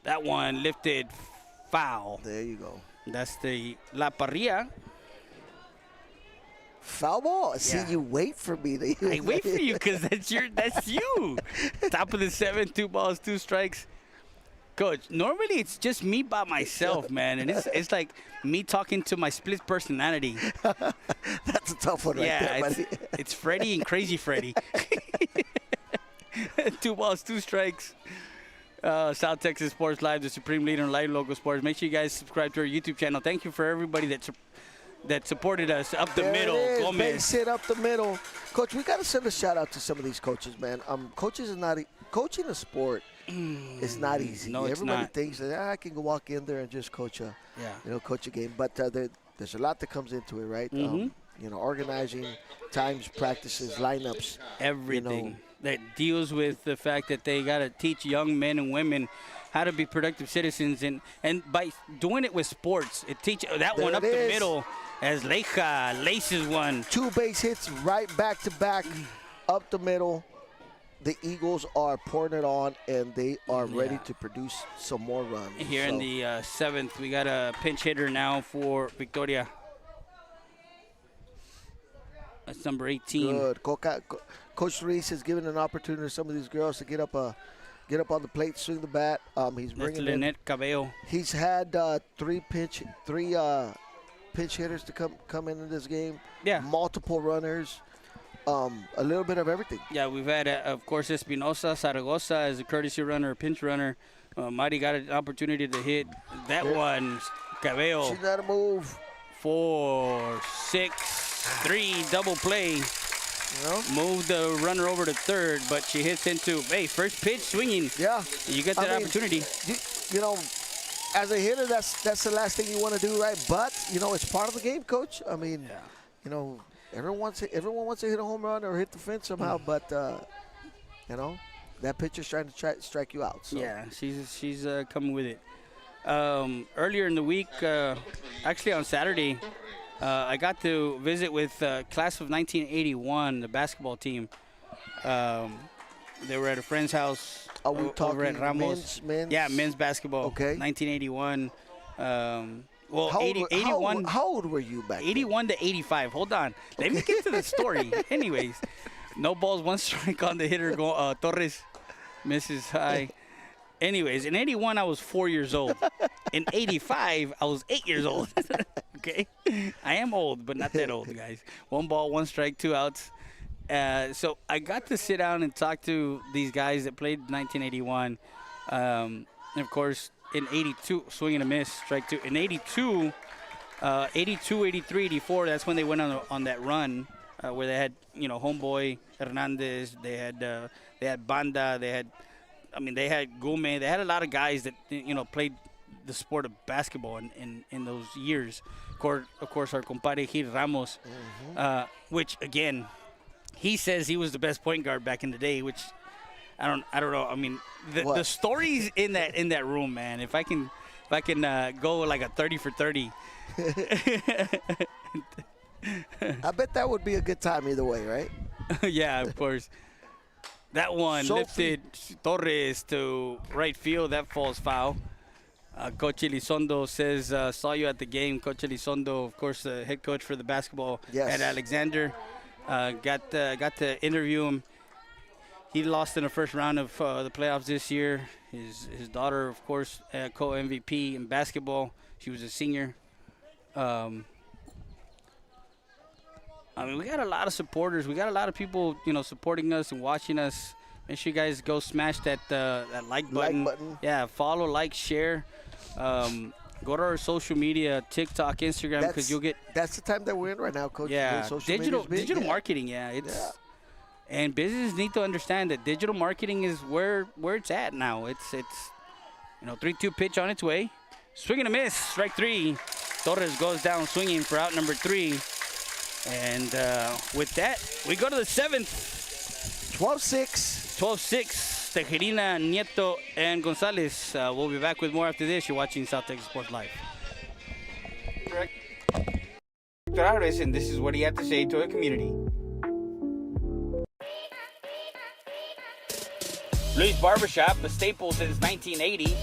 That one lifted foul. There you go. That's the La Parrilla. Foul ball. Yeah. See, you wait for me. I wait for you because that's you. Top of the 7, 2 balls, 2 strikes. Coach, normally it's just me by myself, man, and it's like me talking to my split personality. That's a tough one, right there, buddy. It's Freddie and Crazy Freddie. 2 balls, 2 strikes. South Texas Sports Live, the supreme leader in live local sports. Make sure you guys subscribe to our YouTube channel. Thank you for everybody that supported us up the middle. Gomez. Base hit up the middle. Coach, we got to send a shout out to some of these coaches, man. Coaching a sport is not easy. No, it's Everybody not. thinks that I can go walk in there and just coach a game, but there's a lot that comes into it, right? Mm-hmm. organizing times, practices, lineups. Everything that deals with the fact that they got to teach young men and women how to be productive citizens, and by doing it with sports, it teaches that There one it up the is. middle as Leija laces one. 2 base hits right back to back, up the middle. The Eagles are pouring it on, and they are ready to produce some more runs. Here in the 7th, we got a pinch hitter now for Victoria. That's number 18. Good. Coach Reese has given an opportunity to some of these girls to get up on the plate, swing the bat. He's That's bringing in. Lynette Cabello. He's had three pinch hitters to come into this game. Yeah. Multiple runners. A little bit of everything. Yeah, we've had, of course, Espinosa, Zaragoza as a courtesy runner, a pinch runner. Mari got an opportunity to hit that one. Cabello. She's got to move. 4, 6, 3, double play. Moved the runner over to third, but she hits into, first pitch swinging. Yeah. You get that opportunity. As a hitter, that's the last thing you want to do, right? But, it's part of the game, Coach. I mean, everyone wants to hit a home run or hit the fence somehow, but, that pitcher's trying to strike you out. So. Yeah, she's coming with it. Earlier in the week, actually on Saturday, I got to visit with class of 1981, the basketball team. They were at a friend's house over at Ramos. Men's? Yeah, men's basketball. Okay. 1981. Well, how 81. How old were you back 81 to 85. Hold on. Let me get to the story. Anyways, no balls, 1 strike on the hitter. Torres misses high. Anyways, in 81, I was 4 years old. In 85, I was 8 years old. Okay? I am old, but not that old, guys. 1 ball, 1 strike, 2 outs. So I got to sit down and talk to these guys that played 1981. And, of course, in 82, swing and a miss, strike 2. In 82, 83, 84, that's when they went on that run where they had, Homeboy, Hernandez, they had Banda, they had Gume, they had a lot of guys that, played the sport of basketball in those years. Of course, our compadre Gil Ramos, which, again, he says he was the best point guard back in the day, which I don't know. I mean, the stories in that room, man. If I can go like a 30 for 30. I bet that would be a good time either way, right? Yeah, of course. That one lifted Torres to right field. That falls foul. Coach Elizondo says, saw you at the game. Coach Elizondo, of course, the head coach for the basketball at Alexander. Got to interview him. He lost in the first round of the playoffs this year. His daughter, of course, co-MVP in basketball. She was a senior. We got a lot of supporters. We got a lot of people, supporting us and watching us. Make sure you guys go smash that like button. Yeah, follow, like, share. Go to our social media, TikTok, Instagram, because you'll get. That's the time that we're in right now, Coach. Yeah, digital marketing. Yeah, and businesses need to understand that digital marketing is where it's at now. It's 3-2 pitch on its way, swing and a miss, strike 3. Torres goes down swinging for out number 3, and with that we go to the 7th. 12-6. Tejerina, Nieto, and Gonzalez. We'll be back with more after this. You're watching South Texas Sports Live. And this is what he had to say to the community. Luis Barbershop, a staple since 1980,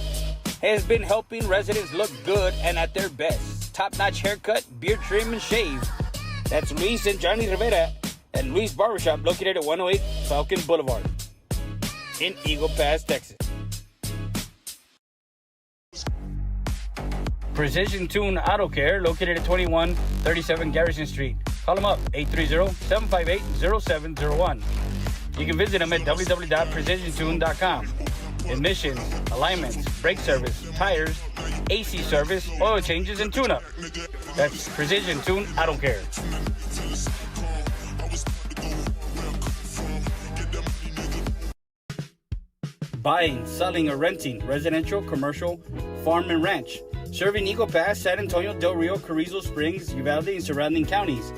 has been helping residents look good and at their best. Top-notch haircut, beard trim, and shave. That's Luis and Johnny Rivera at Luis Barbershop, located at 108 Falcon Boulevard in Eagle Pass, Texas. Precision Tune Auto Care, located at 2137 Garrison Street. Call them up, 830-758-0701. You can visit them at www.precisiontune.com. Emissions, alignments, brake service, tires, AC service, oil changes, and tune-up. That's Precision Tune Auto Care. Buying, selling, or renting residential, commercial, farm, and ranch. Serving Eagle Pass, San Antonio, Del Rio, Carrizo Springs, Uvalde, and surrounding counties.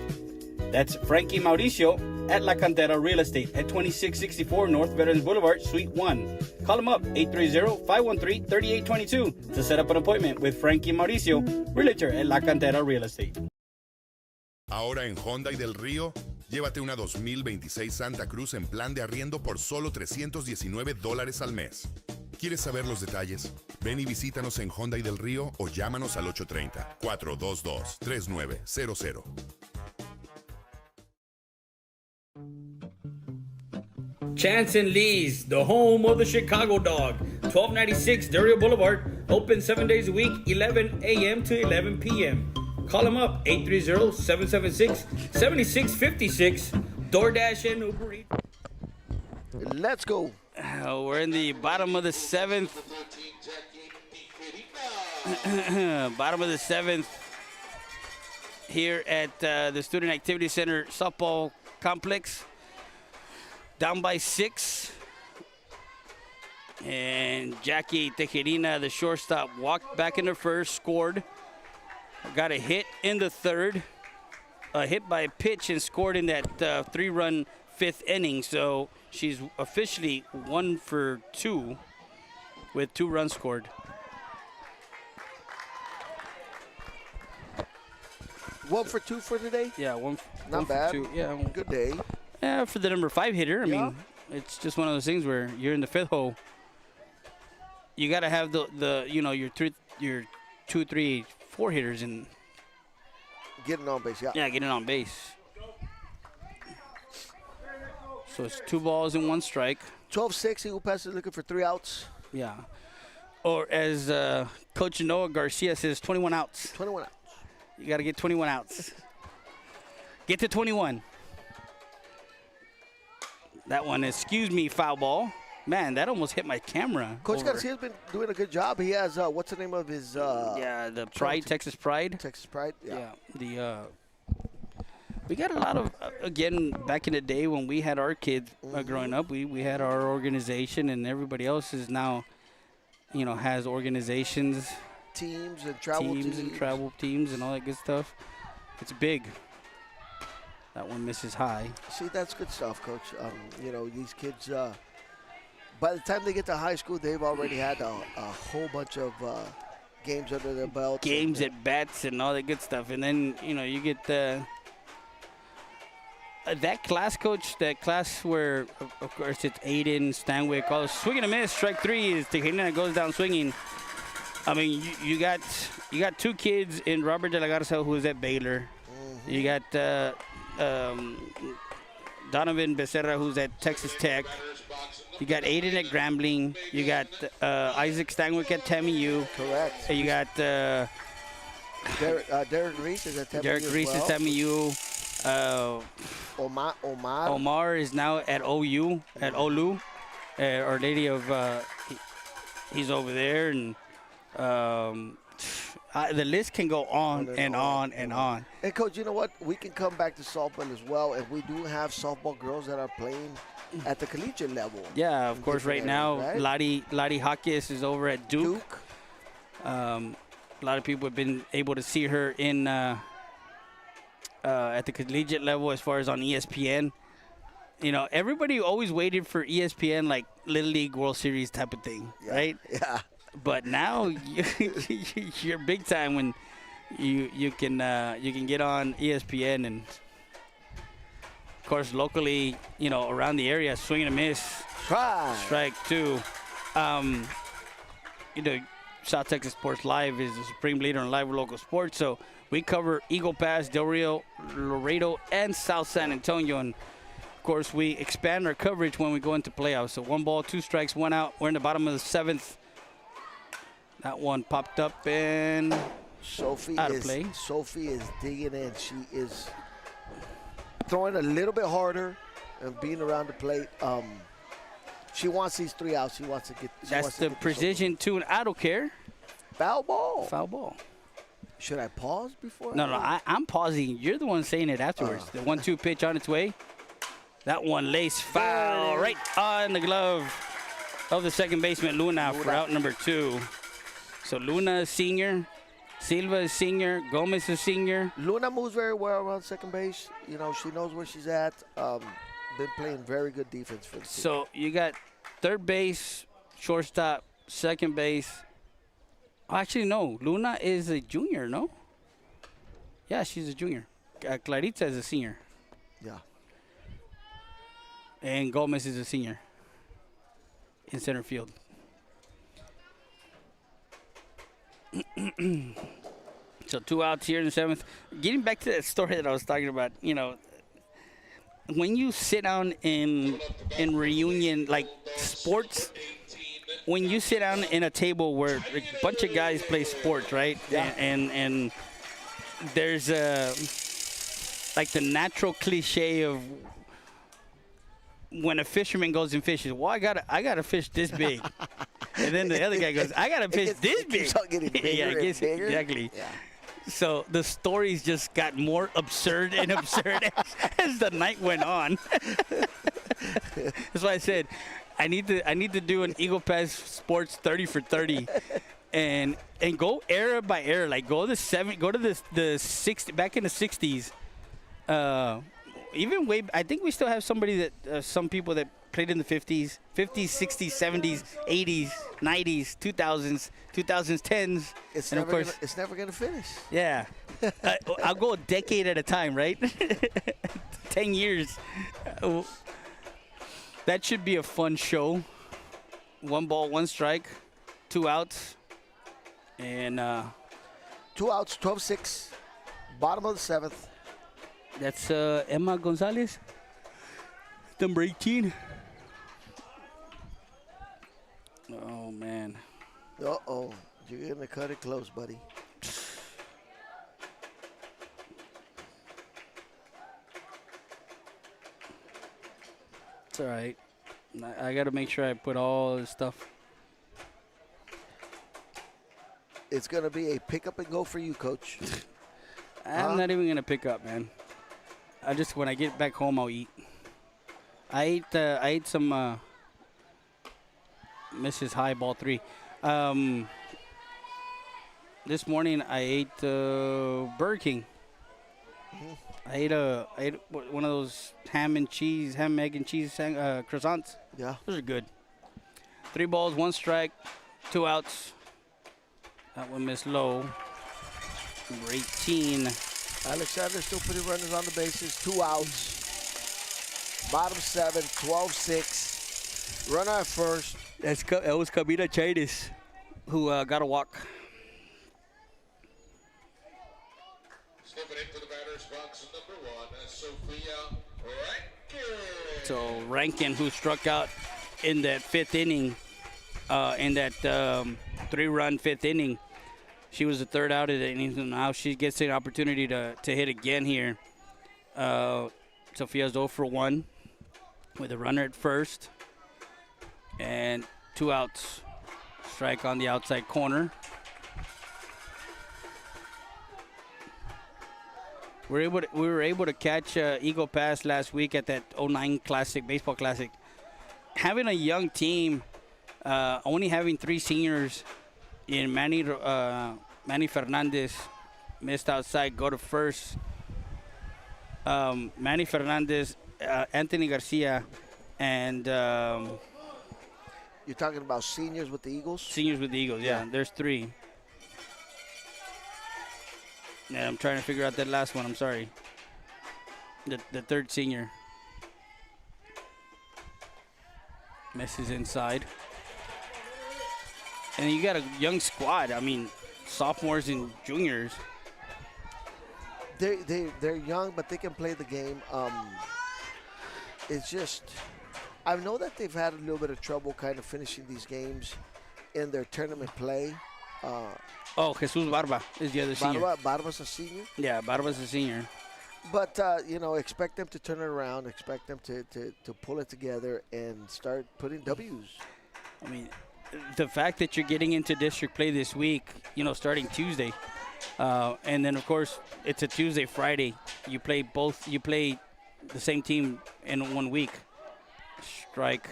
That's Frankie Mauricio at La Cantera Real Estate at 2664 North Veterans Boulevard, Suite 1. Call him up, 830-513-3822 to set up an appointment with Frankie Mauricio, Realtor at La Cantera Real Estate. Ahora en Hyundai del Río, llévate una 2026 Santa Cruz en plan de arriendo por solo $319 al mes. ¿Quieres saber los detalles? Ven y visítanos en Hyundai del Río o llámanos al 830-422-3900. Chance and Lee's, the home of the Chicago Dog. 1296 Del Rio Boulevard. Open 7 days a week, 11 a.m. to 11 p.m. Call them up, 830-776-7656. DoorDash and Uber Eats. Let's go. We're in the bottom of the 7th. Bottom of the 7th here at the Student Activity Center softball complex. Down by 6. And Jackie Tejerina, the shortstop, walked back in the first, scored. Got a hit in the third. A hit by a pitch and scored in that 3-run 5th inning. So she's officially 1 for 2 with 2 runs scored. 1 for 2 for today? Yeah, one Not bad. for 2. Yeah, Good day. Yeah, for the number 5 hitter. I mean, it's just one of those things where you're in the 5th hole. You got to have the your 2, 3, 4 hitters and Getting on base, yeah. yeah, getting on base. So it's 2 balls and 1 strike. 12-6, Eagle Pass is looking for 3 outs. Yeah. Or as Coach Noah Garcia says, 21 outs. 21 outs. You got to get 21 outs. Get to 21. That one, excuse me, foul ball. Man, that almost hit my camera. Coach Garcia's been doing a good job. He has, what's the name of his? Yeah, the Pride, Texas Pride. Texas Pride, yeah. We got a lot of, again, back in the day when we had our kids growing up, we had our organization, and everybody else is now, has organizations. Teams and travel teams. and travel teams and all that good stuff. It's big. That one misses high. See, that's good stuff, Coach. These kids, by the time they get to high school, they've already had a whole bunch of games under their belt. Games at bats and all that good stuff. And then, you get that class, Coach, that class where, of course, it's Aiden, Stanwyck, all swing and a miss. Strike 3 is Tejena goes down swinging. I mean, you got 2 kids in Robert De La Garza, who is at Baylor. Mm-hmm. You got Donovan Becerra, who's at Texas Tech. You got Aiden at Grambling. You got Isaac Stanwyck at TAMU. Correct. And you got Derek Reese is at TAMU. Derek Reese is TAMU. Omar is now at OU, at Olu. Our Lady of, he's over there. And the list can go on and on and on. And, Coach, you know what? We can come back to softball as well, and we do have softball girls that are playing at the collegiate level. Yeah, of course, right now, right? Lottie Hawkes is over at Duke. A lot of people have been able to see her in at the collegiate level as far as on ESPN. Everybody always waited for ESPN, like Little League World Series type of thing, right? Yeah. But now you're big time when you can get on ESPN, and of course locally, around the area, swing and a miss, strike 2. South Texas Sports Live is the supreme leader in live local sports, so we cover Eagle Pass, Del Rio, Laredo, and South San Antonio, and of course we expand our coverage when we go into playoffs. So 1 ball, 2 strikes, 1 out. We're in the bottom of the 7th. That one popped up and out of play. Sophie is digging in. She is throwing a little bit harder and being around the plate. She wants these 3 outs. She wants to get. That's the precision tune. I don't care. Foul ball. Foul ball. Should I pause before? No, I'm pausing. You're the one saying it afterwards. The 1-2 pitch on its way. That one lace foul right on the glove of the second baseman, Luna, for out number 2. So Luna, senior, Silva is senior. Gomez is senior. Luna moves very well around second base. You know, she knows where she's at. Been playing very good defense for the team. So you got third base, shortstop, second base. Actually, no. Luna is a junior, no? Yeah, she's a junior. Clarita is a senior. Yeah. And Gomez is a senior in center field. So 2 outs here in the 7th. Getting back to that story that I was talking about, you know, when you sit down in reunion, like sports, when you sit down in a table where a bunch of guys play sports, right? Yeah. And there's like the natural cliche of when a fisherman goes and fishes, well, I gotta fish this big. And then the other guy goes, I gotta fish this big. Keeps on getting bigger Yeah, it gets, and bigger. exactly. Yeah. So the stories just got more absurd and absurd as the night went on. That's why I said I need to do an Eagle Pass Sports 30 for 30, and go era by era. Like go to the 60 back in the 60s. Even way, I think we still have somebody that some people that played in the 50s, 60s, 70s, 80s, 90s, 2000s, 2010s. It's and never of course, it's never gonna finish. yeah. I'll go a decade at a time, right? 10 years. That should be a fun show. 1 ball, 1 strike, 2 outs, and 2 outs, 12-6, bottom of the 7th. that's Emma Gonzalez, number 18. Oh, man. Uh-oh. You're gonna cut it close, buddy. It's all right. I got to make sure I put all the stuff. It's gonna be a pick up and go for you, Coach. I'm not even going to pick up, man. When I get back home, I'll eat. I ate some Mrs. High Ball 3. This morning I ate Burger King. I ate one of those ham, egg, and cheese croissants. Yeah. Those are good. 3 balls, 1 strike, 2 outs. That one missed low. Number 18. Alexander still putting runners on the bases. 2 outs. Bottom 7, 12-6. Runner at first. That was Camila Chavis, who got a walk. Stepping into the batter's box, number 1, Sophia Rankin. So Rankin, who struck out in that 5th inning, in that 3-run 5th inning, she was the 3rd out of the inning. So now she gets an opportunity to hit again here. Sophia's 0 for 1 with a runner at first and 2 outs. Strike on the outside corner. We were able to catch Eagle Pass last week at that 09 Classic, Baseball Classic. Having a young team, only having 3 seniors in Manny Fernandez, missed outside, go to first. Manny Fernandez, Anthony Garcia, and You're talking about seniors with the Eagles? seniors with the Eagles. Yeah, there's 3. Yeah, I'm trying to figure out that last one. I'm sorry. The 3rd senior. Misses inside. And you got a young squad. I mean, sophomores and juniors. They're young, but they can play the game. It's just, I know that they've had a little bit of trouble kind of finishing these games in their tournament play. Jesus Barba is the other senior. Barba's a senior. Yeah, Barba's a senior. But, expect them to turn it around. Expect them to pull it together and start putting W's. I mean, the fact that you're getting into district play this week, starting Tuesday, and then, of course, it's a Tuesday, Friday. You play the same team in 1 week. Strike.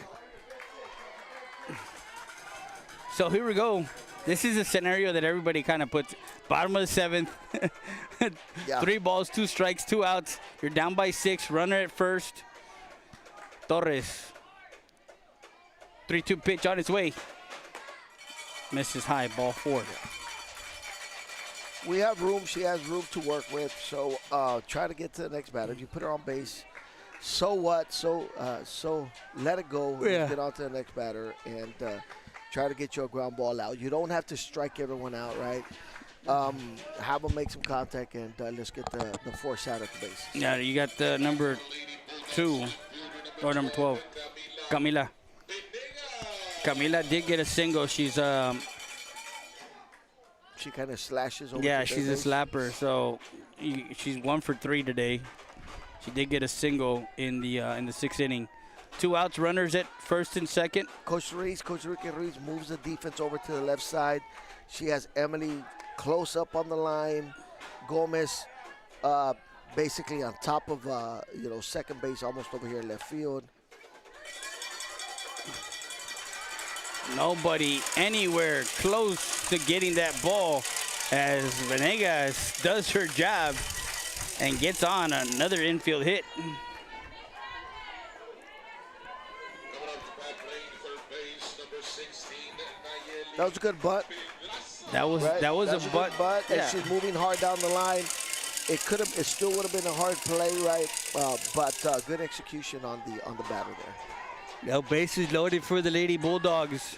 So here we go. This is a scenario that everybody kind of puts. Bottom of the 7th. Yeah. 3 balls, 2 strikes, 2 outs. You're down by 6. Runner at first. Torres. 3-2 pitch on its way. Misses high, ball 4. We have room. She has room to work with. So try to get to the next batter. You put her on base. So what? So let it go. Yeah. Get on to the next batter and try to get your ground ball out. You don't have to strike everyone out, right? Have them make some contact and let's get the force out at the base. Yeah, you got the number 2 or number 12, Camila. Camila did get a single. She's she kind of slashes over. yeah, to she's base. a slapper. So she's 1 for 3 today. She did get a single in the 6th inning. 2 outs, runners at first and second. Coach Ricky Ruiz moves the defense over to the left side. She has Emily close up on the line. Gomez basically on top of second base, almost over here in left field. Nobody anywhere close to getting that ball as Venegas does her job and gets on another infield hit. That was a good butt. That was Right? that was That's a butt. butt, and Yeah. she's moving hard down the line. It still would have been a hard play, right? But good execution on the batter there. No bases loaded for the Lady Bulldogs.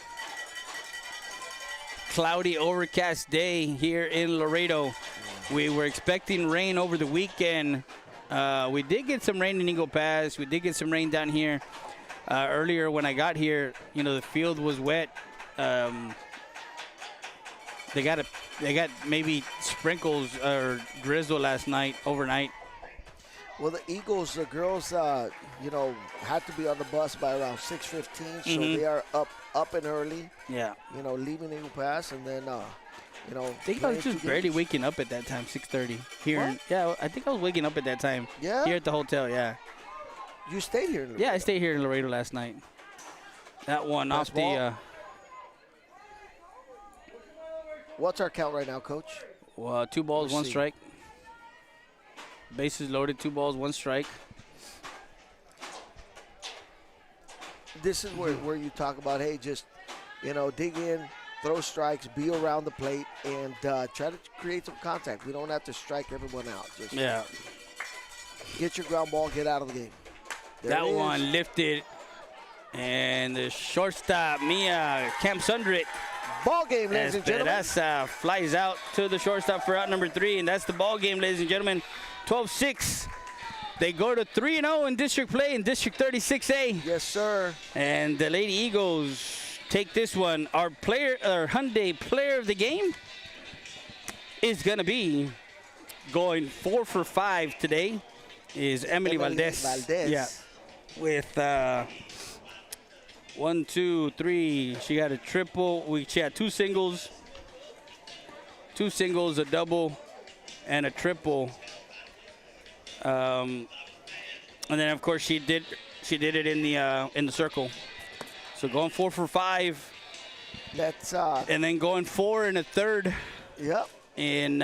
Cloudy, overcast day here in Laredo. We were expecting rain over the weekend. We did get some rain in Eagle Pass. We did get some rain down here. Earlier when I got here, the field was wet. They got maybe sprinkles or drizzle overnight. Well, the Eagles, the girls, had to be on the bus by around 6:15, so they are up and early. Yeah. Leaving Eagle Pass, and then I think I was just barely waking up at that time, 6:30. Yeah, I think I was waking up at that time. Yeah? Here at the hotel, yeah. You stayed here in Laredo. Yeah, I stayed here in Laredo last night. That one Nice off ball. the. What's our count right now, Coach? 2 balls, Let's 1 see. strike. Bases loaded, 2 balls, 1 strike. This is where you talk about, hey, just, dig in, throw strikes, be around the plate, and try to create some contact. We don't have to strike everyone out. Just Yeah. get your ground ball, get out of the game. There That it is. one lifted, and the shortstop, Mia, camps under it. Ball game, ladies and gentlemen. Esperanza flies out to the shortstop for out number 3, and that's the ball game, ladies and gentlemen. 12-6. They go to 3-0 in district play in District 36A. Yes, sir. And the Lady Eagles take this one. Our Hyundai player of the game is going to be going 4 for 5 today. Is Emily Valdez. Yeah. With 1, 2, 3. She got a triple. She had 2 singles. 2 singles, a double, and a triple. And then of course she did it in the circle. So going 4 for 5. That's and then going 4 and a third. Yep. And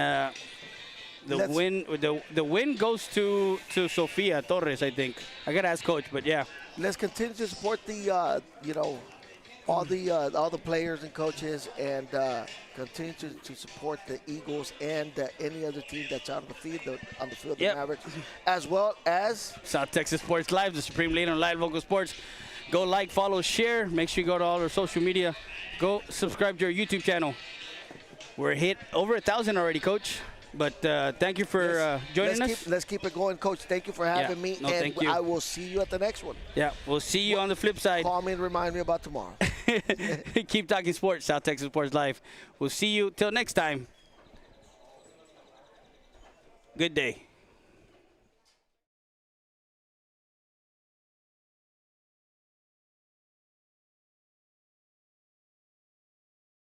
the win goes to Sofia Torres, I think. I gotta ask Coach, but yeah. Let's continue to support the all the players and coaches, and continue to support the Eagles and any other team that's on the field, the Mavericks, as well as South Texas Sports Live, the supreme leader on live local sports. Go like, follow, share. Make sure you go to all our social media. Go subscribe to our YouTube channel. We're hit over 1,000 already, Coach. But thank you for joining us. Let's keep it going, Coach. Thank you for having me, and thank you. I will see you at the next one. Yeah, we'll see you on the flip side. Call me and remind me about tomorrow. Keep talking sports, South Texas Sports Live. We'll see you till next time. Good day.